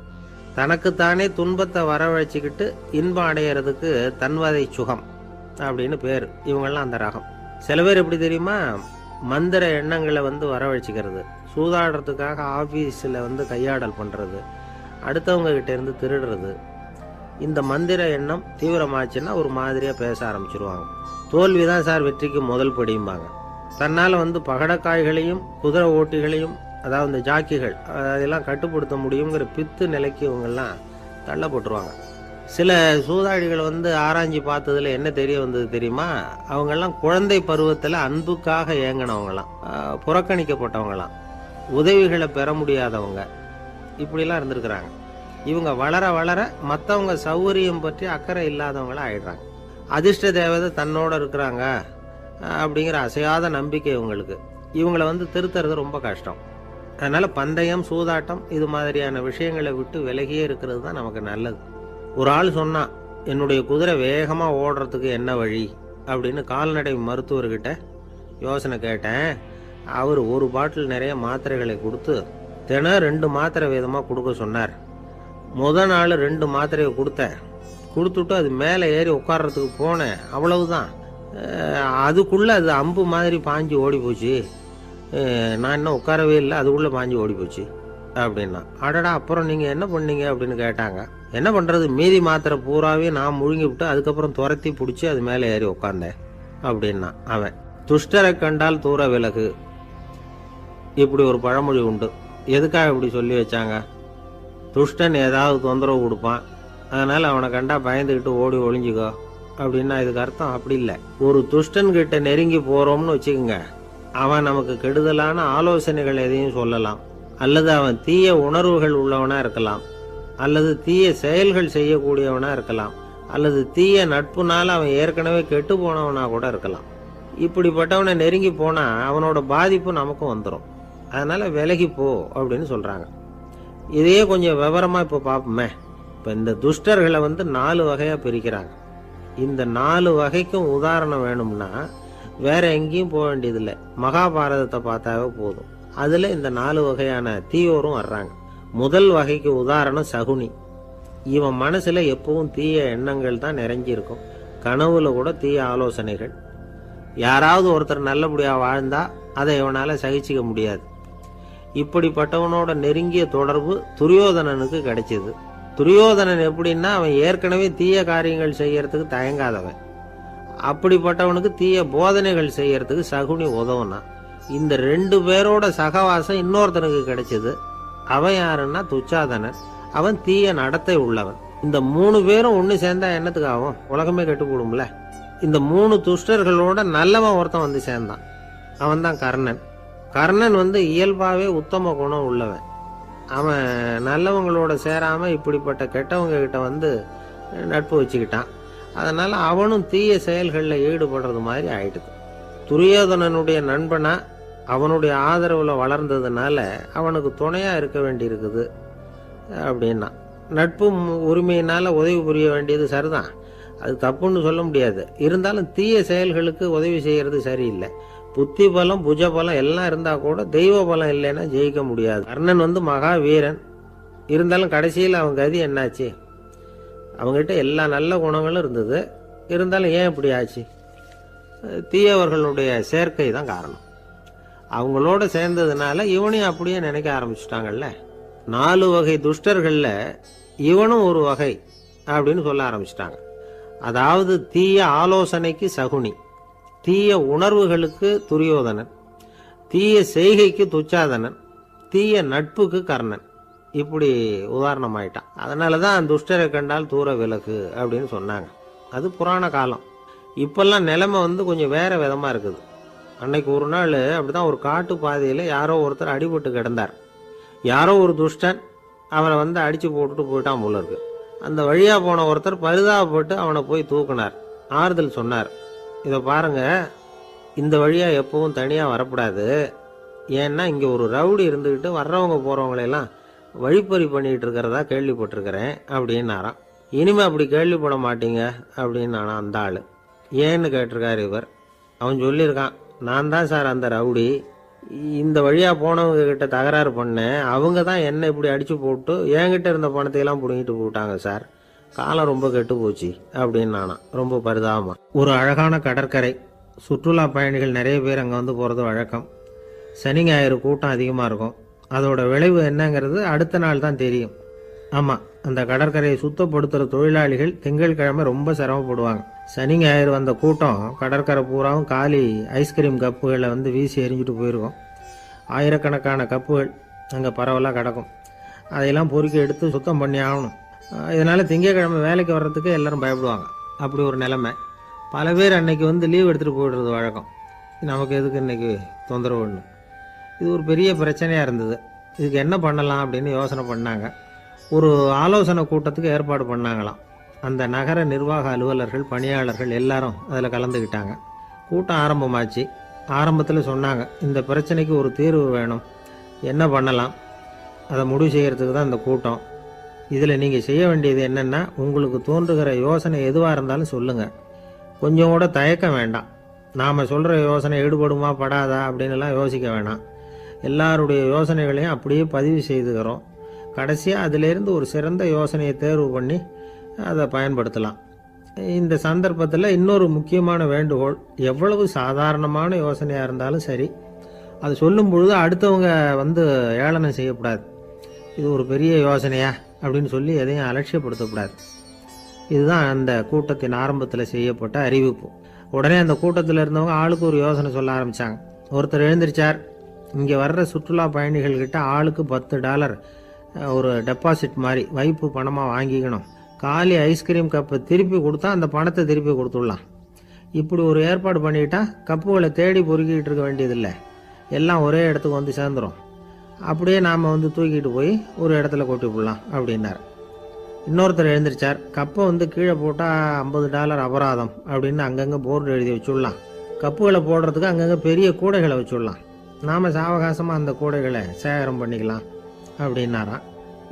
தனக்குத்தானே துன்பத்தை வரவழைச்சிக்கிட்டு இன்பம் அடையிறதுக்கு தன்வதை சுகம் அப்படின்னு பேர். இவங்கெல்லாம் அந்த ரகம். சில பேர் எப்படி தெரியுமா, மந்திர எண்ணங்களை வரவழைச்சிக்கிறது, சூதாடுறதுக்காக ஆஃபீஸில் கையாடல் பண்ணுறது, அடுத்தவங்க கிட்ட இருந்து திருடுறது. இந்த மந்திர எண்ணம் தீவிரமாச்சுன்னா ஒரு மாதிரியாக பேச ஆரம்பிச்சிருவாங்க. தோல்விதான் சார் வெற்றிக்கு முதல் படியும்பாங்க. தன்னால் பகடக்காய்களையும் குதிரை ஓட்டிகளையும், அதாவது இந்த ஜாக்கிகள், அதெல்லாம் கட்டுப்படுத்த முடியுங்கிற பித்து நிலைக்கு இவங்கெல்லாம் தள்ளப்பட்டுருவாங்க. சில சூதாடிகள் ஆராய்ச்சி பார்த்ததுல என்ன தெரிய வந்தது தெரியுமா, அவங்கெல்லாம் குழந்தை பருவத்தில் அன்புக்காக ஏங்கினவங்களாம், புறக்கணிக்கப்பட்டவங்களாம், உதவிகளை பெற முடியாதவங்க, இப்படிலாம் இருந்திருக்கிறாங்க. இவங்க வளர வளர மற்றவங்க சௌகரியம் பற்றி அக்கறை இல்லாதவங்களா ஆயிடுறாங்க. அதிர்ஷ்ட தேவதை தன்னோட இருக்கிறாங்க அப்படிங்கிற அசையாத நம்பிக்கை இவங்களுக்கு. இவங்களை திருத்துறது ரொம்ப கஷ்டம். அதனால பந்தயம், சூதாட்டம் இது மாதிரியான விஷயங்களை விட்டு விலகியே இருக்கிறது தான் நமக்கு நல்லது. ஒரு ஆள் சொன்னான், என்னுடைய குதிரை வேகமாக ஓடுறதுக்கு என்ன வழி அப்படின்னு கால்நடை மருத்துவர்கிட்ட யோசனை கேட்டேன். அவர் ஒரு பாட்டில் நிறைய மாத்திரைகளை கொடுத்து தினம் 2 மாத்திரை விதமாக கொடுக்க சொன்னார். முதல் நாள் 2 மாத்திரையை கொடுத்துட்டு அது மேலே ஏறி உட்கார்றதுக்கு போனேன். அவ்வளவுதான். அதுக்குள்ளே அது அம்பு மாதிரி பாஞ்சு ஓடி போச்சு. நான் இன்னும் உட்காரவே இல்லை, அதுக்குள்ளே பாஞ்சு ஓடி போச்சு அப்படின்னா. அடடா, அப்புறம் நீங்கள் என்ன பண்ணீங்க அப்படின்னு கேட்டாங்க. என்ன பண்ணுறது, மீதி மாத்திரை பூராவே நான் முழுங்கி விட்டு அதுக்கப்புறம் துரத்தி பிடிச்சி அது மேலே ஏறி உட்காந்தேன் அப்படின்னா அவன். துஷ்டரை கண்டால் தூர விலகு, இப்படி ஒரு பழமொழி உண்டு. எதுக்காக இப்படி சொல்லி வச்சாங்க? துஷ்டன் ஏதாவது தொந்தரவு கொடுப்பான், அதனால் அவனை கண்டா பயந்துக்கிட்டு ஓடி ஒளிஞ்சிக்கோ அப்படின்னா இதுக்கு அர்த்தம் அப்படி இல்லை. ஒரு துஷ்டன்கிட்ட நெருங்கி போகிறோம்னு வச்சுக்கோங்க, அவன் நமக்கு கெடுதலான ஆலோசனைகள் எதையும் சொல்லலாம், அல்லது அவன் தீய உணர்வுகள் உள்ளவனா இருக்கலாம், அல்லது தீய செயல்கள் செய்யக்கூடியவனா இருக்கலாம், அல்லது தீய நட்புனால அவன் ஏற்கனவே கெட்டு போனவனா கூட இருக்கலாம். இப்படிப்பட்டவனை நெருங்கி போனா அவனோட பாதிப்பு நமக்கும் வந்துடும். அதனால விலகி போ அப்படின்னு சொல்றாங்க. இதையே கொஞ்சம் விவரமா இப்போ பார்ப்போமே. இப்போ இந்த துஷ்டர்களை 4 வகையா பிரிக்கிறாங்க. இந்த 4 வகைக்கும் உதாரணம் வேணும்னா வேற எங்கேயும் போக வேண்டியதில்லை, மகாபாரதத்தை பார்த்தாவே போதும். அதுல இந்த 4 வகையான தீயோரும் வர்றாங்க. முதல் வகைக்கு உதாரணம் சகுனி. இவன் மனசுல எப்பவும் தீய எண்ணங்கள் தான் நிறைஞ்சி இருக்கும். கனவுல கூட தீய ஆலோசனைகள். யாராவது ஒருத்தர் நல்லபடியா வாழ்ந்தா அதை இவனால சகிச்சிக்க முடியாது. இப்படிப்பட்டவனோட நெருங்கிய தொடர்பு துரியோதனனுக்கு கிடைச்சது. துரியோதனன் எப்படின்னா, அவன் ஏற்கனவே தீய காரியங்கள் செய்யறதுக்கு தயங்காதவன். அப்படிப்பட்டவனுக்கு தீய போதனைகள் செய்யறதுக்கு சகுனி உதவுனா. இந்த 2 பேரோட சகவாசம் இன்னொருத்தனுக்கு கிடைச்சது. அவன் யாருன்னா துச்சாதனன். அவன் தீய நடத்தை உள்ளவன். இந்த 3 பேரும் ஒன்று சேர்ந்தா என்னத்துக்கு ஆகும்? உலகமே கெட்டு போடும்ல. இந்த 3 துஷ்டர்களோட நல்லவன் ஒருத்தன் சேர்ந்தான். அவன் தான் கர்ணன். கர்ணன் இயல்பாவே உத்தம குணம் உள்ளவன். அவன் நல்லவங்களோட சேராம இப்படிப்பட்ட கெட்டவங்க கிட்ட நட்பு வச்சுக்கிட்டான். அதனால அவனும் தீய செயல்களில் ஈடுபடுறது மாதிரி ஆயிடுது. துரியோதனனுடைய நண்பனா அவனுடைய ஆதரவுல வளர்ந்ததுனால அவனுக்கு துணையா இருக்க வேண்டி இருக்குது அப்படின்னா. நட்பு உரிமையினால உதவி புரிய வேண்டியது சரிதான், அது தப்புன்னு சொல்ல முடியாது. இருந்தாலும் தீய செயல்களுக்கு உதவி செய்யறது சரியில்லை. புத்தி பலம், புஜ பலம் எல்லாம் இருந்தா கூட தெய்வ பலம் இல்லைன்னா ஜெயிக்க முடியாது. கர்ணன் மகா வீரன். இருந்தாலும் கடைசியில் அவன் கதி என்னாச்சு? அவங்ககிட்ட எல்லா நல்ல குணங்களும் இருந்தது. இருந்தாலும் ஏன் இப்படி ஆச்சு? தீயவர்களுடைய சேர்க்கை தான் காரணம். அவங்களோட சேர்ந்ததுனால இவனையும் அப்படியே நினைக்க ஆரம்பிச்சுட்டாங்கல்ல. 4 வகை துஷ்டர்கள்ல இவனும் ஒரு வகை அப்படின்னு சொல்ல ஆரம்பிச்சிட்டாங்க. அதாவது தீய ஆலோசனைக்கு சகுனி, தீய உணர்வுகளுக்கு துரியோதனன், தீய செய்கைக்கு துச்சாதனன், தீய நட்புக்கு கர்ணன். இப்படி உதாரணமாயிட்டான். அதனால தான் துஷ்டரை கண்டால் தூர விலகு அப்படின்னு சொன்னாங்க. அது புராண காலம். இப்பெல்லாம் நிலைமை கொஞ்சம் வேற விதமாக இருக்குது. அன்னைக்கு ஒரு நாள் அப்படிதான் ஒரு காட்டு பாதையில் யாரோ ஒருத்தர் அடிபட்டு கிடந்தார். யாரோ ஒரு துஷ்டன் அவனை அடித்து போட்டுட்டு போயிட்டான் போல இருக்கு. அந்த வழியாக போன ஒருத்தர் பரிதாபப்பட்டு அவனை போய் தூக்குனார். ஆறுதல் சொன்னார், இதை பாருங்க, இந்த வழியாக எப்பவும் தனியாக வரக்கூடாது. ஏன்னா இங்கே ஒரு ரவுடி இருந்துக்கிட்டு வர்றவங்க போகிறவங்களெல்லாம் வழிப்பறி பண்ணிகிட்டு இருக்கிறதா கேள்விப்பட்டிருக்கிறேன் அப்படின்னாராம். இனிமே அப்படி கேள்விப்பட மாட்டீங்க அப்படின்னு அந்த ஆள். ஏன்னு கேட்டிருக்காரு இவர். அவன் சொல்லியிருக்கான், நான் தான் சார் அந்த ரவுடி. இந்த வழியாக போனவங்க கிட்ட தகராறு பண்ணேன். அவங்க தான் என்ன இப்படி அடித்து போட்டு என்கிட்ட இருந்த பணத்தையெல்லாம் பிடுங்கிட்டு போட்டாங்க சார். காலம் ரொம்ப கெட்டு போச்சு அப்படின்னு நானா ரொம்ப பரிதாபமா. ஒரு அழகான கடற்கரை. சுற்றுலா பயணிகள் நிறைய பேர் அங்கே போகிறது வழக்கம். சனி ஞாயிறு கூட்டம் அதிகமாக இருக்கும். அதோட விளைவு என்னங்கிறது அடுத்த நாள் தான் தெரியும். ஆமாம், அந்த கடற்கரையை சுத்தப்படுத்துகிற தொழிலாளிகள் திங்கட்கிழமை ரொம்ப சிரமப்படுவாங்க. சனி ஞாயிறு வந்த கூட்டம் கடற்கரை பூராவும் காலி ஐஸ்கிரீம் கப்புகளை வீசி எறிஞ்சிட்டு போயிருக்கும். ஆயிரக்கணக்கான கப்புகள் அங்கே பரவலாக கிடக்கும். அதையெல்லாம் பொறுக்கி எடுத்து சுத்தம் பண்ணி ஆகணும். இதனால் திங்கட்கிழமை வேலைக்கு வர்றதுக்கு எல்லாரும் பயப்படுவாங்க. அப்படி ஒரு நிலைமை. பல பேர் அன்னைக்கு லீவ் எடுத்துகிட்டு போயிடுறது வழக்கம். நமக்கு எதுக்கு இன்னைக்கு தொந்தரவு ஒன்று. இது ஒரு பெரிய பிரச்சனையாக இருந்தது. இதுக்கு என்ன பண்ணலாம் அப்படின்னு யோசனை பண்ணாங்க. ஒரு ஆலோசனை கூட்டத்துக்கு ஏற்பாடு பண்ணாங்களாம். அந்த நகர நிர்வாக அலுவலர்கள், பணியாளர்கள் எல்லாரும் அதில் கலந்துக்கிட்டாங்க. கூட்டம் ஆரம்பமாச்சு. ஆரம்பத்தில் சொன்னாங்க, இந்த பிரச்சனைக்கு ஒரு தீர்வு வேணும், என்ன பண்ணலாம், அதை முடிவு செய்கிறதுக்கு தான் இந்த கூட்டம். இதில் நீங்கள் செய்ய வேண்டியது என்னென்னா, உங்களுக்கு தோன்றுகிற யோசனை எதுவாக இருந்தாலும் சொல்லுங்கள். கொஞ்சம் கூட தயக்கம் வேண்டாம். நாம் சொல்கிற யோசனை ஈடுபடுமா படாதா அப்படின்னுலாம் யோசிக்க வேணாம். எல்லாருடைய யோசனைகளையும் அப்படியே பதிவு செய்துக்கிறோம். கடைசியாக அதிலேருந்து ஒரு சிறந்த யோசனையை தேர்வு பண்ணி அதை பயன்படுத்தலாம். இந்த சந்தர்ப்பத்தில் இன்னொரு முக்கியமான வேண்டுகோள், எவ்வளவு சாதாரணமான யோசனையாக இருந்தாலும் சரி, அது சொல்லும் பொழுது அடுத்தவங்க ஏளனம் செய்யக்கூடாது. இது ஒரு பெரிய யோசனையா அப்படின்னு சொல்லி எதையும் அலட்சியப்படுத்தக்கூடாது. இதுதான் அந்த கூட்டத்தின் ஆரம்பத்தில் செய்யப்பட்ட அறிவிப்பு. உடனே அந்த கூட்டத்தில் இருந்தவங்க ஆளுக்கு ஒரு யோசனை சொல்ல ஆரம்பித்தாங்க. ஒருத்தர் எழுந்திருச்சார், இங்கே வர்ற சுற்றுலா பயணிகள்கிட்ட ஆளுக்கு $10 ஒரு டெபாசிட் மாதிரி வைப்பு பணமாக வாங்கிக்கணும். காலி ஐஸ்கிரீம் கப்பை திருப்பி கொடுத்தா அந்த பணத்தை திருப்பி கொடுத்துடலாம். இப்படி ஒரு ஏற்பாடு பண்ணிட்டா கப்புகளை தேடி பொறுக்கிட்டு இருக்க வேண்டியதில்லை. எல்லாம் ஒரே இடத்துக்கு சேர்ந்துடும். அப்படியே நாம் தூக்கிட்டு போய் ஒரு இடத்துல கொட்டி விடலாம் அப்படின்னார். இன்னொருத்தர் எழுந்திருச்சார், கப்பை கீழே போட்டால் $50 அபராதம் அப்படின்னு அங்கங்கே போர்டு எழுதி வச்சுடலாம். கப்புகளை போடுறதுக்கு அங்கங்கே பெரிய கூடைகளை வச்சுடலாம். நாம் சாவகாசமாக அந்த கூடைகளை சேகரம் பண்ணிக்கலாம் அப்படின்னாராம்.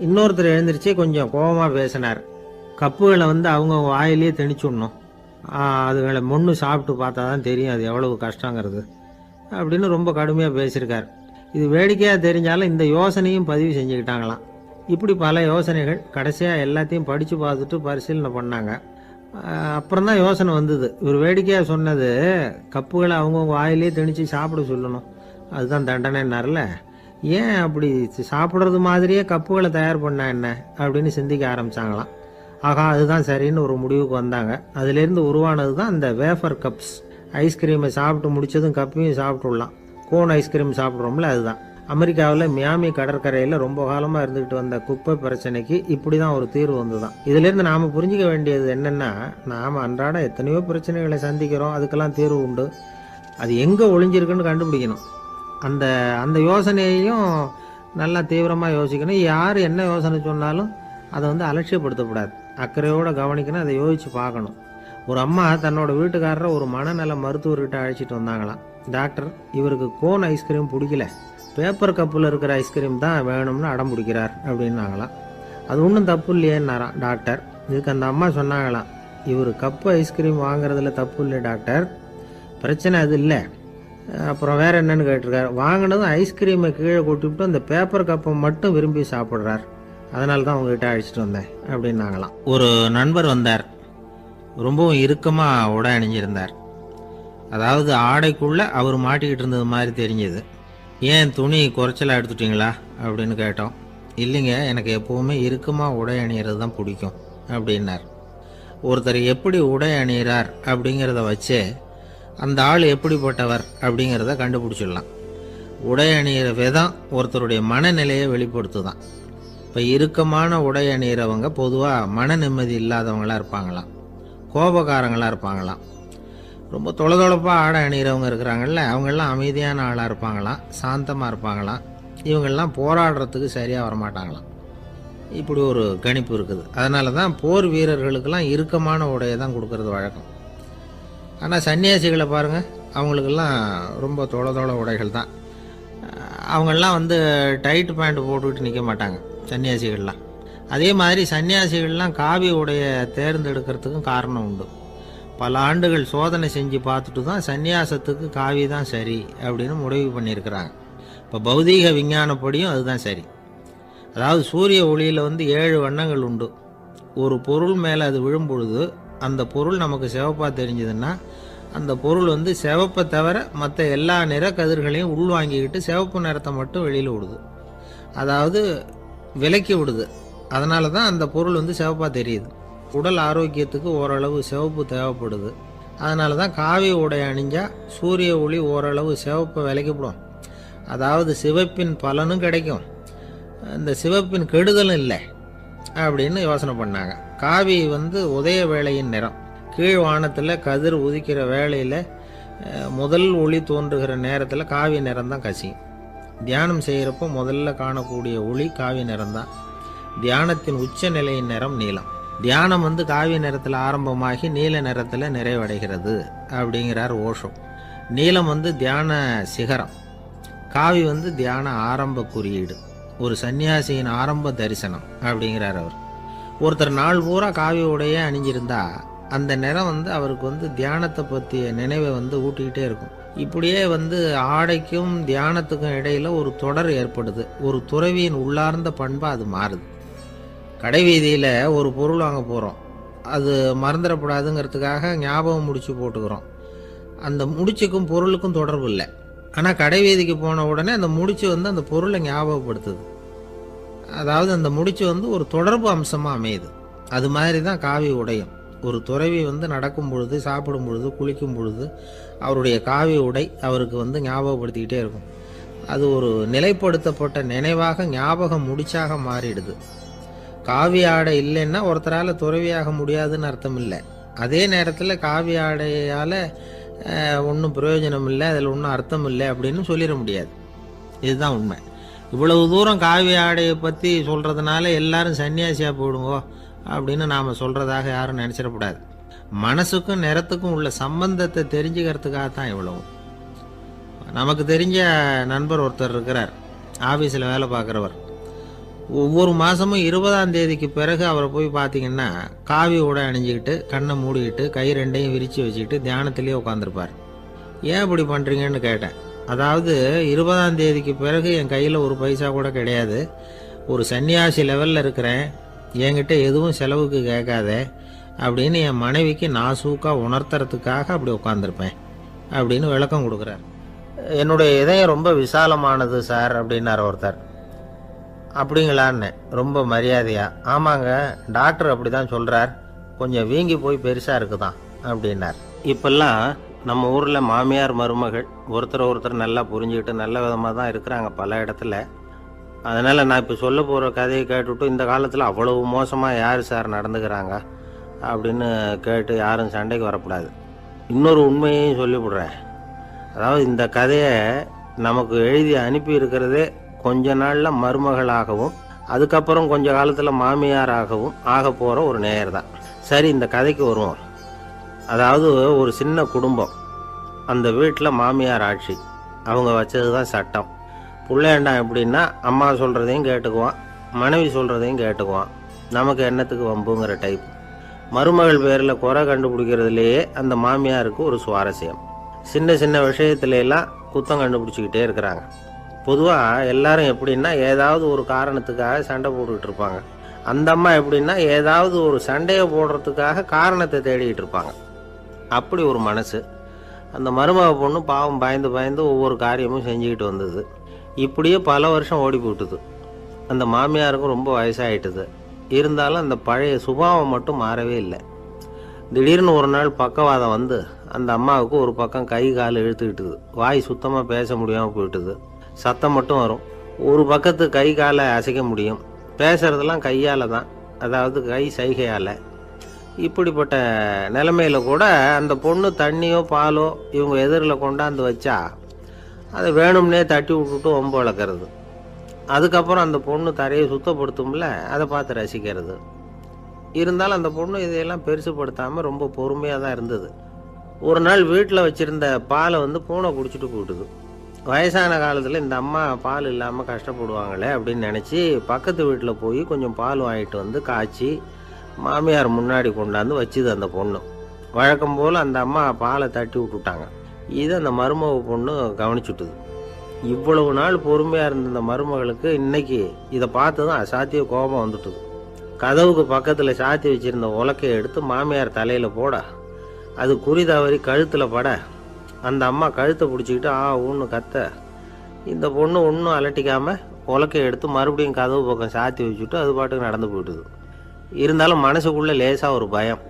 இன்னொருத்தர் எழுந்திரிச்சு கொஞ்சம் கோபமாக பேசினார். கப்புகளை அவங்க வாயிலேயே திணிச்சுடணும், அதுகளை முன்னு சாப்பிட்டு பார்த்தா தான் தெரியும் அது எவ்வளவு கஷ்டங்கிறது அப்படின்னு ரொம்ப கடுமையாக பேசியிருக்கார். இது வேடிக்கையாக தெரிஞ்சாலும் இந்த யோசனையும் பதிவு செஞ்சுக்கிட்டாங்களாம். இப்படி பல யோசனைகள். கடைசியாக எல்லாத்தையும் படித்து பார்த்துட்டு பரிசீலனை பண்ணாங்க. அப்புறம் தான் யோசனை வந்தது. இவர் வேடிக்கையாக சொன்னது கப்புகளை அவங்கவுங்க வாயிலே திணிச்சு சாப்பிட சொல்லணும், அதுதான் தண்டனைன்னார்ல. ஏன் அப்படி சாப்பிட்றது மாதிரியே கப்புகளை தயார் பண்ண என்ன அப்படின்னு சிந்திக்க ஆரம்பித்தாங்களாம். ஆகா, அதுதான் சரின்னு ஒரு முடிவுக்கு வந்தாங்க. அதுலேருந்து உருவானது தான் இந்த வேஃபர் கப்ஸ். ஐஸ்கிரீமை சாப்பிட்டு முடித்ததும் கப்பையும் சாப்பிட்டுடலாம். கோன் ஐஸ்கிரீம் சாப்பிட்றோம்ல, அதுதான். அமெரிக்காவில் மியாமி கடற்கரையில் ரொம்ப காலமாக இருந்துகிட்டு வந்த குப்பை பிரச்சனைக்கு இப்படி தான் ஒரு தீர்வு வந்துதான். இதுலேருந்து நாம் புரிஞ்சிக்க வேண்டியது என்னென்னா, நாம் அன்றாட எத்தனையோ பிரச்சனைகளை சந்திக்கிறோம், அதுக்கெல்லாம் தீர்வு உண்டு. அது எங்கே ஒளிஞ்சிருக்குன்னு கண்டுபிடிக்கணும். அந்த அந்த யோசனையையும் நல்லா தீவிரமாக யோசிக்கணும். யார் என்ன யோசனை சொன்னாலும் அதை அலட்சியப்படுத்தக்கூடாது. அக்கறையோடு கவனிக்கணும், அதை யோசித்து பார்க்கணும். ஒரு அம்மா தன்னோட வீட்டுக்காரரை ஒரு மனநல மருத்துவர்கிட்ட அழைச்சிட்டு வந்தாங்களாம். டாக்டர், இவருக்கு கோன் ஐஸ்கிரீம் பிடிக்கல, பேப்பர் கப்பில் இருக்கிற ஐஸ்கிரீம் தான் வேணும்னு அடம் பிடிக்கிறார் அப்படின்னாங்களாம். அது ஒன்றும் தப்பு இல்லையேன்னாராம் டாக்டர். இதுக்கு அந்த அம்மா சொன்னாங்களாம், இவர் கப்பு ஐஸ்கிரீம் வாங்குறதுல தப்பு இல்லை டாக்டர், பிரச்சனை அது இல்லை. அப்புறம் வேற என்னன்னு கேட்டிருக்காரு. வாங்கினதும் ஐஸ்கிரீமை கீழே கொட்டிவிட்டு அந்த பேப்பர் கப்பை மட்டும் விரும்பி சாப்பிட்றார், அதனால தான் உங்ககிட்ட அழைச்சிட்டு வந்தேன் அப்படின்னாங்களாம். ஒரு நண்பர் வந்தார். ரொம்பவும் இறுக்கமாக உடை அணிஞ்சிருந்தார். அதாவது ஆடைக்குள்ளே அவர் மாட்டிக்கிட்டு இருந்தது மாதிரி தெரிஞ்சது. ஏன் துணி குறைச்சலாக எடுத்துட்டீங்களா அப்படின்னு கேட்டோம். இல்லைங்க, எனக்கு எப்போவுமே இறுக்கமாக உடை அணிகிறது தான் பிடிக்கும் அப்படின்னார். ஒருத்தர் எப்படி உடை அணிகிறார் அப்படிங்கிறத வச்சு அந்த ஆள் எப்படிப்பட்டவர் அப்படிங்கிறத கண்டுபிடிச்சிடலாம். உடை அணிகிற விதம் ஒருத்தருடைய மனநிலையை வெளிப்படுத்துதான். இப்போ இறுக்கமான உடை அணிகிறவங்க பொதுவாக மன நிம்மதி இல்லாதவங்களாக இருப்பாங்களாம், கோபக்காரங்களாக இருப்பாங்களாம். ரொம்ப தொலைதொலைப்பாக ஆடை அணிகிறவங்க இருக்கிறாங்கல்ல, அவங்கெல்லாம் அமைதியான ஆளாக இருப்பாங்களாம், சாந்தமாக இருப்பாங்களாம். இவங்கெல்லாம் போராடுறதுக்கு சரியாக வரமாட்டாங்களாம். இப்படி ஒரு கணிப்பு இருக்குது. அதனால தான் போர் வீரர்களுக்கெல்லாம் இறுக்கமான உடையை தான் கொடுக்கறது வழக்கம். ஆனால் சன்னியாசிகளை பாருங்கள், அவங்களுக்கெல்லாம் ரொம்ப தொலை உடைகள் தான். அவங்கெல்லாம் வந்து டைட் பேண்ட் போட்டுக்கிட்டு நிற்க மாட்டாங்க சன்னியாசிகள்லாம். அதே மாதிரி சன்னியாசிகள்லாம் காவி உடையை தேர்ந்தெடுக்கிறதுக்கும் காரணம் உண்டு. பல ஆண்டுகள் சோதனை செஞ்சு பார்த்துட்டு தான் சன்னியாசத்துக்கு காவி தான் சரி அப்படின்னு முடிவு பண்ணியிருக்கிறாங்க. இப்போ பௌதீக விஞ்ஞானப்படியும் அதுதான் சரி. அதாவது சூரிய ஒளியில் வந்து 7 வண்ணங்கள் உண்டு. ஒரு பொருள் மேலே அது விழும்பொழுது அந்த பொருள் நமக்கு சிவப்பாக தெரிஞ்சதுன்னா அந்த பொருள் வந்து சிவப்பை தவிர மற்ற எல்லா நிற கதிர்களையும் உள்வாங்கிக்கிட்டு சிவப்பு நிறத்தை மட்டும் வெளியில் விடுது, அதாவது விலக்கி விடுது. அதனால தான் அந்த பொருள் வந்து சிவப்பாக தெரியுது. உடல் ஆரோக்கியத்துக்கு ஓரளவு சிவப்பு தேவைப்படுது. அதனால தான் காவி உடை அணிஞ்சால் சூரிய ஒளி ஓரளவு சிவப்பை விலக்கிவிடும். அதாவது சிவப்பின் பலனும் கிடைக்கும், இந்த சிவப்பின் கெடுதலும் இல்லை அப்படின்னு யோசனை பண்ணாங்க. காவி வந்து உதய வேளையின் நிறம். கீழ் வானத்தில் கதிர் உதிக்கிற வேளையில் முதல் ஒளி தோன்றுகிற நேரத்தில் காவி நிறம் தான் கசியும். தியானம் செய்கிறப்போ முதல்ல காணக்கூடிய ஒளி காவி நிறம்தான். தியானத்தின் உச்ச நிலையின் நிறம் நீலம். தியானம் வந்து காவி நிறத்தில் ஆரம்பமாகி நீல நிறத்தில் நிறைவடைகிறது அப்படிங்கிறார் ஓஷோ. நீலம் வந்து தியான சிகரம், காவி வந்து தியான ஆரம்ப குறியீடு, ஒரு சன்னியாசியின் ஆரம்ப தரிசனம் அப்படிங்கிறார் அவர். ஒருத்தர் நாள் பூரா காவி உடையே அணிஞ்சிருந்தா அந்த நிறம் வந்து அவருக்கு வந்து தியானத்தை பற்றிய நினைவை வந்து ஊட்டிக்கிட்டே இருக்கும். இப்படியே வந்து ஆடைக்கும் தியானத்துக்கும் இடையில ஒரு தொடர் ஏற்படுது. ஒரு துறவியின் உள்ளார்ந்த பண்பாக அது மாறுது. கடை வீதியில் ஒரு பொருள் வாங்க போகிறோம், அது மறந்துடக்கூடாதுங்கிறதுக்காக ஞாபகம் முடிச்சு போட்டுக்கிறோம். அந்த முடிச்சுக்கும் பொருளுக்கும் தொடர்பு இல்லை. ஆனால் கடை வீதிக்கு போன உடனே அந்த முடிச்சு வந்து அந்த பொருளை ஞாபகப்படுத்துது. அதாவது அந்த முடிச்சு வந்து ஒரு தொடர்பு அம்சமாக அமையுது. அது மாதிரி தான் காவி உடையும். ஒரு துறவி வந்து நடக்கும் பொழுது, சாப்பிடும் பொழுது, குளிக்கும் பொழுது அவருடைய காவி உடை அவருக்கு வந்து ஞாபகப்படுத்திக்கிட்டே இருக்கும். அது ஒரு நிலைப்படுத்தப்பட்ட நினைவாக ஞாபகம் முடிச்சாக மாறிடுது. காவி ஆடை இல்லைன்னா ஒருத்தரால் துறவியாக முடியாதுன்னு அர்த்தம் இல்லை. அதே நேரத்தில் காவி ஆடையால் ஒன்றும் பிரயோஜனம் இல்லை, அதில் ஒன்றும் அர்த்தம் இல்லை அப்படின்னு சொல்லிட முடியாது. இதுதான் உண்மை. இவ்வளவு தூரம் காவி ஆடையை பற்றி சொல்கிறதுனால எல்லாரும் சன்னியாசியாக போயிடுங்கோ அப்படின்னு நாம் சொல்கிறதாக யாரும் நினச்சிடக்கூடாது. மனசுக்கும் நிறத்துக்கும் உள்ள சம்பந்தத்தை தெரிஞ்சுக்கிறதுக்காக தான் இவ்வளவு. நமக்கு தெரிஞ்ச நண்பர் ஒருத்தர் இருக்கிறார், ஆஃபீஸில் வேலை பார்க்குறவர். ஒவ்வொரு மாதமும் 20ஆம் தேதிக்கு பிறகு அவரை போய் பார்த்தீங்கன்னா காவி உடை அணிஞ்சிக்கிட்டு கண்ணை மூடிக்கிட்டு கை ரெண்டையும் விரித்து வச்சுக்கிட்டு தியானத்திலே உட்காந்துருப்பார். ஏன் இப்படி பண்ணுறீங்கன்னு கேட்டேன். அதாவது 20ஆம் தேதிக்கு பிறகு என் கையில் ஒரு பைசா கூட கிடையாது, ஒரு சன்னியாசி லெவலில் இருக்கிறேன், என்கிட்ட எதுவும் செலவுக்கு கேட்காத அப்படின்னு என் மனைவிக்கு நாசூக்காக உணர்த்துறதுக்காக அப்படி உட்காந்துருப்பேன் அப்படின்னு விளக்கம் கொடுக்குறார். என்னுடைய இதயம் ரொம்ப விசாலமானது சார் அப்படின்னார் ஒருத்தர். அப்படிங்களான்னு ரொம்ப மரியாதையா, ஆமாங்க டாக்டர் அப்படி தான் சொல்கிறார், கொஞ்சம் வீங்கி போய் பெருசாக இருக்குதான் அப்படின்னார். இப்பெல்லாம் நம்ம ஊரில் மாமியார் மருமகள் ஒருத்தர் நல்லா புரிஞ்சுக்கிட்டு நல்ல விதமாக தான் இருக்கிறாங்க பல இடத்துல. அதனால் நான் இப்போ சொல்ல போகிற கதையை கேட்டுவிட்டு இந்த காலத்தில் அவ்வளவு மோசமாக யார் சார் நடந்துக்கிறாங்க அப்படின்னு கேட்டு யாரும் சண்டைக்கு வரக்கூடாது. இன்னொரு உண்மையையும் சொல்லிவிடுறேன். அதாவது இந்த கதையை நமக்கு எழுதி அனுப்பி இருக்கிறதே கொஞ்ச நாளில் மருமகளாகவும் அதுக்கப்புறம் கொஞ்ச காலத்தில் மாமியாராகவும் ஆக போகிற ஒரு நேயர் தான். சரி, இந்த கதைக்கு வருவோம். அதாவது ஒரு சின்ன குடும்பம், அந்த வீட்டில் மாமியார் ஆட்சி, அவங்க வச்சது தான் சட்டம். பிள்ளையாண்டான் எப்படின்னா அம்மா சொல்கிறதையும் கேட்டுக்குவான், மனைவி சொல்கிறதையும் கேட்டுக்குவான், நமக்கு என்னத்துக்கு வம்புங்கிற டைப். மருமகள் பேரில் குறை கண்டுபிடிக்கிறதுலேயே அந்த மாமியாருக்கு ஒரு சுவாரஸ்யம். சின்ன சின்ன விஷயத்துலலாம் குத்தம் கண்டுபிடிச்சிக்கிட்டே இருக்கிறாங்க. பொதுவாக எல்லாரும் எப்படின்னா ஏதாவது ஒரு காரணத்துக்காக சண்டை போட்டுக்கிட்டு இருப்பாங்க. அந்த அம்மா எப்படின்னா ஏதாவது ஒரு சண்டையை போடுறதுக்காக காரணத்தை தேடிக்கிட்டு இருப்பாங்க. அப்படி ஒரு மனசு. அந்த மருமக பொண்ணு பாவம் பயந்து பயந்து ஒவ்வொரு காரியமும் செஞ்சுக்கிட்டு வந்தது. இப்படியே பல வருஷம் ஓடி போட்டுது. அந்த மாமியாருக்கும் ரொம்ப வயசாகிட்டுது. இருந்தாலும் அந்த பழைய சுபாவம் மட்டும் மாறவே இல்லை. திடீர்னு ஒரு நாள் பக்கவாதம் வந்து அந்த அம்மாவுக்கு ஒரு பக்கம் கை கால் இழுத்துக்கிட்டுது, வாய் சுத்தமாக பேச முடியாமல் போயிட்டுது, சத்தம் மட்டும் வரும். ஒரு பக்கத்து கை காலை அசைக்க முடியும், பேசுறதெல்லாம் கையால் தான், அதாவது கை சைகையால். இப்படிப்பட்ட நிலைமையில கூட அந்த பொண்ணு தண்ணியோ பாலோ இவங்க எதிரில் கொண்டாந்து வச்சா அதை வேணும்னே தட்டி விட்டுட்டு ஒம்பு வளர்க்குறது. அதுக்கப்புறம் அந்த பொண்ணு தரையை சுத்தப்படுத்தும்ல, அதை பார்த்து ரசிக்கிறது. இருந்தாலும் அந்த பொண்ணு இதையெல்லாம் பெருசுப்படுத்தாமல் ரொம்ப பொறுமையாக தான் இருந்தது. ஒரு நாள் வீட்டில் வச்சுருந்த பாலை பூனை குடிச்சிட்டு போயிட்டுது. வயசான காலத்தில் இந்த அம்மா பால் இல்லாமல் கஷ்டப்படுவாங்களே அப்படின்னு நினச்சி பக்கத்து வீட்டில் போய் கொஞ்சம் பால் வாங்கிட்டு காய்ச்சி மாமியார் முன்னாடி கொண்டாந்து வச்சுது அந்த பொண்ணு. வழக்கம் போல் அந்த அம்மா பாலை தட்டி விட்டுட்டாங்க. இதை அந்த மருமக பொண்ணு கவனிச்சுட்டுது. இவ்வளவு நாள் பொறுமையாக இருந்த இந்த மருமகளுக்கு இன்னைக்கு இதை பார்த்து தான் அசாத்திய கோபம் வந்துட்டுது. கதவுக்கு பக்கத்தில் சாத்தி வச்சிருந்த உலக்கையை எடுத்து மாமியார் தலையில் போட, அது குறி தவறி கழுத்தில் பட, அந்த அம்மா கழுத்தை பிடிச்சிக்கிட்டு ஊன்னு கத்த, இந்த பொண்ணு ஒன்றும் அலட்டிக்காமல் உலக்கையை எடுத்து மறுபடியும் கதவு பக்கம் சாத்தி வச்சுட்டு அது பாட்டுக்கு நடந்து போயிட்டுது. இருந்தாலும் மனசுக்குள்ளே லேசாக ஒரு பயம்.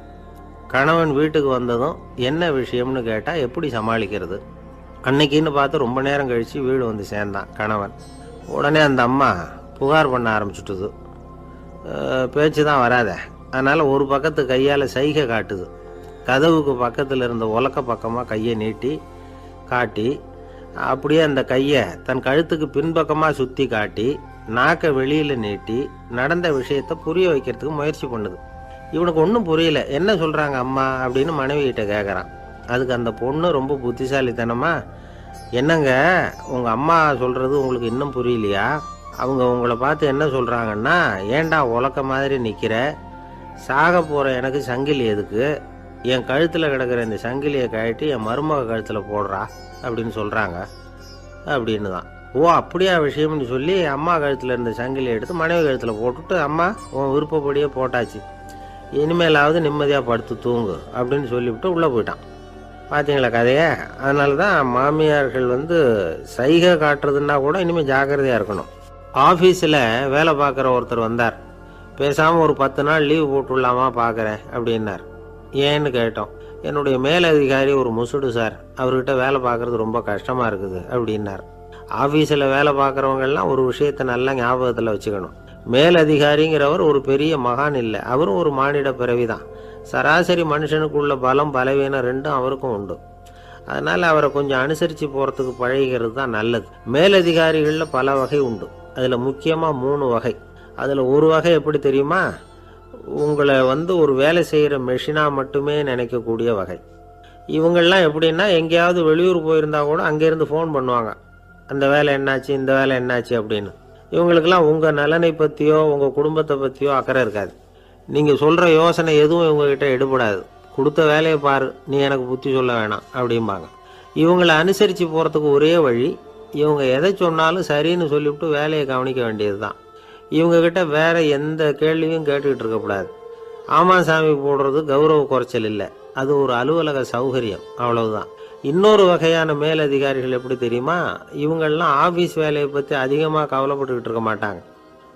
கணவன் வீட்டுக்கு வந்ததும் என்ன விஷயம்னு கேட்டால் எப்படி சமாளிக்கிறது? அன்னைக்குன்னு பார்த்து ரொம்ப நேரம் கழித்து வீடு சேர்ந்தான் கணவன். உடனே அந்த அம்மா புகார் பண்ண ஆரம்பிச்சுட்டுது. பேச்சு தான் வராத, அதனால் ஒரு பக்கத்து கையால் சைகை காட்டுது. கதவுக்கு பக்கத்தில் இருந்த உலக்க பக்கமாக கையை நீட்டி காட்டி, அப்படியே அந்த கையை தன் கழுத்துக்கு பின்பக்கமாக சுற்றி காட்டி, நாக்கை வெளியில் நீட்டி நடந்த விஷயத்தை புரிய வைக்கிறதுக்கு முயற்சி பண்ணுது. இவனுக்கு ஒன்றும் புரியல, என்ன சொல்கிறாங்க அம்மா அப்படின்னு மனைவிகிட்ட கேட்குறான். அதுக்கு அந்த பொண்ணு ரொம்ப புத்திசாலித்தனமா, என்னங்க உங்கள் அம்மா சொல்கிறது உங்களுக்கு இன்னும் புரியலையா? அவங்க உங்களை பார்த்து என்ன சொல்கிறாங்கன்னா, ஏண்டா உலக்க மாதிரி நிற்கிற, சாக போகிற எனக்கு சங்கிலி எதுக்கு, என் கழுத்தில் கிடக்கிற இந்த சங்கிலியை கழட்டி என் மருமக கழுத்தில் போடுறா அப்படின்னு சொல்கிறாங்க அப்படின்னு தான். ஓ அப்படியா விஷயம்னு சொல்லி அம்மா கழுத்தில் இருந்த சங்கிலியை எடுத்து மனைவி கழுத்தில் போட்டுட்டு, அம்மா உன் விருப்பப்படியே போட்டாச்சு, இனிமேலாவது நிம்மதியாக படுத்து தூங்கு அப்படின்னு சொல்லிவிட்டு உள்ளே போயிட்டான். பார்த்தீங்களா கதையை? அதனால தான் மாமியார்கள் சைகை காட்டுறதுன்னா கூட இனிமேல் ஜாக்கிரதையாக இருக்கணும். ஆஃபீஸில் வேலை பார்க்குற ஒருத்தர் வந்தார். பேசாமல் ஒரு 10 நாள் லீவு போட்டுடலாமா பார்க்குறேன் அப்படின்னார். ஏன்னு கேட்டோம். என்னுடைய மேலதிகாரி ஒரு முசுடு சார், அவர்கிட்ட வேலை பார்க்குறது ரொம்ப கஷ்டமாக இருக்குது அப்படின்னார். ஆஃபீஸில் வேலை பார்க்குறவங்கெல்லாம் ஒரு விஷயத்தை நல்லா ஞாபகத்தில் வச்சுக்கணும். மேலதிகாரிங்கிறவர் ஒரு பெரிய மகான் இல்லை, அவரும் ஒரு மானிட பிறவி தான். சராசரி மனுஷனுக்குள்ள பலம் பலவீனம் ரெண்டும் அவருக்கும் உண்டு. அதனால் அவரை கொஞ்சம் அனுசரித்து போகிறதுக்கு பழகிறது தான் நல்லது. மேலதிகாரிகளில் பல வகை உண்டு, அதில் முக்கியமாக 3 வகை. அதில் ஒரு வகை எப்படி தெரியுமா? உங்களை ஒரு வேலை செய்கிற மெஷினாக மட்டுமே நினைக்கக்கூடிய வகை. இவங்கெல்லாம் எப்படின்னா, எங்கேயாவது வெளியூர் போயிருந்தா கூட அங்கேருந்து ஃபோன் பண்ணுவாங்க, அந்த வேலை என்னாச்சு இந்த வேலை என்னாச்சு அப்படின்னு. இவங்களுக்கெல்லாம் உங்கள் நலனை பற்றியோ உங்கள் குடும்பத்தை பற்றியோ அக்கறை இருக்காது. நீங்கள் சொல்கிற யோசனை எதுவும் இவங்ககிட்ட எடுபடாது. கொடுத்த வேலையை பாரு, நீ எனக்கு புத்தி சொல்ல வேணாம் அப்படிம்பாங்க. இவங்களை அனுசரித்து போகிறதுக்கு ஒரே வழி, இவங்க எதை சொன்னாலும் சரின்னு சொல்லிவிட்டு வேலையை கவனிக்க வேண்டியது தான். இவங்ககிட்ட வேற எந்த கேள்வியும் கேட்டுக்கிட்டு இருக்கக்கூடாது. ஆமாம் சாமி போடுறது கௌரவ குறைச்சல் இல்லை, அது ஒரு அலுவலக சௌகரியம், அவ்வளவுதான். இன்னொரு வகையான மேலதிகாரிகள் எப்படி தெரியுமா? இவங்கெல்லாம் ஆஃபீஸ் வேலையை பற்றி அதிகமாக கவலைப்பட்டுக்கிட்டு இருக்க மாட்டாங்க.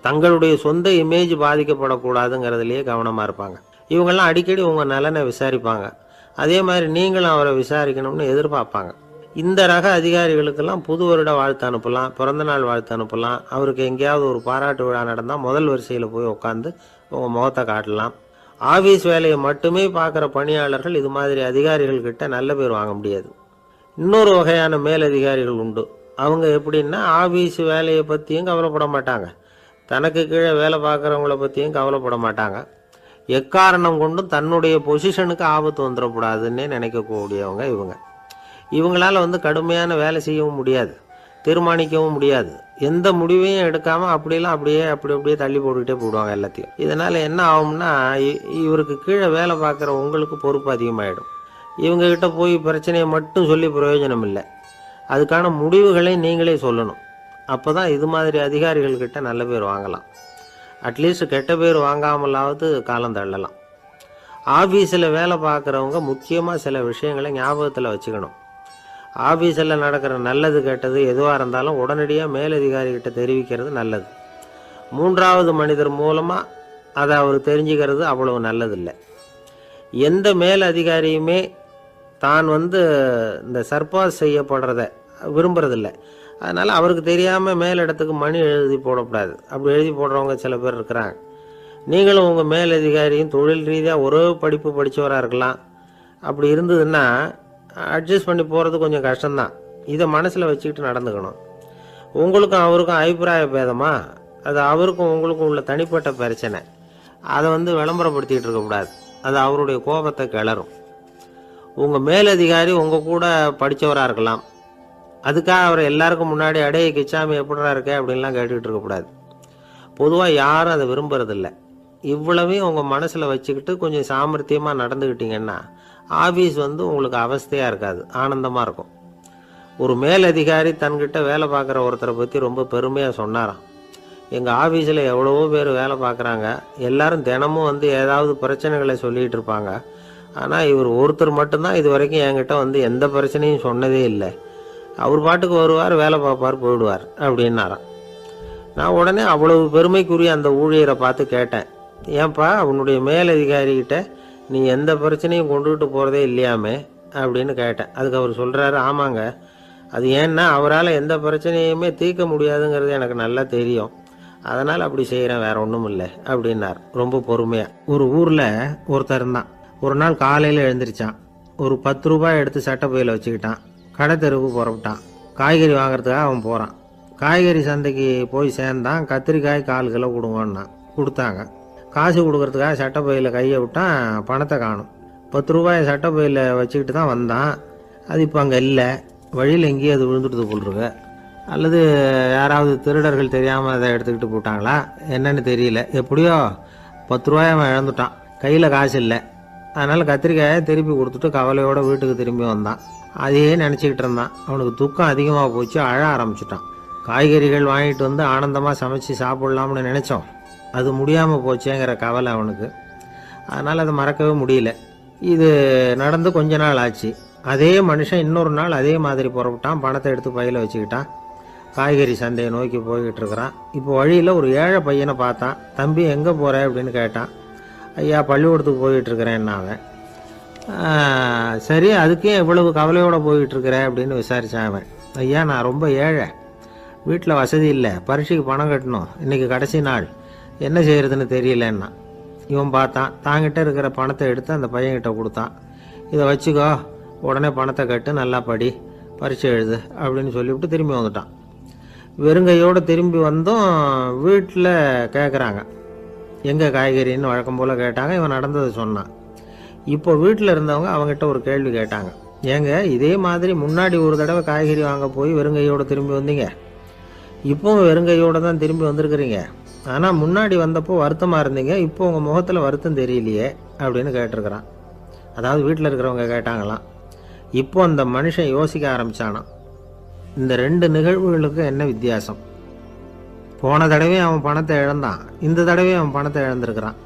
தங்களுடைய சொந்த இமேஜ் பாதிக்கப்படக்கூடாதுங்கிறதுலையே கவனமாக இருப்பாங்க. இவங்கெல்லாம் அடிக்கடி உங்கள் நலனை விசாரிப்பாங்க. அதே மாதிரி நீங்களும் அவரை விசாரிக்கணும்னு எதிர்பார்ப்பாங்க. இந்த ரக அதிகாரிகளுக்கெல்லாம் புது வருட வாழ்த்து அனுப்பலாம், பிறந்தநாள் வாழ்த்து அனுப்பலாம். அவருக்கு எங்கேயாவது ஒரு பாராட்டு விழா நடந்தால் முதல் வரிசையில் போய் உட்காந்து உங்கள் முகத்தை காட்டலாம். ஆஃபீஸ் வேலையை மட்டுமே பார்க்குற பணியாளர்கள் இது மாதிரி அதிகாரிகள்கிட்ட நல்ல பேர் வாங்க முடியாது. இன்னொரு வகையான மேலதிகாரிகள் உண்டு. அவங்க எப்படின்னா, ஆஃபீஸ் வேலையை பற்றியும் கவலைப்பட மாட்டாங்க, தனக்கு கீழே வேலை பார்க்குறவங்கள பற்றியும் கவலைப்பட மாட்டாங்க. எக்காரணம் கொண்டும் தன்னுடைய பொசிஷனுக்கு ஆபத்து வந்துடக்கூடாதுன்னே நினைக்கக்கூடியவங்க இவங்க. இவங்களால் கடுமையான வேலை செய்யவும் முடியாது, தீர்மானிக்கவும் முடியாது. எந்த முடிவையும் எடுக்காமல் அப்படியே தள்ளி போட்டுக்கிட்டே போடுவாங்க எல்லாத்தையும். இதனால் என்ன ஆகும்னா, இவருக்கு கீழே வேலை பார்க்குற உங்களுக்கு பொறுப்பு அதிகமாகிடும். இவங்ககிட்ட போய் பிரச்சனையை மட்டும் சொல்லி பிரயோஜனம் இல்லை, அதுக்கான முடிவுகளை நீங்களே சொல்லணும். அப்போ தான் இது மாதிரி அதிகாரிகள்கிட்ட நல்ல பேர் வாங்கலாம். அட்லீஸ்ட் கெட்ட பேர் வாங்காமலாவது காலம் தள்ளலாம். ஆஃபீஸில் வேலை பார்க்குறவங்க முக்கியமாக சில விஷயங்களை ஞாபகத்தில் வச்சுக்கணும். ஆஃபீஸில் நடக்கிற நல்லது கெட்டது எதுவாக இருந்தாலும் உடனடியாக மேலதிகாரிகிட்ட தெரிவிக்கிறது நல்லது. 3வது மனிதர் மூலமாக அதை அவர் தெரிஞ்சுக்கிறது அவ்வளவு நல்லதில்லை. எந்த மேலதிகாரியுமே தான் இந்த சர்பாஸ் செய்யப்படுறத விரும்புறதில்ல. அதனால் அவருக்கு தெரியாமல் மேலிடத்துக்கு மணி எழுதி போடக்கூடாது. அப்படி எழுதி போடுறவங்க சில பேர் இருக்கிறாங்க. நீங்களும் உங்கள் மேலதிகாரியும் தொழில் ரீதியாக ஒரே படிப்பு படித்தவராக இருக்கலாம். அப்படி இருந்ததுன்னா அட்ஜஸ்ட் பண்ணி போகிறது கொஞ்சம் கஷ்டம்தான். இதை மனசில் வச்சுக்கிட்டு நடந்துக்கணும். உங்களுக்கும் அவருக்கும் அபிப்பிராய பேதமா, அது அவருக்கும் உங்களுக்கும் உள்ள தனிப்பட்ட பிரச்சனை. அதை விளம்பரப்படுத்திக்கிட்டு இருக்கக்கூடாது. அது அவருடைய கோபத்தை கிளறும். உங்கள் மேலதிகாரி உங்கள் கூட படித்தவராக இருக்கலாம். அதுக்காக அவரை எல்லாருக்கும் முன்னாடி அடைய கிச்சாமி எப்படிடா இருக்க அப்படின்லாம் கேட்டுக்கிட்டு இருக்கக்கூடாது. பொதுவாக யாரும் அதை விரும்புறதில்லை. இவ்வளவையும் உங்கள் மனசில் வச்சுக்கிட்டு கொஞ்சம் சாமர்த்தியமாக நடந்துக்கிட்டீங்கன்னா ஆஃபீஸ் உங்களுக்கு அவஸ்தையாக இருக்காது, ஆனந்தமாக இருக்கும். ஒரு மேலதிகாரி தன்கிட்ட வேலை பார்க்குற ஒருத்தரை பற்றி ரொம்ப பெருமையாக சொன்னாராம். எங்கள் ஆஃபீஸில் எவ்வளவோ பேர் வேலை பார்க்குறாங்க, எல்லாரும் தினமும் ஏதாவது பிரச்சனைகளை சொல்லிகிட்டு இருப்பாங்க. ஆனால் இவர் ஒருத்தர் மட்டும்தான் இது வரைக்கும் என்கிட்ட எந்த பிரச்சனையும் சொன்னதே இல்லை. அவர் பாட்டுக்கு வருவார், வேலை பார்ப்பார், போயிடுவார் அப்படின்னாராம். நான் உடனே அவ்வளவு பெருமைக்குரிய அந்த ஊழியரை பார்த்து கேட்டேன், ஏன்பா உன்னுடைய மேலதிகாரிகிட்ட நீ எந்த பிரச்சனையும் கொண்டுகிட்டு போகிறதே இல்லையாமே அப்படின்னு கேட்டேன். அதுக்கு அவர் சொல்கிறாரு, ஆமாங்க, அது ஏன்னா அவரால் எந்த பிரச்சனையுமே தீர்க்க முடியாதுங்கிறது எனக்கு நல்லா தெரியும், அதனால் அப்படி செய்கிறேன், வேற ஒன்றும் இல்லை அப்படின்னார் ரொம்ப பொறுமையாக. ஒரு ஊரில் ஒருத்தர் இருந்தான். ஒரு நாள் காலையில் எழுந்திரிச்சான். ஒரு 10 ரூபாய் எடுத்து சட்டை பையில் வச்சுக்கிட்டான். கடை தெருவுக்கு புறப்பட்டான். காய்கறி வாங்குறதுக்காக அவன் போகிறான். காய்கறி சந்தைக்கு போய் சேர்ந்தான். கத்திரிக்காய் 4 கிலோ கொடுங்கன்னா கொடுத்தாங்க. காசு கொடுக்கறதுக்காக சட்டை பையில் கையை விட்டான். பணத்தை காணும். 10 ரூபாயை சட்டை பையில் வச்சுக்கிட்டு தான் வந்தான். அது இப்போ அங்கே இல்லை. வழியில் எங்கேயும் அது விழுந்துட்டு போட்டிருக்கு. அல்லது யாராவது திருடர்கள் தெரியாமல் அதை எடுத்துக்கிட்டு போட்டாங்களா என்னன்னு தெரியல. எப்படியோ 10 ரூபாயை அவன் இழந்துட்டான். கையில் காசு இல்லை. அதனால் கத்திரிக்காயை திருப்பி கொடுத்துட்டு கவலையோடு வீட்டுக்கு திரும்பி வந்தான். அதையே நினச்சிக்கிட்டு இருந்தான். அவனுக்கு துக்கம் அதிகமாக போச்சு. அழ ஆரம்பிச்சிட்டான். காய்கறிகள் வாங்கிட்டு ஆனந்தமாக சமைச்சு சாப்பிட்லாம்னு நினச்சோம், அது முடியாமல் போச்சேங்கிற கவலை அவனுக்கு. அதனால் அதை மறக்கவே முடியல. இது நடந்து கொஞ்ச நாள் ஆச்சு. அதே மனுஷன் இன்னொரு நாள் அதே மாதிரி புறப்பட்டான். பணத்தை எடுத்து பையில் வச்சுக்கிட்டான். காய்கறி சந்தையை நோக்கி போய்கிட்டு இருக்கிறான். இப்போ வழியில் ஒரு ஏழை பையனை பார்த்தான். தம்பி எங்கே போகிற அப்படின்னு கேட்டான். ஐயா பள்ளிக்கூடத்துக்கு போய்கிட்டு இருக்கிறேன்னா அவன். சரி, அதுக்கே இவ்வளவு கவலையோடு போய்கிட்டுருக்கிற அப்படின்னு விசாரித்தான் அவன். ஐயா நான் ரொம்ப ஏழை, வீட்டில் வசதி இல்லை, பரீட்சைக்கு பணம் கட்டணும், இன்றைக்கி கடைசி நாள், என்ன செய்கிறதுன்னு தெரியலன்னா. இவன் பார்த்தான். தாங்கிட்ட இருக்கிற பணத்தை எடுத்து அந்த பையன்கிட்ட கொடுத்தான். இதை வச்சுக்கோ, உடனே பணத்தை கட்டு, நல்லா படி, பரீட்சை எழுது அப்படின்னு சொல்லிவிட்டு திரும்பி வந்துட்டான். வெறுங்கையோடு திரும்பி வந்தோம். வீட்டில் கேட்குறாங்க, எங்கே காய்கறின்னு வழக்கம் போல் கேட்டாங்க. இவன் நடந்ததை சொன்னான். இப்போ வீட்டில் இருந்தவங்க அவங்ககிட்ட ஒரு கேள்வி கேட்டாங்க. ஏங்க இதே மாதிரி முன்னாடி ஒரு தடவை காய்கறி வாங்க போய் வெறுங்கையோடு திரும்பி வந்தீங்க, இப்போவும் வெறுங்கையோடு தான் திரும்பி வந்திருக்கிறீங்க. ஆனால் முன்னாடி வந்தப்போ வருத்தமாக இருந்தீங்க, இப்போ உங்கள் முகத்தில் வருத்தம் தெரியலையே அப்படின்னு கேட்டிருக்கிறான். அதாவது வீட்டில் இருக்கிறவங்க கேட்டாங்களாம். இப்போ அந்த மனுஷன் யோசிக்க ஆரம்பித்தானான், இந்த 2 நிகழ்வுகளுக்கு என்ன வித்தியாசம்? போன தடவை அவன் பணத்தை இழந்தான், இந்த தடவை அவன் பணத்தை இழந்திருக்கிறான்.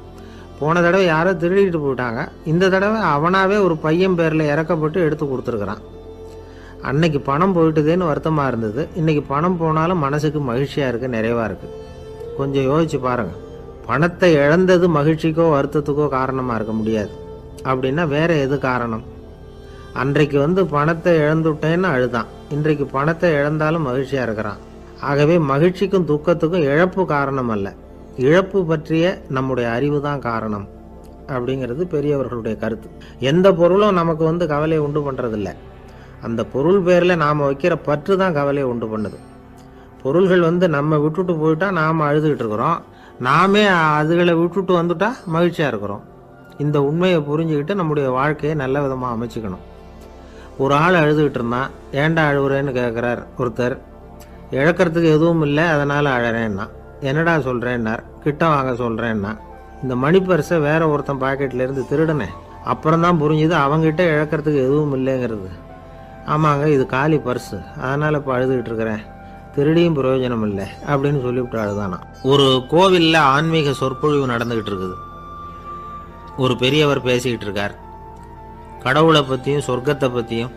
போன தடவை யாரோ திருடிட்டு போயிட்டாங்க, இந்த தடவை அவனாவே ஒரு பையன் பேரில் இறக்கப்பட்டு எடுத்து கொடுத்துருக்குறான். அன்னைக்கு பணம் போயிட்டுதேன்னு வருத்தமாக இருந்தது, இன்னைக்கு பணம் போனாலும் மனசுக்கு மகிழ்ச்சியாக இருக்குது, நிறைவாக இருக்குது. கொஞ்சம் யோசிச்சு பாருங்கள். பணத்தை இழந்தது மகிழ்ச்சிக்கோ வருத்தத்துக்கோ காரணமாக இருக்க முடியாது. அப்படின்னா வேற எது காரணம்? அன்றைக்கு பணத்தை இழந்துட்டேன்னு அழுதான், இன்றைக்கு பணத்தை இழந்தாலும் மகிழ்ச்சியாக இருக்கிறான். ஆகவே மகிழ்ச்சிக்கும் துக்கத்துக்கும் இழப்பு காரணம் அல்ல, இழப்பு பற்றிய நம்முடைய அறிவு தான் காரணம் அப்படிங்கிறது பெரியவர்களுடைய கருத்து. எந்த பொருளும் நமக்கு கவலையை உண்டு பண்ணுறதில்ல, அந்த பொருள் பேரில் நாம் வைக்கிற பற்று தான் கவலையை உண்டு பண்ணுது. பொருள்கள் நம்ம விட்டுட்டு போயிட்டா நாம் அழுதுகிட்டு இருக்கிறோம், நாமே அதுகளை விட்டுட்டு வந்துட்டா மகிழ்ச்சியாக இருக்கிறோம். இந்த உண்மையை புரிஞ்சுக்கிட்டு நம்முடைய வாழ்க்கையை நல்ல விதமாக அமைச்சுக்கணும். ஒரு ஆள் அழுதுகிட்டு இருந்தான். ஏன்டா அழுகுறேன்னு கேட்குறார் ஒருத்தர். இழக்கிறதுக்கு எதுவும் இல்லை, அதனால் அழறேன்னா. என்னடா சொல்கிறேன்னார். கிட்ட வாங்க சொல்கிறேன்னா. இந்த மணி பர்ஸை வேற ஒருத்தன் பாக்கெட்லேருந்து திருடினேன், அப்புறம் தான் புரிஞ்சுது அவங்ககிட்ட இழக்கிறதுக்கு எதுவும் இல்லைங்கிறது. ஆமாங்க, இது காலி பர்ஸு, அதனால் இப்போ அழுதுகிட்டு இருக்கிறேன், திருடியும் பிரயோஜனம் இல்லை அப்படின்னு சொல்லிவிட்டு அழுதானா. ஒரு கோவிலில் ஆன்மீக சொற்பொழிவு நடந்துக்கிட்டு இருக்குது. ஒரு பெரியவர் பேசிக்கிட்டு இருக்கார். கடவுளை பற்றியும் சொர்க்கத்தை பற்றியும்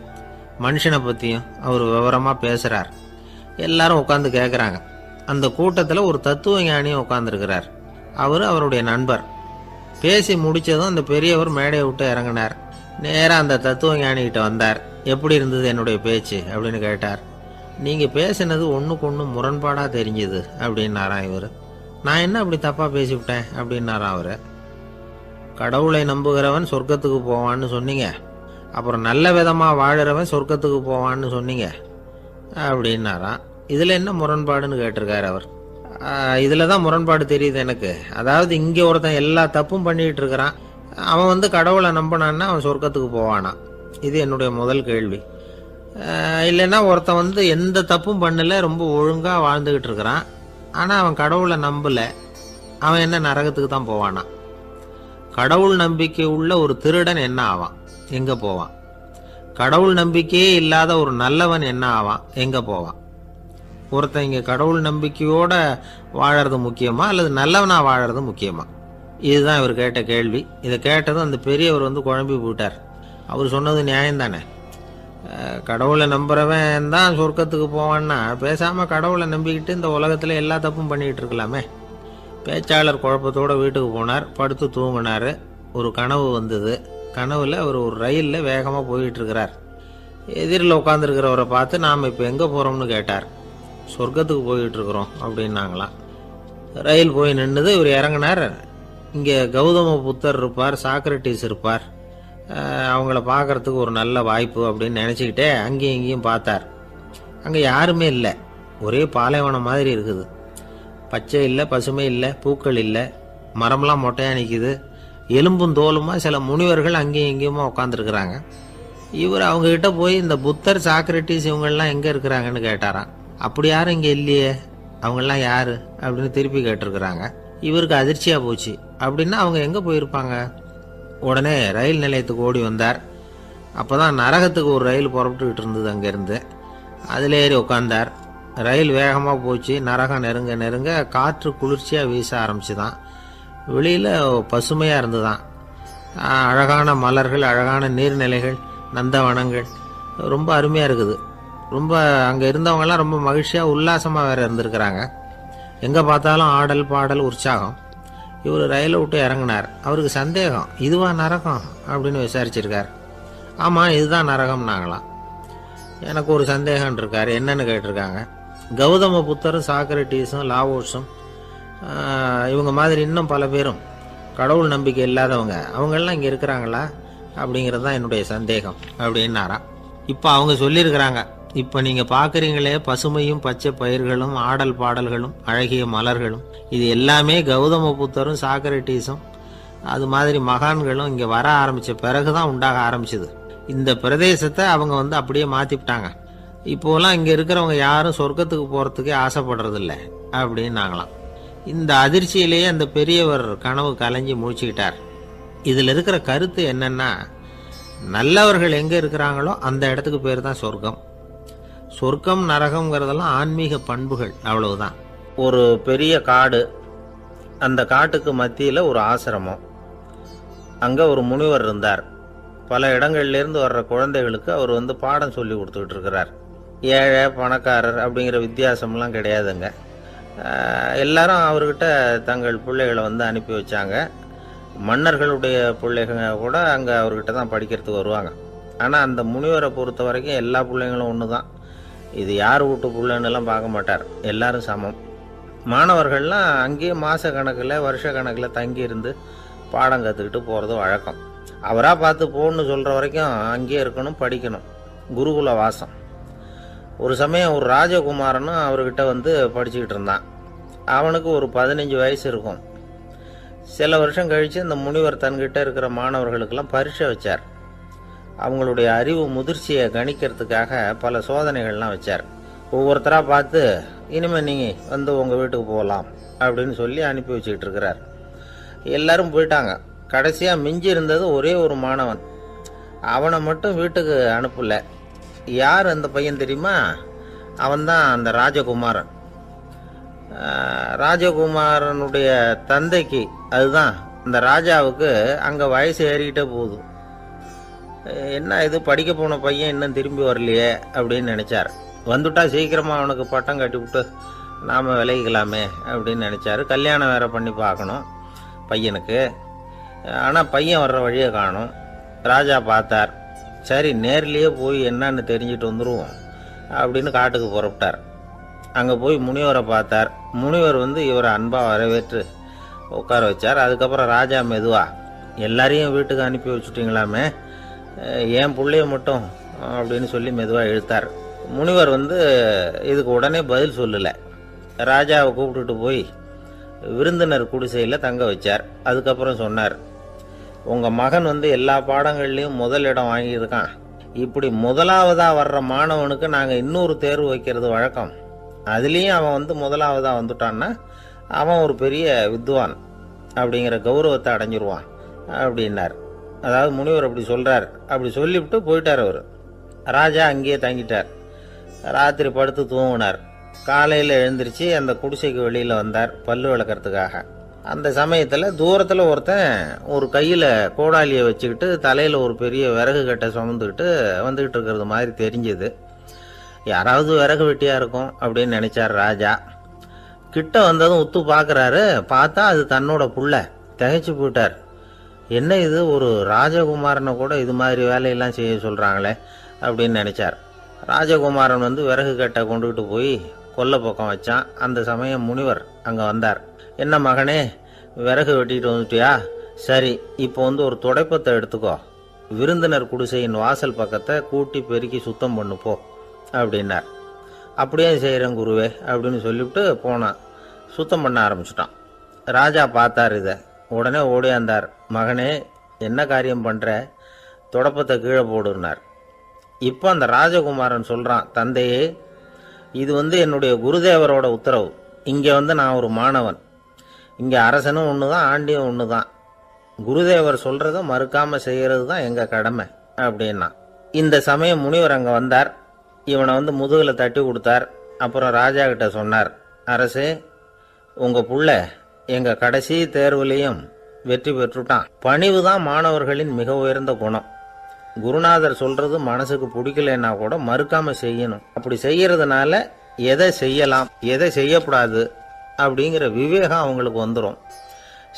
மனுஷனை பற்றியும் அவர் விவரமாக பேசுகிறார். எல்லாரும் உட்காந்து கேட்குறாங்க. அந்த கூட்டத்தில் ஒரு தத்துவ ஞானியும் உட்காந்துருக்கிறார். அவர் அவருடைய நண்பர். பேசி முடித்ததும் அந்த பெரியவர் மேடையை விட்டு இறங்கினார். நேராக அந்த தத்துவ ஞானிகிட்ட வந்தார். எப்படி இருந்தது என்னுடைய பேச்சு அப்படின்னு கேட்டார். நீங்கள் பேசினது ஒன்றுக்கு ஒன்று முரண்பாடாக தெரிஞ்சுது அப்படின்னாராம் இவர். நான் என்ன அப்படி தப்பாக பேசிவிட்டேன் அப்படின்னாராம் அவர். கடவுளை நம்புகிறவன் சொர்க்கத்துக்கு போவான்னு சொன்னீங்க, அப்புறம் நல்ல விதமாக வாழறவன் சொர்க்கத்துக்கு போவான்னு சொன்னீங்க அப்படின்னாராம். இதில் என்ன முரண்பாடுன்னு கேட்டிருக்காரு அவர். இதில் தான் முரண்பாடு தெரியுது எனக்கு. அதாவது இங்கே ஒருத்தன் எல்லா தப்பும் பண்ணிகிட்டு இருக்கிறான், அவன் கடவுளை நம்பினான்னா அவன் சொர்க்கத்துக்கு போவானா? இது என்னுடைய முதல் கேள்வி. இல்லைன்னா ஒருத்தன் எந்த தப்பும் பண்ணல, ரொம்ப ஒழுங்காக வாழ்ந்துக்கிட்டு இருக்கிறான், ஆனால் அவன் கடவுளை நம்பலை, அவன் என்ன நரகத்துக்கு தான் போவானா? கடவுள் நம்பிக்கை உள்ள ஒரு திருடன் என்ன ஆவான், எங்கே போவான்? கடவுள் நம்பிக்கையே இல்லாத ஒரு நல்லவன் என்ன ஆவான், எங்கே போவான்? ஒருத்தன் இங்கே கடவுள் நம்பிக்கையோட வாழறது முக்கியமா அல்லது நல்லவனா வாழறது முக்கியமா? இதுதான் இவர் கேட்ட கேள்வி. இதை கேட்டதும் அந்த பெரியவர் குழம்பி போயிட்டார். அவர் சொன்னது நியாயம்தானே. கடவுளை நம்புறவன் தான் சொர்க்கத்துக்கு போவான்னா பேசாமல் கடவுளை நம்பிக்கிட்டு இந்த உலகத்தில் எல்லா தப்பும் பண்ணிக்கிட்டு இருக்கலாமே. பேச்சாளர் குழப்பத்தோடு வீட்டுக்கு போனார். படுத்து தூங்கினார். ஒரு கனவு வந்தது. கனவில் அவர் ஒரு ரயிலில் வேகமாக போயிட்டு இருக்கிறார். எதிரில் உட்காந்துருக்கிறவரை பார்த்து நாம் இப்போ எங்கே போகிறோம்னு கேட்டார். சொர்க்கத்துக்கு போயிட்டு இருக்கிறோம் அப்படின்னாங்களாம். ரயில் போய் நின்றுது. இவர் இறங்கினார். இங்கே கௌதம புத்தர் இருப்பார், சாக்ரட்டிஸ் இருப்பார், அவங்கள பார்க்கறதுக்கு ஒரு நல்ல வாய்ப்பு அப்படின்னு நினச்சிக்கிட்டே அங்கேயும் இங்கேயும் பார்த்தார். அங்கே யாருமே இல்லை. ஒரே பாலைவனம் மாதிரி இருக்குது. பச்சை இல்லை, பசுமை இல்லை, பூக்கள் இல்லை, மரம்லாம் மொட்டையாக நிற்கிது. எலும்பும் தோலுமா சில முனிவர்கள் அங்கேயும் இங்கேயுமா உட்காந்துருக்குறாங்க. இவர் அவங்ககிட்ட போய் இந்த புத்தர், சாக்ரட்டிஸ் இவங்கெல்லாம் எங்கே இருக்கிறாங்கன்னு கேட்டாராம். அப்படி யாரும் இங்கே இல்லையே, அவங்கெல்லாம் யார் அப்படின்னு திருப்பி கேட்டிருக்கிறாங்க. இவருக்கு அதிர்ச்சியாக போச்சு. அப்படின்னா அவங்க எங்கே போயிருப்பாங்க? உடனே ரயில் நிலையத்துக்கு ஓடி வந்தார். அப்போ தான் நரகத்துக்கு ஒரு ரயில் புறப்பட்டுக்கிட்டு இருந்தது அங்கேருந்து. அதில் ஏறி உட்காந்தார். ரயில் வேகமாக போச்சு. நரகம் நெருங்க நெருங்க காற்று குளிர்ச்சியாக வீச ஆரம்பிச்சுதான். வெளியில் பசுமையாக இருந்துதான். அழகான மலர்கள், அழகான நீர்நிலைகள், நந்தவனங்கள், ரொம்ப அருமையாக இருக்குது. ரொம்ப அங்கே இருந்தவங்கெல்லாம் ரொம்ப மகிழ்ச்சியாக உல்லாசமாக வேறு இருந்திருக்கிறாங்க. எங்கே பார்த்தாலும் ஆடல் பாடல் உற்சாகம். இவர் ரயிலை விட்டு இறங்கினார். அவருக்கு சந்தேகம், இதுவா நரகம் அப்படின்னு விசாரிச்சிருக்கார். ஆமாம், இதுதான் நரகம்னாங்களாம். எனக்கு ஒரு சந்தேகம் இருக்கார். என்னன்னு கேட்டிருக்காங்க. கௌதம புத்தரும் சாக்ரட்டிஸும் லாவோஸும் இவங்க மாதிரி இன்னும் பல பேரும் கடவுள் நம்பிக்கை இல்லாதவங்க, அவங்கெல்லாம் இங்கே இருக்கிறாங்களா அப்படிங்கிறது தான் என்னுடைய சந்தேகம் அப்படின்னாராம். இப்போ அவங்க சொல்லியிருக்கிறாங்க, இப்போ நீங்கள் பார்க்குறீங்களே பசுமையும் பச்சை பயிர்களும் ஆடல் பாடல்களும் அழகிய மலர்களும், இது எல்லாமே கௌதம புத்தரும் சாக்ரட்டிஸும் அது மாதிரி மகான்களும் இங்கே வர ஆரம்பித்த பிறகு தான் உண்டாக ஆரம்பிச்சுது. இந்த பிரதேசத்தை அவங்க அப்படியே மாற்றிவிட்டாங்க. இப்போலாம் இங்கே இருக்கிறவங்க யாரும் சொர்க்கத்துக்கு போகிறதுக்கே ஆசைப்படுறதில்ல அப்படின்னாங்களாம். இந்த அதிர்ச்சியிலேயே அந்த பெரியவர் கனவு கலைஞ்சி முடிச்சுக்கிட்டார். இதில் இருக்கிற கருத்து என்னன்னா, நல்லவர்கள் எங்கே இருக்கிறாங்களோ அந்த இடத்துக்கு பேர் தான் சொர்க்கம். சொர்க்கம் நரகம்ங்கிறதெல்லாம் ஆன்மீக பண்புகள், அவ்வளவுதான். ஒரு பெரிய காடு, அந்த காட்டுக்கு மத்தியில் ஒரு ஆசிரமம். அங்கே ஒரு முனிவர் இருந்தார். பல இடங்கள்லேருந்து வர்ற குழந்தைகளுக்கு அவர் பாடம் சொல்லி கொடுத்துக்கிட்டு இருக்கிறார். ஏழை பணக்காரர் அப்படிங்கிற வித்தியாசம்லாம் கிடையாதுங்க. எல்லாரும் அவர்கிட்ட தங்கள் பிள்ளைகளை அனுப்பி வச்சாங்க. மன்னர்களுடைய பிள்ளைங்க கூட அங்கே அவர்கிட்ட தான் படிக்கிறதுக்கு வருவாங்க. ஆனால் அந்த முனிவரை பொறுத்த வரைக்கும் எல்லா பிள்ளைங்களும் ஒன்று தான். இது யார் வீட்டு பிள்ளைன்னெல்லாம் பார்க்க மாட்டார், எல்லாரும் சமம். மாணவர்கள்லாம் அங்கேயே மாத கணக்கில் வருஷ கணக்கில் தங்கி இருந்து பாடம் கற்றுக்கிட்டு போகிறது வழக்கம். அவராக பார்த்து போன்னு சொல்கிற வரைக்கும் அங்கேயே இருக்கணும், படிக்கணும். குருகுல வாசம். ஒரு சமயம் ஒரு ராஜகுமாரனும் அவர்கிட்ட படிச்சுக்கிட்டு இருந்தான். அவனுக்கு ஒரு 15 வயசு இருக்கும். சில வருஷம் கழித்து இந்த முனிவர் தன்கிட்ட இருக்கிற மாணவர்களுக்கெல்லாம் பரீட்சை வச்சார். அவங்களுடைய அறிவு முதிர்ச்சியை கணிக்கிறதுக்காக பல சோதனைகள்லாம் வச்சார். ஒவ்வொருத்தராக பார்த்து, இனிமேல் நீங்கள் உங்கள் வீட்டுக்கு போகலாம் அப்படின்னு சொல்லி அனுப்பி வச்சுக்கிட்டு இருக்கிறார். எல்லாரும் போயிட்டாங்க. கடைசியாக மிஞ்சி இருந்தது ஒரே ஒரு மாணவன். அவனை மட்டும் வீட்டுக்கு அனுப்பலை. யார் அந்த பையன் தெரியுமா? அவன்தான் அந்த ராஜகுமாரன். ராஜகுமாரனுடைய தந்தைக்கு, அதுதான் இந்த ராஜாவுக்கு, அங்கே வயசு ஏறிக்கிட்டே போகுது. என்ன இது, படிக்க போன பையன் இன்னும் திரும்பி வரலையே அப்படின்னு நினச்சார். வந்துட்டா சீக்கிரமாக அவனுக்கு பட்டம் கட்டி விட்டு நாம் விலகிக்கலாமே அப்படின்னு நினச்சார். கல்யாணம் வேறு பண்ணி பார்க்கணும் பையனுக்கு. ஆனால் பையன் வர்ற வழியை காணும். ராஜா பார்த்தார். சரி, நேர்லேயே போய் என்னன்னு தெரிஞ்சுட்டு வந்துடுவோம் அப்படின்னு காட்டுக்கு புறப்பட்டார். அங்கே போய் முனிவரை பார்த்தார். முனிவர் இவரை அன்பாக வரவேற்று உட்கார வச்சார். அதுக்கப்புறம் ராஜா மெதுவா, எல்லாரையும் வீட்டுக்கு அனுப்பி வச்சுட்டிங்களாமே, ஏன் பிள்ளைய மட்டும் அப்படின்னு சொல்லி மெதுவாக இழுத்தார். முனிவர் இதுக்கு உடனே பதில் சொல்லலை. ராஜாவை கூப்பிட்டுட்டு போய் விருந்தினர் குடிசையில் தங்க வச்சார். அதுக்கப்புறம் சொன்னார், உங்கள் மகன் எல்லா பாடங்கள்லேயும் முதலிடம் வாங்கியிருக்கான். இப்படி முதலாவதாக வர்ற மாணவனுக்கு நாங்கள் இன்னொரு தேர்வு வைக்கிறது வழக்கம். அதுலேயும் அவன் முதலாவதாக வந்துட்டான்னா அவன் ஒரு பெரிய வித்வான் அப்படிங்கிற கௌரவத்தை அடைஞ்சிருவான் அப்படின்னார். அதாவது முனிவர் அப்படி சொல்கிறார். அப்படி சொல்லிவிட்டு போயிட்டார் அவர். ராஜா அங்கேயே தங்கிட்டார். ராத்திரி படுத்து தூங்கினார். காலையில் எழுந்திரிச்சு அந்த குடிசைக்கு வெளியில் வந்தார் பல்லு விளக்கறதுக்காக. அந்த சமயத்தில் தூரத்தில் ஒருத்தன் ஒரு கையில் கோடாலியை வச்சுக்கிட்டு தலையில் ஒரு பெரிய விறகு கட்டை சுமந்துக்கிட்டு வந்துக்கிட்டு இருக்கிறது மாதிரி தெரிஞ்சது. யாராவது விறகு வெட்டியாக இருக்கும் அப்படின்னு நினச்சார் ராஜா. கிட்ட வந்ததும் உத்து பார்க்குறாரு. பார்த்தா அது தன்னோட புள்ள. திகைச்சு போயிட்டார். என்ன இது, ஒரு ராஜகுமாரனை கூட இது மாதிரி வேலையெல்லாம் செய்ய சொல்கிறாங்களே அப்படின்னு நினச்சார். ராஜகுமாரன் விறகு கட்டை கொண்டுகிட்டு போய் கொல்லை பக்கம் வச்சான். அந்த சமயம் முனிவர் அங்கே வந்தார். என்ன மகனே, விறகு வெட்டிட்டு வந்துட்டியா? சரி, இப்போ ஒரு துடைப்பத்தை எடுத்துக்கோ, விருந்தினர் குடிசையின் வாசல் பக்கத்தை கூட்டி பெருக்கி சுத்தம் பண்ணு போ அப்படின்னார். அப்படியே செய்கிறேன் குருவே அப்படின்னு சொல்லிவிட்டு போனான். சுத்தம் பண்ண ஆரம்பிச்சிட்டான். ராஜா பார்த்தார் இதை. உடனே ஓடியாந்தார். மகனே, என்ன காரியம் பண்ணுற? துடப்பத்தை கீழே போடுனார். இப்போ அந்த ராஜகுமாரன் சொல்கிறான், தந்தையே, இது என்னுடைய குருதேவரோட உத்தரவு. இங்கே நான் ஒரு மாணவன். இங்கே அரசனும் ஒன்று தான், ஆண்டியும் ஒன்று தான். குருதேவர் சொல்கிறத மறுக்காமல் செய்கிறது தான் எங்கள் கடமை அப்படின்னா. இந்த சமயம் முனிவர் அங்கே வந்தார். இவனை முதுகில் தட்டி கொடுத்தார். அப்புறம் ராஜா கிட்ட சொன்னார், அரசே, உங்கள் புள்ள எங்கள் கடைசி தேர்வுலையும் வெற்றி பெற்றுட்டான். பணிவு தான் மாணவர்களின் மிக உயர்ந்த குணம். குருநாதர் சொல்றது மனசுக்கு பிடிக்கலன்னா கூட மறுக்காம செய்யணும். அப்படி செய்யறதுனால எதை செய்யலாம் எதை செய்யக்கூடாது அப்படிங்கிற விவேகம் அவங்களுக்கு வந்துடும்.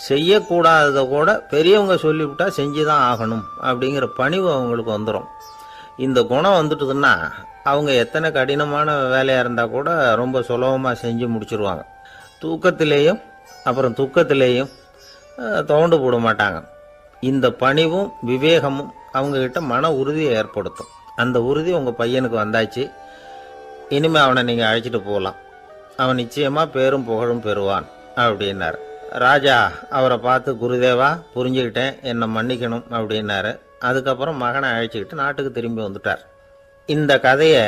செய்யக்கூடாததை கூட பெரியவங்க சொல்லிவிட்டா செஞ்சுதான் ஆகணும் அப்படிங்கிற பணிவு அவங்களுக்கு வந்துடும். இந்த குணம் வந்துட்டுதுன்னா அவங்க எத்தனை கடினமான வேலையாக இருந்தால் கூட ரொம்ப சுலபமாக செஞ்சு முடிச்சிருவாங்க. தூக்கத்திலேயும் அப்புறம் துக்கத்திலேயும் தோண்டு போட மாட்டாங்க. இந்த பணிவும் விவேகமும் அவங்கக்கிட்ட மன உறுதியை ஏற்படுத்தும். அந்த உறுதி உங்கள் பையனுக்கு வந்தாச்சு. இனிமேல் அவனை நீங்கள் அழைச்சிட்டு போகலாம். அவன் நிச்சயமாக பேரும் புகழும் பெறுவான் அப்படின்னார். ராஜா அவரை பார்த்து, குருதேவா, புரிஞ்சுக்கிட்டேன், என்னை மன்னிக்கணும் அப்படின்னாரு. அதுக்கப்புறம் மகனை அழைச்சிக்கிட்டு நாட்டுக்கு திரும்பி வந்துட்டார். இந்த கதையை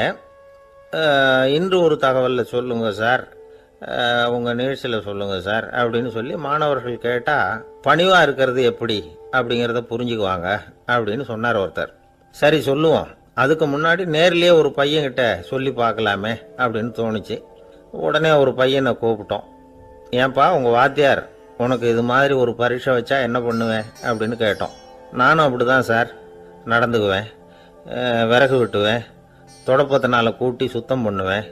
இன்று ஒரு தகவலில் சொல்லுங்க சார், உங்கள் நிகழ்ச்சியில் சொல்லுங்க சார் அப்படின்னு சொல்லி மாணவர்கள் கேட்டால் பணிவாக இருக்கிறது எப்படி அப்படிங்கிறத புரிஞ்சுக்குவாங்க அப்படின்னு சொன்னார் ஒருத்தர். சரி சொல்லுவோம், அதுக்கு முன்னாடி நேர்லேயே ஒரு பையன்கிட்ட சொல்லி பார்க்கலாமே அப்படின்னு தோணுச்சு. உடனே ஒரு பையனை கூப்பிட்டோம். ஏன்பா, உங்கள் வாத்தியார் உனக்கு இது மாதிரி ஒரு பரீட்சை வச்சா என்ன பண்ணுவேன் அப்படின்னு கேட்டோம். நானும் அப்படி தான் சார் நடந்துக்குவேன், விறகு வெட்டுவேன், தொடப்பத்தினால கூட்டி சுத்தம் பண்ணுவேன்,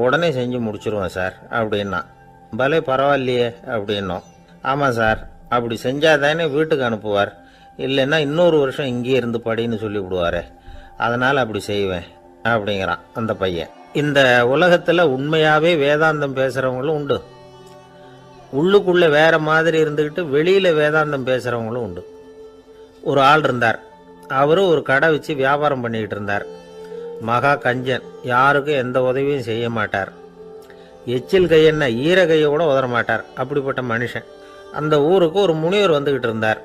உடனே செஞ்சு முடிச்சிருவேன் சார் அப்படின்னா. பலே பரவாயில்லையே அப்படின்னோம். ஆமாம் சார், அப்படி செஞ்சாதானே வீட்டுக்கு அனுப்புவார், இல்லைன்னா இன்னொரு வருஷம் இங்கேயே இருந்து படின்னு சொல்லி விடுவார், அதனால் அப்படி செய்வேன் அப்படிங்கிறான் அந்த பையன். இந்த உலகத்தில் உண்மையாகவே வேதாந்தம் பேசுகிறவங்களும் உண்டு, உள்ளுக்குள்ளே வேற மாதிரி இருந்துக்கிட்டு வெளியில் வேதாந்தம் பேசுகிறவங்களும் உண்டு. ஒரு ஆள் இருந்தார். அவரும் ஒரு கடை வச்சு வியாபாரம் பண்ணிக்கிட்டு இருந்தார். மகா கஞ்சன், யாருக்கும் எந்த உதவியும் செய்ய மாட்டார். எச்சில் கையென்ன ஈர கையை கூட உதற மாட்டார். அப்படிப்பட்ட மனுஷன். அந்த ஊருக்கு ஒரு முனிவர் வந்துக்கிட்டு இருந்தார்.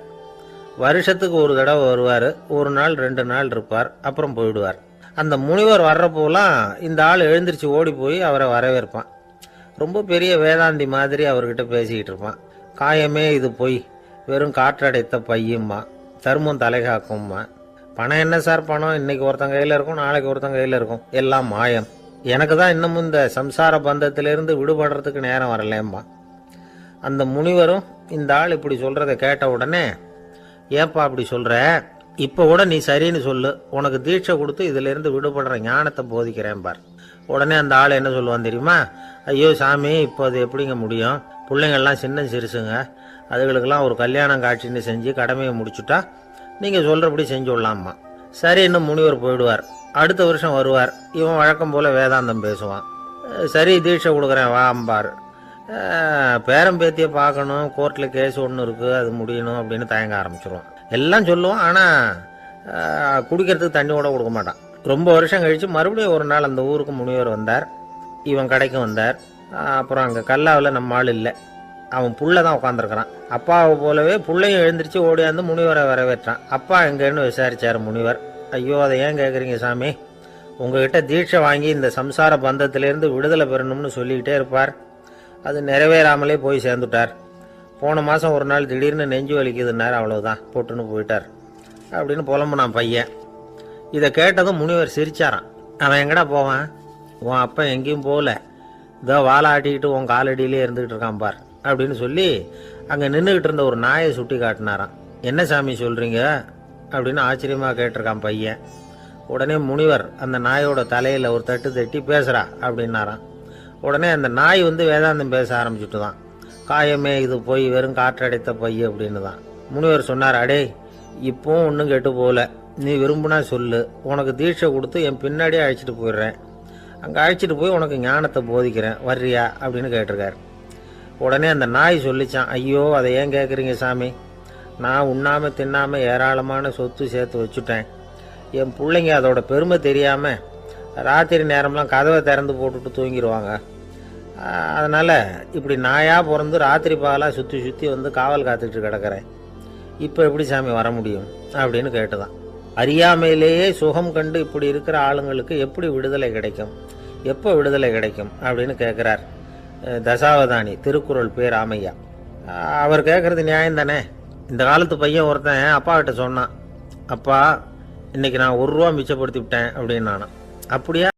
வருஷத்துக்கு ஒரு தடவை வருவார். ஒரு நாள் 2 நாள் இருப்பார், அப்புறம் போயிடுவார். அந்த முனிவர் வர்றப்போலாம் இந்த ஆள் எழுந்திரிச்சு ஓடி போய் அவரை வரவேற்பான். ரொம்ப பெரிய வேதாந்தி மாதிரி அவர்கிட்ட பேசிக்கிட்டு இருப்பான். காயமே இது பொய், வெறும் காற்றடைத்த பையும்மா, தர்மம் தலைகாக்கும்மா. பணம் என்ன சார் பணம், இன்னைக்கு ஒருத்தன் கையில் இருக்கும், நாளைக்கு ஒருத்தன் கையில் இருக்கும், எல்லாம் மாயம். எனக்கு தான் இன்னமும் இந்த சம்சார பந்தத்திலிருந்து விடுபடுறதுக்கு நேரம் வரலேம்மா. அந்த முனிவரும் இந்த ஆள் இப்படி சொல்கிறத கேட்ட உடனே, ஏப்பா அப்படி சொல்கிற, இப்போ கூட நீ சரின்னு சொல்லு, உனக்கு தீட்சை கொடுத்து இதிலிருந்து விடுபடுற ஞானத்தை போதிக்கிறேன் பார். உடனே அந்த ஆள் என்ன சொல்லுவான் தெரியுமா, ஐயோ சாமி, இப்போ அது எப்படிங்க முடியும், பிள்ளைங்கள்லாம் சின்ன சிறுசுங்க, அதுகளுக்கெல்லாம் ஒரு கல்யாணம் காட்சின்னு செஞ்சு கடமையை முடிச்சுட்டா நீங்கள் சொல்கிறபடி செஞ்சு விடலாமா. சரி, இன்னும் முனிவர் போயிடுவார். அடுத்த வருஷம் வருவார். இவன் வழக்கம் போல் வேதாந்தம் பேசுவான். சரி, தீட்சை கொடுக்குறேன் வா அம்பார். பேரம்பேத்தியை பார்க்கணும், கோர்ட்டில் கேஸ் ஒன்று இருக்குது, அது முடியணும் அப்படின்னு தயங்க ஆரம்பிச்சிருவான். எல்லாம் சொல்லுவான், ஆனால் குடிக்கிறதுக்கு தண்ணி கூட கொடுக்க மாட்டான். ரொம்ப வருஷம் கழித்து மறுபடியும் ஒரு நாள் அந்த ஊருக்கு முனிவர் வந்தார். இவன் கடைக்கும் வந்தார். அப்புறம் அங்கே கல்லாவில் நம்ம ஆள் இல்லை, அவன் புள்ள தான் உட்காந்துருக்கிறான். அப்பாவை போலவே புள்ளையும் எழுந்திரிச்சு ஓடியாந்து முனிவரை வரவேற்றான். அப்பா எங்கன்னு விசாரிச்சார் முனிவர். ஐயோ, அதை ஏன் கேட்குறீங்க சாமி, உங்ககிட்ட தீட்சை வாங்கி இந்த சம்சார பந்தத்திலேருந்து விடுதலை பெறணும்னு சொல்லிக்கிட்டே இருப்பார். அது நிறைவேறாமலே போய் சேர்ந்துட்டார். போன மாதம் ஒரு நாள் திடீர்னு நெஞ்சு வலிக்குதுன்னார், அவ்வளோதான் போட்டுன்னு போயிட்டார் அப்படின்னு புலம்புனான் பையன். இதை கேட்டதும் முனிவர் சிரிச்சாரான். அவன் எங்கடா போவான், உன் அப்பா எங்கேயும் போகல, இதோ வாழை ஆட்டிக்கிட்டு உன் காலடியிலே இருந்துக்கிட்டு இருக்கான் பார் அப்படின்னு சொல்லி அங்கே நின்றுக்கிட்டு இருந்த ஒரு நாயை சுட்டி காட்டினாரான். என்ன சாமி சொல்கிறீங்க அப்படின்னு ஆச்சரியமாக கேட்டிருக்கான் பையன். உடனே முனிவர் அந்த நாயோட தலையில் ஒரு தட்டு தட்டி பேசுகிறா அப்படின்னாரான். உடனே அந்த நாய் வேதாந்தம் பேச ஆரம்பிச்சுட்டு தான். காயமே இது போய் வெறும் காற்றடைத்த பைய அப்படின்னு தான். முனிவர் சொன்னார், அடே இப்போவும் ஒன்றும் கெட்டு போகல, நீ விரும்புனா சொல்லு, உனக்கு தீட்சை கொடுத்து என் பின்னாடியே அழைச்சிட்டு போயிடுறேன், அங்கே அழைச்சிட்டு போய் உனக்கு ஞானத்தை போதிக்கிறேன், வர்றியா அப்படின்னு கேட்டிருக்காரு. உடனே அந்த நாய் சொல்லிச்சான், ஐயோ அதை ஏன் கேட்குறீங்க சாமி, நான் உண்ணாமல் தின்னாமல் ஏராளமான சொத்து சேர்த்து வச்சுட்டேன். என் பிள்ளைங்க அதோட பெருமை தெரியாமல் ராத்திரி நேரம்லாம் கதவை திறந்து போட்டுட்டு தூங்கிடுவாங்க. அதனால் இப்படி நாயாக பிறந்து ராத்திரி பகலாக சுற்றி சுற்றி காவல் காத்துக்கிட்டு கிடக்கிறேன். இப்போ எப்படி சாமி வர முடியும் அப்படின்னு கேட்டுதான். அறியாமையிலேயே சுகம் கண்டு இப்படி இருக்கிற ஆளுங்களுக்கு எப்படி விடுதலை கிடைக்கும், எப்போ விடுதலை கிடைக்கும் அப்படின்னு கேட்குறார் தசாவதானி, திருக்குறள் பேர் ராமையா. அவர் கேட்குறது நியாயம் தானே. இந்த காலத்து பையன் ஒருத்தன் அப்பா கிட்ட சொன்னான், அப்பா இன்னைக்கு நான் 1 ரூபா மிச்சப்படுத்தி விட்டேன் அப்படின்னு. நானும் அப்படியா